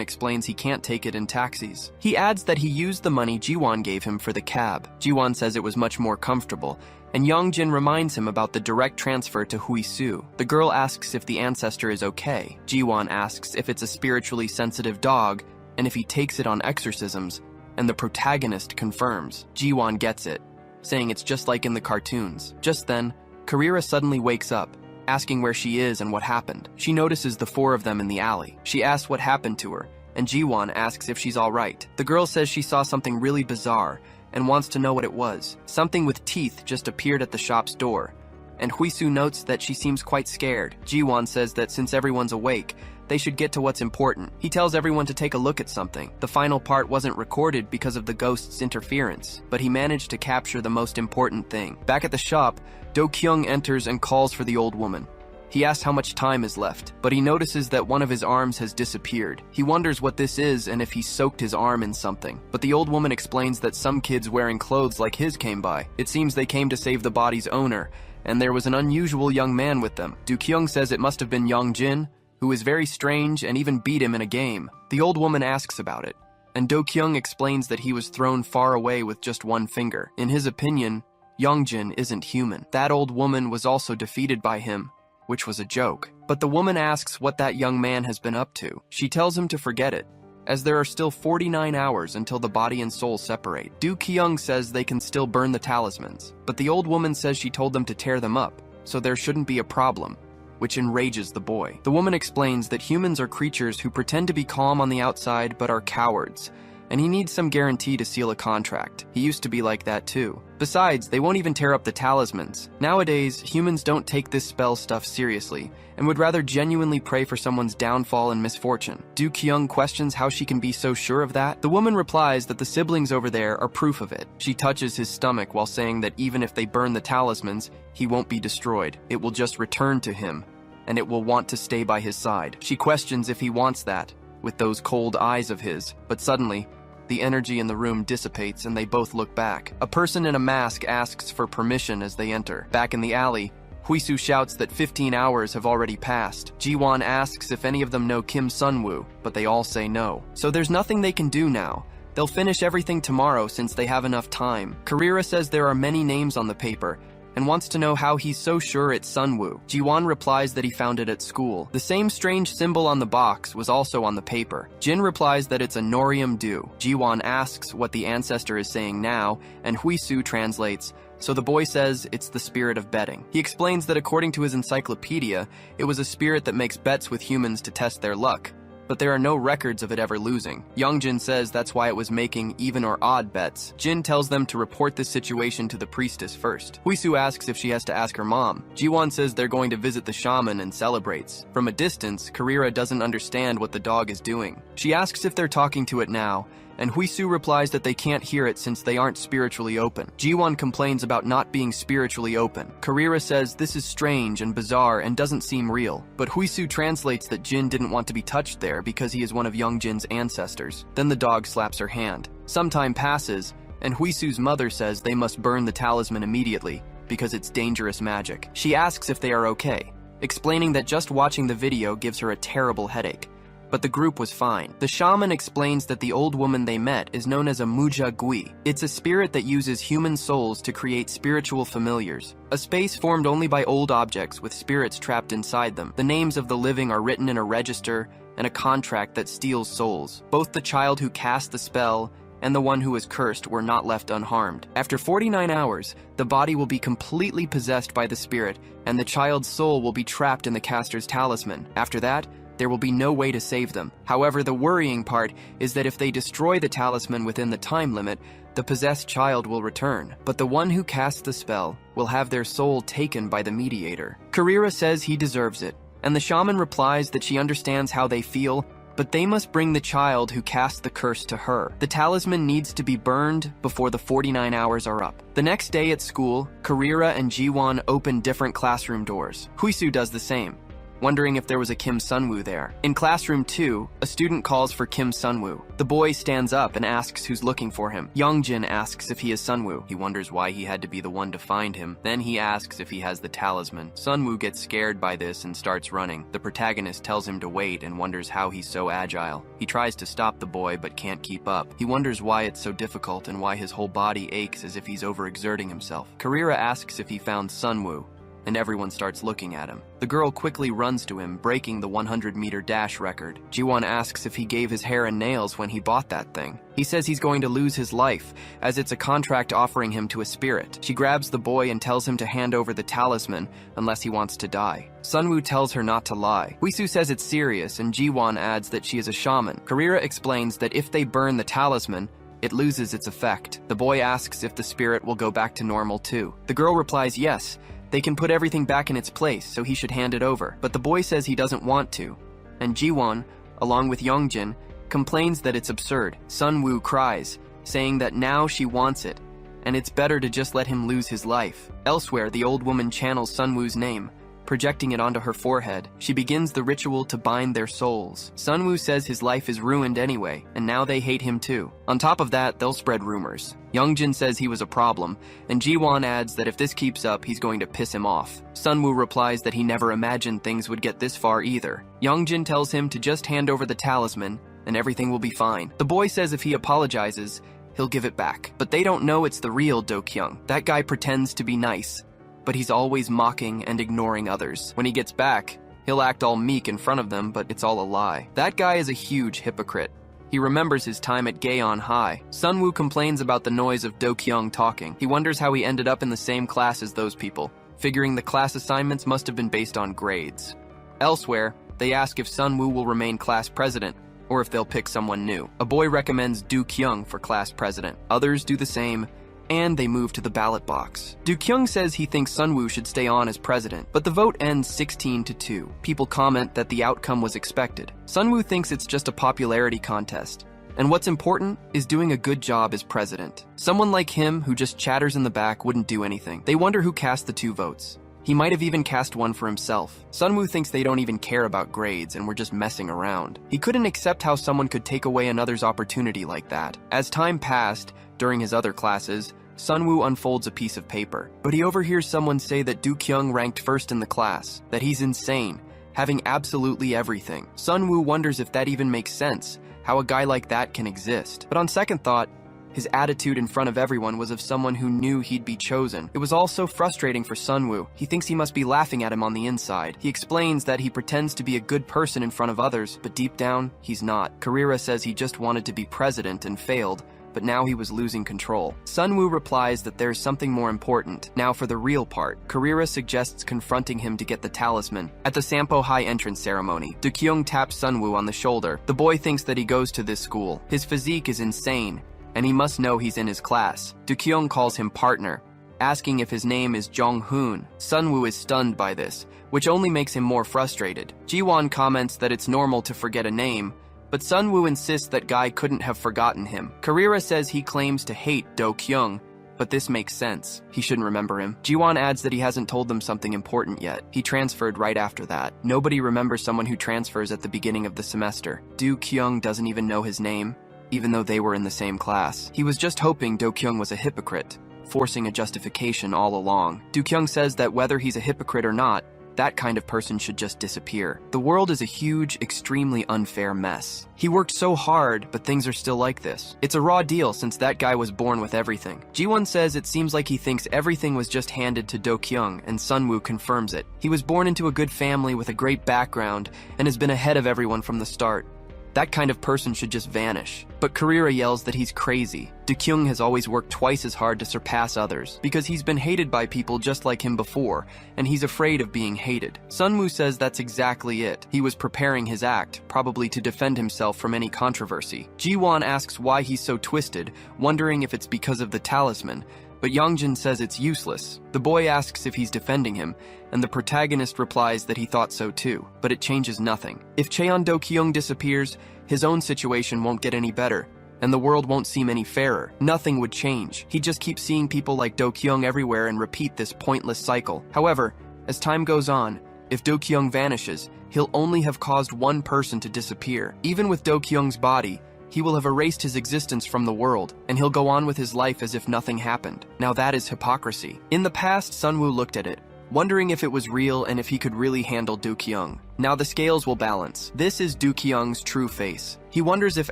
explains he can't take it in taxis. He adds that he used the money Jiwon gave him for the cab. Jiwon says it was much more comfortable, and Youngjin reminds him about the direct transfer to Huisu. The girl asks if the ancestor is okay. Jiwon asks if it's a spiritually sensitive dog and if he takes it on exorcisms, and the protagonist confirms. Jiwon gets it, saying it's just like in the cartoons. Just then, Karira suddenly wakes up, asking where she is and what happened. She notices the four of them in the alley. She asks what happened to her, and Jiwon asks if she's all right. The girl says she saw something really bizarre and wants to know what it was. Something with teeth just appeared at the shop's door, and Huisu notes that she seems quite scared. Jiwon says that since everyone's awake, they should get to what's important. He tells everyone to take a look at something. The final part wasn't recorded because of the ghost's interference, but he managed to capture the most important thing. Back at the shop, Do-kyung enters and calls for the old woman. He asks how much time is left, but he notices that one of his arms has disappeared. He wonders what this is and if he soaked his arm in something. But the old woman explains that some kids wearing clothes like his came by. It seems they came to save the body's owner, and there was an unusual young man with them. Do-kyung says it must have been Youngjin, who is very strange and even beat him in a game. The old woman asks about it, and Do-kyung explains that he was thrown far away with just one finger. In his opinion, Youngjin isn't human. That old woman was also defeated by him, which was a joke. But the woman asks what that young man has been up to. She tells him to forget it, as there are still 49 hours until the body and soul separate. Do-kyung says they can still burn the talismans, but the old woman says she told them to tear them up, so there shouldn't be a problem, which enrages the boy. The woman explains that humans are creatures who pretend to be calm on the outside but are cowards, and he needs some guarantee to seal a contract. He used to be like that too. Besides, they won't even tear up the talismans. Nowadays, humans don't take this spell stuff seriously, and would rather genuinely pray for someone's downfall and misfortune. Do-kyung questions how she can be so sure of that. The woman replies that the siblings over there are proof of it. She touches his stomach while saying that even if they burn the talismans, he won't be destroyed. It will just return to him, and it will want to stay by his side. She questions if he wants that, with those cold eyes of his, but suddenly, the energy in the room dissipates and they both look back. A person in a mask asks for permission as they enter. Back in the alley, Huisu shouts that 15 hours have already passed. Jiwon asks if any of them know Kim Sunwoo, but they all say no. So there's nothing they can do now. They'll finish everything tomorrow since they have enough time. Karira says there are many names on the paper, and wants to know how he's so sure it's Sunwoo. Jiwon replies that he found it at school. The same strange symbol on the box was also on the paper. Jin replies that it's a Norium Dew. Jiwon asks what the ancestor is saying now, and Huisu translates, so the boy says it's the spirit of betting. He explains that according to his encyclopedia, it was a spirit that makes bets with humans to test their luck, but there are no records of it ever losing. Youngjin says that's why it was making even or odd bets. Jin tells them to report this situation to the priestess first. Huisu asks if she has to ask her mom. Jiwon says they're going to visit the shaman and celebrates. From a distance, Karira doesn't understand what the dog is doing. She asks if they're talking to it now, and Huisu replies that they can't hear it since they aren't spiritually open. Jiwon complains about not being spiritually open. Karira says this is strange and bizarre and doesn't seem real, but Huisu translates that Jin didn't want to be touched there because he is one of Youngjin's ancestors. Then the dog slaps her hand. Some time passes, and Huisu's mother says they must burn the talisman immediately because it's dangerous magic. She asks if they are okay, explaining that just watching the video gives her a terrible headache. But the group was fine. The shaman explains that the old woman they met is known as a Muja Gui. It's a spirit that uses human souls to create spiritual familiars, a space formed only by old objects with spirits trapped inside them. The names of the living are written in a register and a contract that steals souls. Both the child who cast the spell and the one who was cursed were not left unharmed. After 49 hours, the body will be completely possessed by the spirit, and the child's soul will be trapped in the caster's talisman. After that, there will be no way to save them. However, the worrying part is that if they destroy the talisman within the time limit, the possessed child will return. But the one who casts the spell will have their soul taken by the mediator. Karira says he deserves it, and the shaman replies that she understands how they feel, but they must bring the child who cast the curse to her. The talisman needs to be burned before the 49 hours are up. The next day at school, Karira and Jiwon open different classroom doors. Huisu does the same. wondering if there was a Kim Sunwoo there. In classroom 2, a student calls for Kim Sunwoo. The boy stands up and asks who's looking for him. Youngjin asks if he is Sunwoo. He wonders why he had to be the one to find him. Then he asks if he has the talisman. Sunwoo gets scared by this and starts running. The protagonist tells him to wait and wonders how he's so agile. He tries to stop the boy but can't keep up. He wonders why it's so difficult and why his whole body aches as if he's overexerting himself. Karira asks if he found Sunwoo, and everyone starts looking at him. The girl quickly runs to him, breaking the 100-meter dash record. Jiwon asks if he gave his hair and nails when he bought that thing. He says he's going to lose his life, as it's a contract offering him to a spirit. She grabs the boy and tells him to hand over the talisman unless he wants to die. Sunwoo tells her not to lie. Huisu says it's serious, and Jiwon adds that she is a shaman. Karira explains that if they burn the talisman, it loses its effect. The boy asks if the spirit will go back to normal too. The girl replies yes, they can put everything back in its place, so he should hand it over. But the boy says he doesn't want to, and Jiwon, along with Youngjin, complains that it's absurd. Sunwoo cries, saying that now she wants it, and it's better to just let him lose his life. Elsewhere, the old woman channels Sunwoo's name, projecting it onto her forehead. She begins the ritual to bind their souls. Sunwoo says his life is ruined anyway, and now they hate him too. On top of that, they'll spread rumors. Youngjin says he was a problem, and Jiwon adds that if this keeps up, he's going to piss him off. Sunwoo replies that he never imagined things would get this far either. Youngjin tells him to just hand over the talisman, and everything will be fine. The boy says if he apologizes, he'll give it back. But they don't know it's the real Do-kyung. That guy pretends to be nice, but he's always mocking and ignoring others. When he gets back, he'll act all meek in front of them, but it's all a lie. That guy is a huge hypocrite. He remembers his time at Gaeon High. Sunwoo complains about the noise of Do-kyung talking. He wonders how he ended up in the same class as those people, figuring the class assignments must have been based on grades. Elsewhere, they ask if Sunwoo will remain class president, or if they'll pick someone new. A boy recommends Do-kyung for class president. Others do the same, and they move to the ballot box. Do-kyung says he thinks Sunwoo should stay on as president, but the vote ends 16-2. People comment that the outcome was expected. Sunwoo thinks it's just a popularity contest, and what's important is doing a good job as president. Someone like him who just chatters in the back wouldn't do anything. They wonder who cast the 2 votes. He might have even cast one for himself. Sunwoo thinks they don't even care about grades and we're just messing around. He couldn't accept how someone could take away another's opportunity like that. As time passed, during his other classes, Sunwoo unfolds a piece of paper, but he overhears someone say that Do-kyung ranked first in the class, that he's insane, having absolutely everything. Sunwoo wonders if that even makes sense, how a guy like that can exist. But on second thought, his attitude in front of everyone was of someone who knew he'd be chosen. It was all so frustrating for Sunwoo. He thinks he must be laughing at him on the inside. He explains that he pretends to be a good person in front of others, but deep down, he's not. Karira says he just wanted to be president and failed, but now he was losing control. Sunwoo replies that there's something more important. Now for the real part, Karira suggests confronting him to get the talisman. At the Sampo High entrance ceremony, Do-kyung taps Sunwoo on the shoulder. The boy thinks that he goes to this school. His physique is insane, and he must know he's in his class. Do-kyung calls him partner, asking if his name is Jong-hoon. Sunwoo is stunned by this, which only makes him more frustrated. Jiwon comments that it's normal to forget a name, but Sunwoo insists that guy couldn't have forgotten him. Karira says he claims to hate Do-kyung, but this makes sense. He shouldn't remember him. Jiwon adds that he hasn't told them something important yet. He transferred right after that. Nobody remembers someone who transfers at the beginning of the semester. Do-kyung doesn't even know his name, even though they were in the same class. He was just hoping Do-kyung was a hypocrite, forcing a justification all along. Do-kyung says that whether he's a hypocrite or not, that kind of person should just disappear. The world is a huge, extremely unfair mess. He worked so hard, but things are still like this. It's a raw deal since that guy was born with everything. Jiwon says it seems like he thinks everything was just handed to Do-kyung, and Sunwoo confirms it. He was born into a good family with a great background and has been ahead of everyone from the start. That kind of person should just vanish. But Karira yells that he's crazy. Do-kyung has always worked twice as hard to surpass others, because he's been hated by people just like him before, and he's afraid of being hated. Sunwoo says that's exactly it. He was preparing his act, probably to defend himself from any controversy. Jiwon asks why he's so twisted, wondering if it's because of the talisman, but Youngjin says it's useless. The boy asks if he's defending him, and the protagonist replies that he thought so too, but it changes nothing. If Cheon Do-kyung disappears, his own situation won't get any better, and the world won't seem any fairer. Nothing would change. He'd just keep seeing people like Do-kyung everywhere and repeat this pointless cycle. However, as time goes on, If Do Kyung vanishes, he'll only have caused one person to disappear. Even with Do Kyung's body, he will have erased his existence from the world, and he'll go on with his life as if nothing happened. Now that is hypocrisy. In the past, Sunwoo looked at it, wondering if it was real and if he could really handle Do Kyung. Now the scales will balance. This is Do Kyung's true face. He wonders if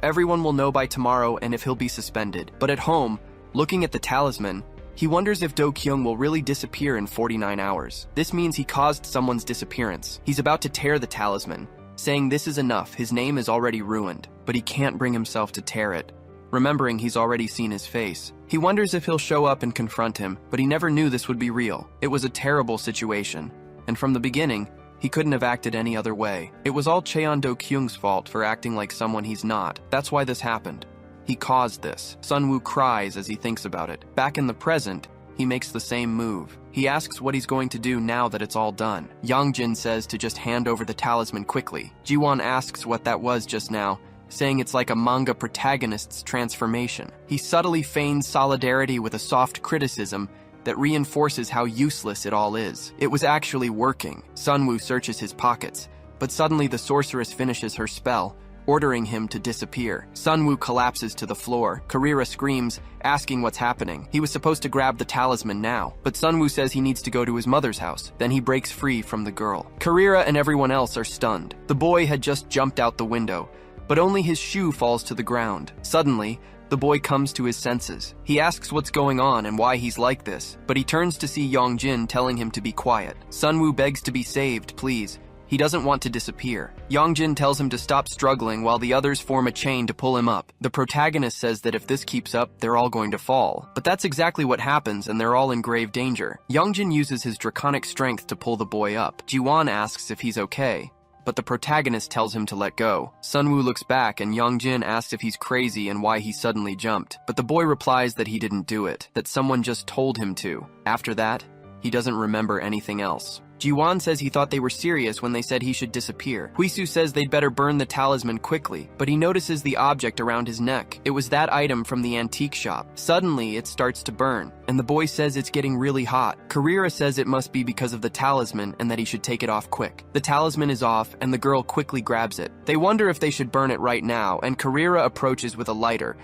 everyone will know by tomorrow and if he'll be suspended. But at home, looking at the talisman, he wonders if Do Kyung will really disappear in 49 hours. This means he caused someone's disappearance. He's about to tear the talisman, saying this is enough, his name is already ruined. But he can't bring himself to tear it, remembering he's already seen his face. He wonders if he'll show up and confront him, but he never knew this would be real. It was a terrible situation, and from the beginning, he couldn't have acted any other way. It was all Cheon Do Kyung's fault for acting like someone he's not. That's why this happened. He caused this. Sunwoo cries as he thinks about it. Back in the present, he makes the same move. He asks what he's going to do now that it's all done. Yongjin says to just hand over the talisman quickly. Jiwon asks what that was just now, saying it's like a manga protagonist's transformation. He subtly feigns solidarity with a soft criticism that reinforces how useless it all is. It was actually working. Sunwoo searches his pockets, but suddenly the sorceress finishes her spell, ordering him to disappear. Sunwoo collapses to the floor. Karira screams, asking what's happening. He was supposed to grab the talisman now, but Sunwoo says he needs to go to his mother's house. Then he breaks free from the girl. Karira and everyone else are stunned. The boy had just jumped out the window, but only his shoe falls to the ground. Suddenly, the boy comes to his senses. He asks what's going on and why he's like this, but he turns to see Yongjin telling him to be quiet. Sunwoo begs to be saved, please. He doesn't want to disappear. Yongjin tells him to stop struggling while the others form a chain to pull him up. The protagonist says that if this keeps up, they're all going to fall. But that's exactly what happens, and they're all in grave danger. Yongjin uses his draconic strength to pull the boy up. Jiwon asks if he's okay, but the protagonist tells him to let go. Sunwoo looks back and Yongjin asks if he's crazy and why he suddenly jumped. But the boy replies that he didn't do it, that someone just told him to. After that, he doesn't remember anything else. Jiwon says he thought they were serious when they said he should disappear. Huisu says they'd better burn the talisman quickly, but he notices the object around his neck. It was that item from the antique shop. Suddenly, it starts to burn, and the boy says it's getting really hot. Karira says it must be because of the talisman and that he should take it off quick. The talisman is off, and the girl quickly grabs it. They wonder if they should burn it right now, and Karira approaches with a lighter.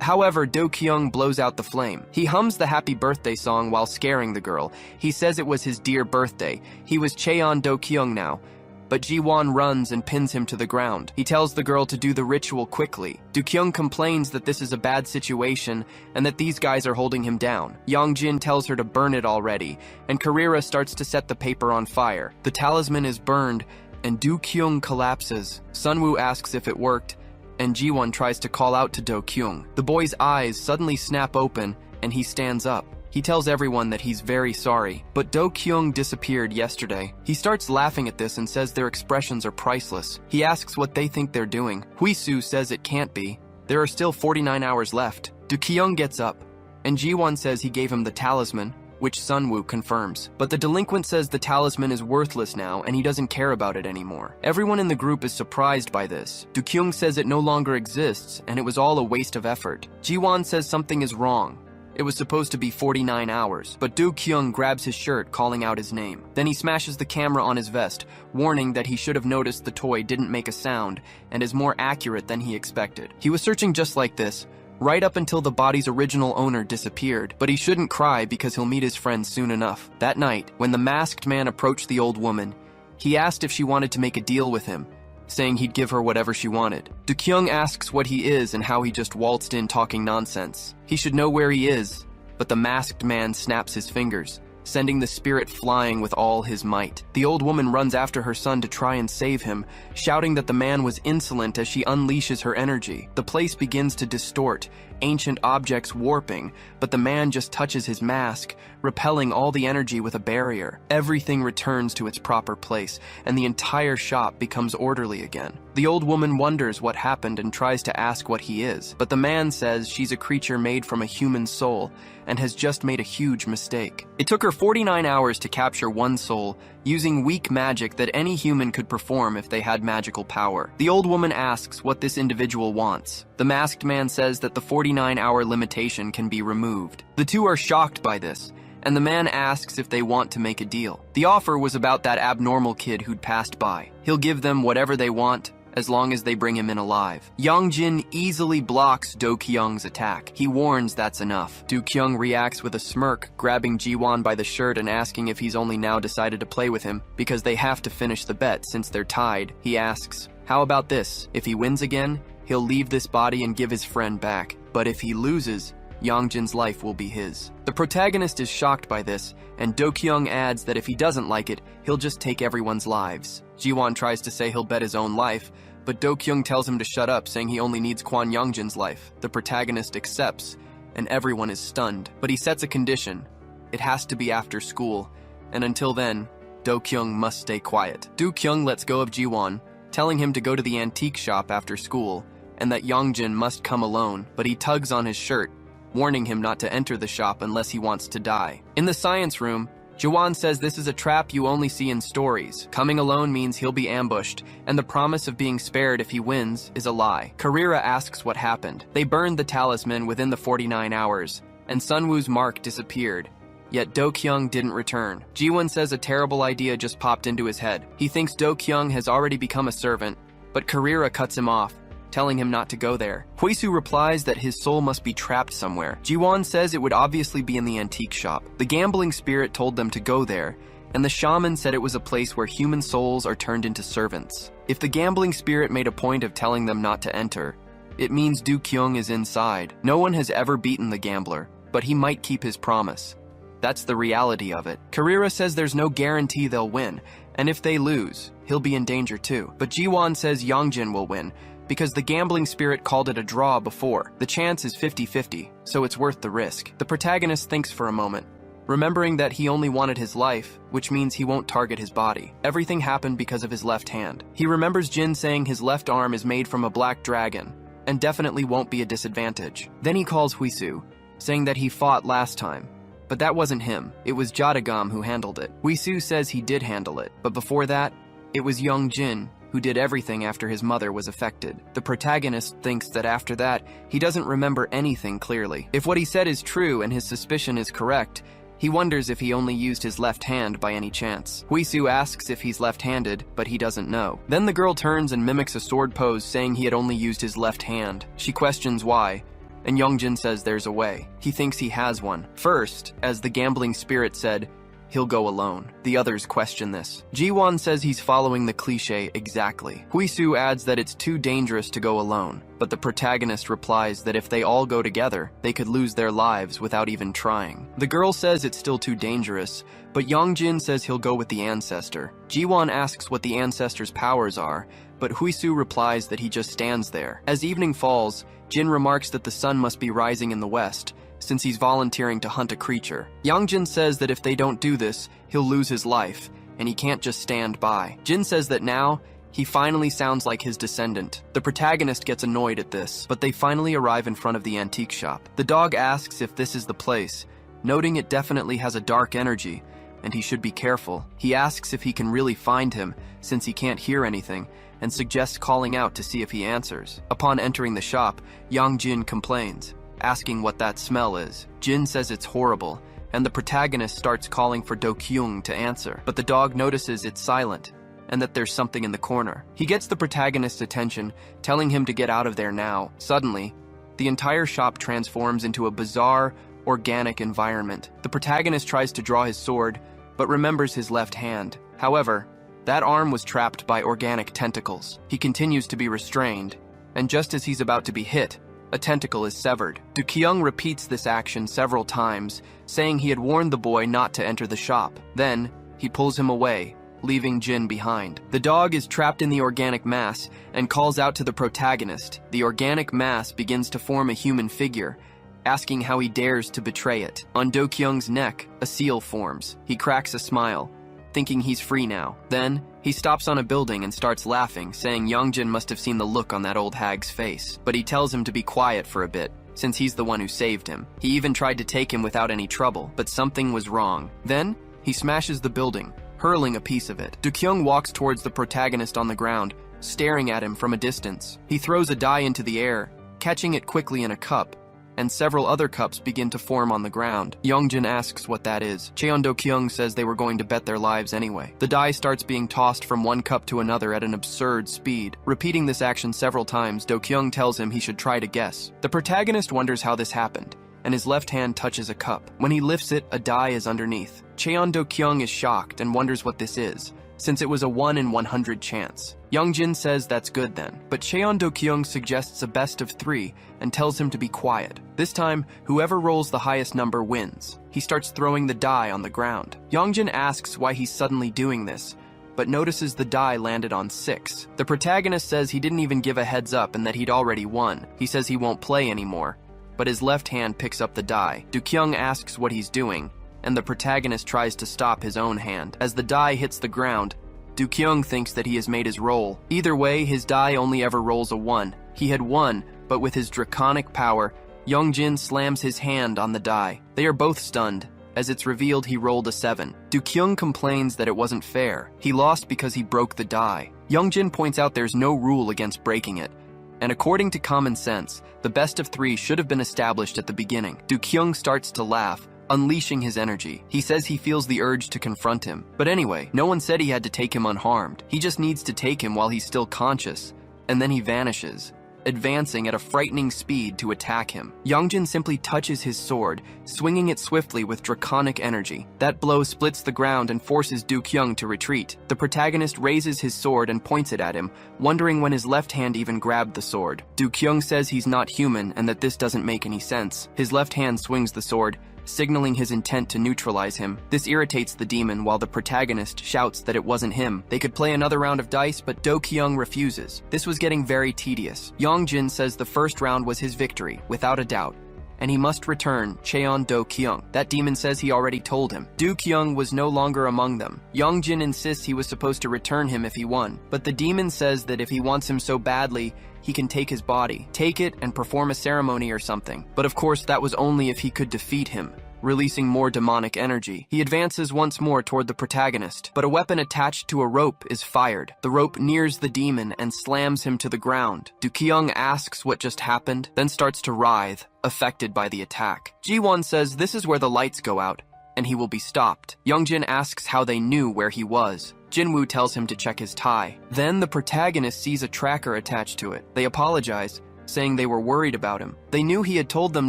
However, Do Kyung blows out the flame. He hums the happy birthday song while scaring the girl. He says it was his dear birthday. He was Cheon Do Kyung now. But Jiwon runs and pins him to the ground. He tells the girl to do the ritual quickly. Do Kyung complains that this is a bad situation and that these guys are holding him down. Yongjin tells her to burn it already, and Karira starts to set the paper on fire. The talisman is burned, and Do Kyung collapses. Sunwoo asks if it worked, and Jiwon tries to call out to Do Kyung. The boy's eyes suddenly snap open, and he stands up. He tells everyone that he's very sorry, but Do Kyung disappeared yesterday. He starts laughing at this and says their expressions are priceless. He asks what they think they're doing. Huisu says it can't be. There are still 49 hours left. Do Kyung gets up, and Jiwon says he gave him the talisman, which Sunwoo confirms. But the delinquent says the talisman is worthless now and he doesn't care about it anymore. Everyone in the group is surprised by this. Do Kyung says it no longer exists and it was all a waste of effort. Jiwon says something is wrong. It was supposed to be 49 hours, but Do Kyung grabs his shirt, calling out his name. Then he smashes the camera on his vest, warning that he should have noticed the toy didn't make a sound and is more accurate than he expected. He was searching just like this, right up until the body's original owner disappeared, but he shouldn't cry because he'll meet his friends soon enough. That night, when the masked man approached the old woman, he asked if she wanted to make a deal with him, saying he'd give her whatever she wanted. Do Kyung asks what he is and how he just waltzed in talking nonsense. He should know where he is, but the masked man snaps his fingers, sending the spirit flying with all his might. The old woman runs after her son to try and save him, shouting that the man was insolent as she unleashes her energy. The place begins to distort, ancient objects warping, but the man just touches his mask, repelling all the energy with a barrier. Everything returns to its proper place, and the entire shop becomes orderly again. The old woman wonders what happened and tries to ask what he is, but the man says she's a creature made from a human soul and has just made a huge mistake. It took her 49 hours to capture one soul, using weak magic that any human could perform if they had magical power. The old woman asks what this individual wants. The masked man says that the 49-hour limitation can be removed. The two are shocked by this, and the man asks if they want to make a deal. The offer was about that abnormal kid who'd passed by. He'll give them whatever they want, as long as they bring him in alive. Youngjin easily blocks Do-kyung's attack. He warns that's enough. Do-kyung reacts with a smirk, grabbing Ji-won by the shirt and asking if he's only now decided to play with him because they have to finish the bet since they're tied. He asks, "How about this? If he wins again, he'll leave this body and give his friend back. But if he loses, Youngjin's life will be his." The protagonist is shocked by this, and Do-kyung adds that if he doesn't like it, he'll just take everyone's lives. Ji-won tries to say he'll bet his own life, but Do-kyung tells him to shut up, saying he only needs Kwon Youngjin's life. The protagonist accepts, and everyone is stunned. But he sets a condition. It has to be after school, and until then, Do-kyung must stay quiet. Do-kyung lets go of Ji-won, telling him to go to the antique shop after school, and that Youngjin must come alone, but he tugs on his shirt, warning him not to enter the shop unless he wants to die. In the science room, Ji-won says this is a trap you only see in stories. Coming alone means he'll be ambushed, and the promise of being spared if he wins is a lie. Karira asks what happened. They burned the talisman within the 49 hours, and Sunwoo's mark disappeared. Yet Do-kyung didn't return. Ji-won says a terrible idea just popped into his head. He thinks Do-kyung has already become a servant, but Karira cuts him off, telling him not to go there. Huisu replies that his soul must be trapped somewhere. Ji-won says it would obviously be in the antique shop. The gambling spirit told them to go there, and the shaman said it was a place where human souls are turned into servants. If the gambling spirit made a point of telling them not to enter, it means Do-kyung is inside. No one has ever beaten the gambler, but he might keep his promise. That's the reality of it. Karira says there's no guarantee they'll win, and if they lose, he'll be in danger too. But Ji-won says Youngjin will win, because the gambling spirit called it a draw before. The chance is 50-50, so it's worth the risk. The protagonist thinks for a moment, remembering that he only wanted his life, which means he won't target his body. Everything happened because of his left hand. He remembers Jin saying his left arm is made from a black dragon, and definitely won't be a disadvantage. Then he calls Huisu, saying that he fought last time, but that wasn't him. It was Jadagam who handled it. Huisu says he did handle it, but before that, it was Youngjin who did everything after his mother was affected. The protagonist thinks that after that, he doesn't remember anything clearly. If what he said is true and his suspicion is correct, he wonders if he only used his left hand by any chance. Huisu asks if he's left-handed, but he doesn't know. Then the girl turns and mimics a sword pose, saying he had only used his left hand. She questions why, and Youngjin says there's a way. He thinks he has one. First, as the gambling spirit said, he'll go alone. The others question this. Ji-won says he's following the cliche exactly. Huisu adds that it's too dangerous to go alone, but the protagonist replies that if they all go together, they could lose their lives without even trying. The girl says it's still too dangerous, but Youngjin says he'll go with the ancestor. Ji-won asks what the ancestor's powers are, but Huisu replies that he just stands there. As evening falls, Jin remarks that the sun must be rising in the west, since he's volunteering to hunt a creature. Youngjin says that if they don't do this, he'll lose his life, and he can't just stand by. Jin says that now, he finally sounds like his descendant. The protagonist gets annoyed at this, but they finally arrive in front of the antique shop. The dog asks if this is the place, noting it definitely has a dark energy, and he should be careful. He asks if he can really find him, since he can't hear anything, and suggests calling out to see if he answers. Upon entering the shop, Youngjin complains, asking what that smell is. Jin says it's horrible, and the protagonist starts calling for Do-kyung to answer, but the dog notices it's silent, and that there's something in the corner. He gets the protagonist's attention, telling him to get out of there now. Suddenly, the entire shop transforms into a bizarre, organic environment. The protagonist tries to draw his sword, but remembers his left hand. However, that arm was trapped by organic tentacles. He continues to be restrained, and just as he's about to be hit, a tentacle is severed. Do-kyung repeats this action several times, saying he had warned the boy not to enter the shop. Then, he pulls him away, leaving Jin behind. The dog is trapped in the organic mass and calls out to the protagonist. The organic mass begins to form a human figure, asking how he dares to betray it. On Do-kyung's neck, a seal forms. He cracks a smile, thinking he's free now. Then, he stops on a building and starts laughing, saying Youngjin must have seen the look on that old hag's face. But he tells him to be quiet for a bit, since he's the one who saved him. He even tried to take him without any trouble, but something was wrong. Then, he smashes the building, hurling a piece of it. Do-kyung walks towards the protagonist on the ground, staring at him from a distance. He throws a die into the air, catching it quickly in a cup, and several other cups begin to form on the ground. Youngjin asks what that is. Cheon-do-kyung says they were going to bet their lives anyway. The die starts being tossed from one cup to another at an absurd speed. Repeating this action several times, Do-kyung tells him he should try to guess. The protagonist wonders how this happened, and his left hand touches a cup. When he lifts it, a die is underneath. Cheon-do-kyung is shocked and wonders what this is, since it was a 1 in 100 chance. Youngjin says that's good then, but Cheon-do-kyung suggests a best of 3 and tells him to be quiet. This time, whoever rolls the highest number wins. He starts throwing the die on the ground. Youngjin asks why he's suddenly doing this, but notices the die landed on 6. The protagonist says he didn't even give a heads up and that he'd already won. He says he won't play anymore, but his left hand picks up the die. Do-kyung asks what he's doing, and the protagonist tries to stop his own hand. As the die hits the ground, Do-kyung thinks that he has made his roll. Either way, his die only ever rolls a 1. He had won, but with his draconic power, Youngjin slams his hand on the die. They are both stunned. As it's revealed, he rolled a 7. Do-kyung complains that it wasn't fair. He lost because he broke the die. Youngjin points out there's no rule against breaking it, and according to common sense, the best of 3 should have been established at the beginning. Do-kyung starts to laugh, unleashing his energy. He says he feels the urge to confront him. But anyway, no one said he had to take him unharmed. He just needs to take him while he's still conscious, and then he vanishes, advancing at a frightening speed to attack him. Youngjin simply touches his sword, swinging it swiftly with draconic energy. That blow splits the ground and forces Do-kyung to retreat. The protagonist raises his sword and points it at him, wondering when his left hand even grabbed the sword. Do-kyung says he's not human and that this doesn't make any sense. His left hand swings the sword, signaling his intent to neutralize him. This irritates the demon while the protagonist shouts that it wasn't him. They could play another round of dice, but Do-kyung refuses. This was getting very tedious. Youngjin says the first round was his victory, without a doubt, and he must return Cheon-do-kyung. That demon says he already told him. Do-kyung was no longer among them. Youngjin insists he was supposed to return him if he won, but the demon says that if he wants him so badly, he can take his body, take it, and perform a ceremony or something. But of course, that was only if he could defeat him, releasing more demonic energy. He advances once more toward the protagonist, but a weapon attached to a rope is fired. The rope nears the demon and slams him to the ground. Do-kyung asks what just happened, then starts to writhe, affected by the attack. Ji-won says this is where the lights go out, and he will be stopped. Youngjin asks how they knew where he was. Jinwoo tells him to check his tie. Then the protagonist sees a tracker attached to it. They apologize, saying they were worried about him. They knew he had told them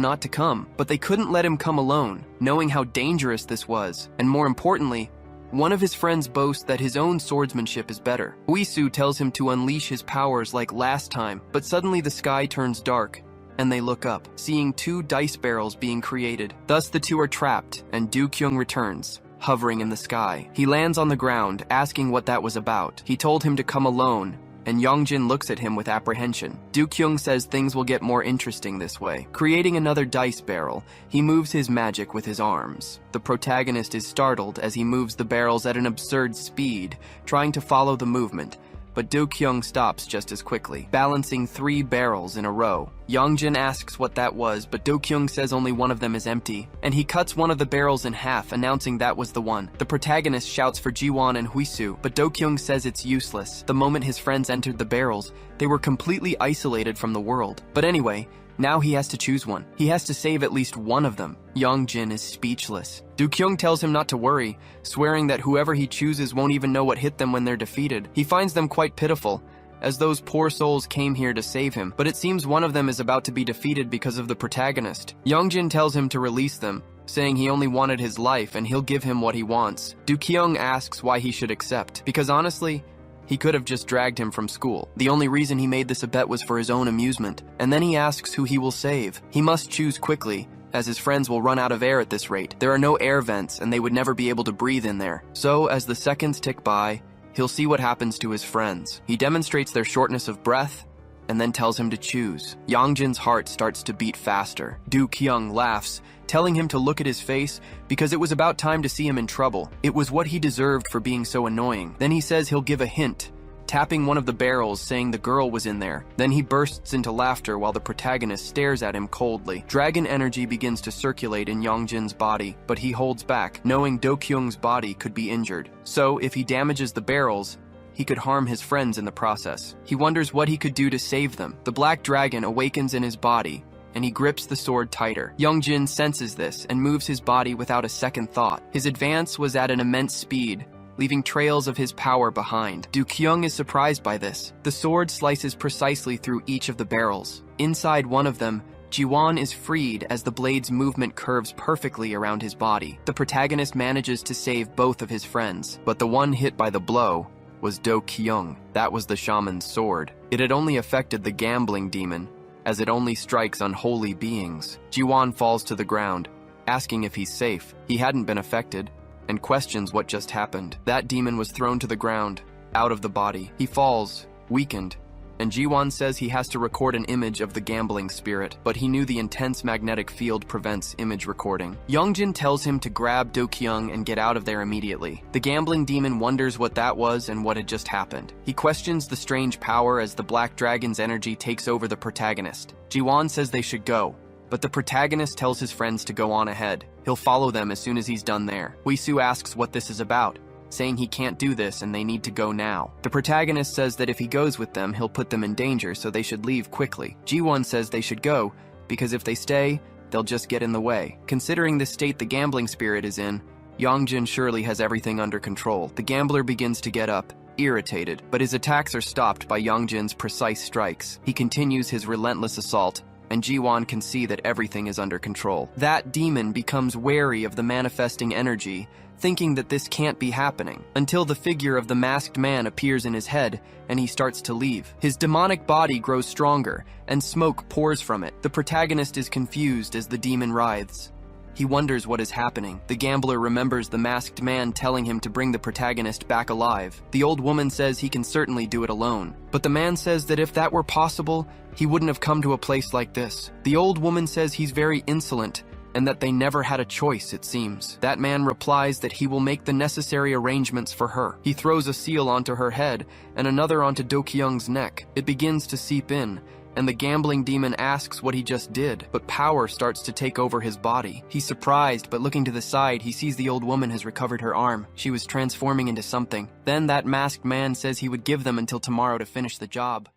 not to come, but they couldn't let him come alone, knowing how dangerous this was. And more importantly, one of his friends boasts that his own swordsmanship is better. Huisu tells him to unleash his powers like last time, but suddenly the sky turns dark, and they look up, seeing 2 dice barrels being created. Thus the 2 are trapped, and Do-kyung returns, hovering in the sky. He lands on the ground, asking what that was about. He told him to come alone, and Youngjin looks at him with apprehension. Do-kyung says things will get more interesting this way. Creating another dice barrel, he moves his magic with his arms. The protagonist is startled as he moves the barrels at an absurd speed, trying to follow the movement, but Do-kyung stops just as quickly, balancing 3 barrels in a row. Youngjin asks what that was, but Do-kyung says only one of them is empty, and he cuts one of the barrels in half, announcing that was the one. The protagonist shouts for Ji-won and Huisu, but Do-kyung says it's useless. The moment his friends entered the barrels, they were completely isolated from the world. But anyway, now he has to choose one. He has to save at least one of them. Youngjin is speechless. Do-kyung tells him not to worry, swearing that whoever he chooses won't even know what hit them when they're defeated. He finds them quite pitiful, as those poor souls came here to save him, but it seems one of them is about to be defeated because of the protagonist. Youngjin tells him to release them, saying he only wanted his life and he'll give him what he wants. Do-kyung asks why he should accept, because honestly, he could have just dragged him from school. The only reason he made this a bet was for his own amusement. And then he asks who he will save. He must choose quickly, as his friends will run out of air at this rate. There are no air vents, and they would never be able to breathe in there. So, as the seconds tick by, he'll see what happens to his friends. He demonstrates their shortness of breath, and then tells him to choose. Youngjin's heart starts to beat faster. Do-kyung laughs, telling him to look at his face because it was about time to see him in trouble. It was what he deserved for being so annoying. Then he says he'll give a hint, tapping one of the barrels, saying the girl was in there. Then he bursts into laughter while the protagonist stares at him coldly. Dragon energy begins to circulate in Youngjin's body, but he holds back, knowing Do-kyung's body could be injured. So, if he damages the barrels, he could harm his friends in the process. He wonders what he could do to save them. The black dragon awakens in his body, and he grips the sword tighter. Youngjin senses this and moves his body without a second thought. His advance was at an immense speed, leaving trails of his power behind. Do Kyung is surprised by this. The sword slices precisely through each of the barrels. Inside one of them, Jiwon is freed as the blade's movement curves perfectly around his body. The protagonist manages to save both of his friends, but the one hit by the blow was Do Kyung. That was the shaman's sword. It had only affected the gambling demon, as it only strikes unholy beings. Jiwon falls to the ground, asking if he's safe. He hadn't been affected, and questions what just happened. That demon was thrown to the ground, out of the body. He falls, weakened, and Jiwon says he has to record an image of the gambling spirit, but he knew the intense magnetic field prevents image recording. Youngjin tells him to grab Do Kyung and get out of there immediately. The gambling demon wonders what that was and what had just happened. He questions the strange power as the black dragon's energy takes over the protagonist. Jiwon says they should go, but the protagonist tells his friends to go on ahead. He'll follow them as soon as he's done there. Huisu asks what this is about, saying he can't do this and they need to go now. The protagonist says that if he goes with them, he'll put them in danger, so they should leave quickly. Jiwon says they should go, because if they stay, they'll just get in the way. Considering the state the gambling spirit is in, Youngjin surely has everything under control. The gambler begins to get up, irritated, but his attacks are stopped by Youngjin's precise strikes. He continues his relentless assault, and Jiwon can see that everything is under control. That demon becomes wary of the manifesting energy, thinking that this can't be happening, until the figure of the masked man appears in his head and he starts to leave. His demonic body grows stronger, and smoke pours from it. The protagonist is confused as the demon writhes. He wonders what is happening. The gambler remembers the masked man telling him to bring the protagonist back alive. The old woman says he can certainly do it alone, but the man says that if that were possible, he wouldn't have come to a place like this. The old woman says he's very insolent, and that they never had a choice, it seems. That man replies that he will make the necessary arrangements for her. He throws a seal onto her head and another onto Do Kyung's neck. It begins to seep in, and the gambling demon asks what he just did, but power starts to take over his body. He's surprised, but looking to the side, he sees the old woman has recovered her arm. She was transforming into something. Then that masked man says he would give them until tomorrow to finish the job.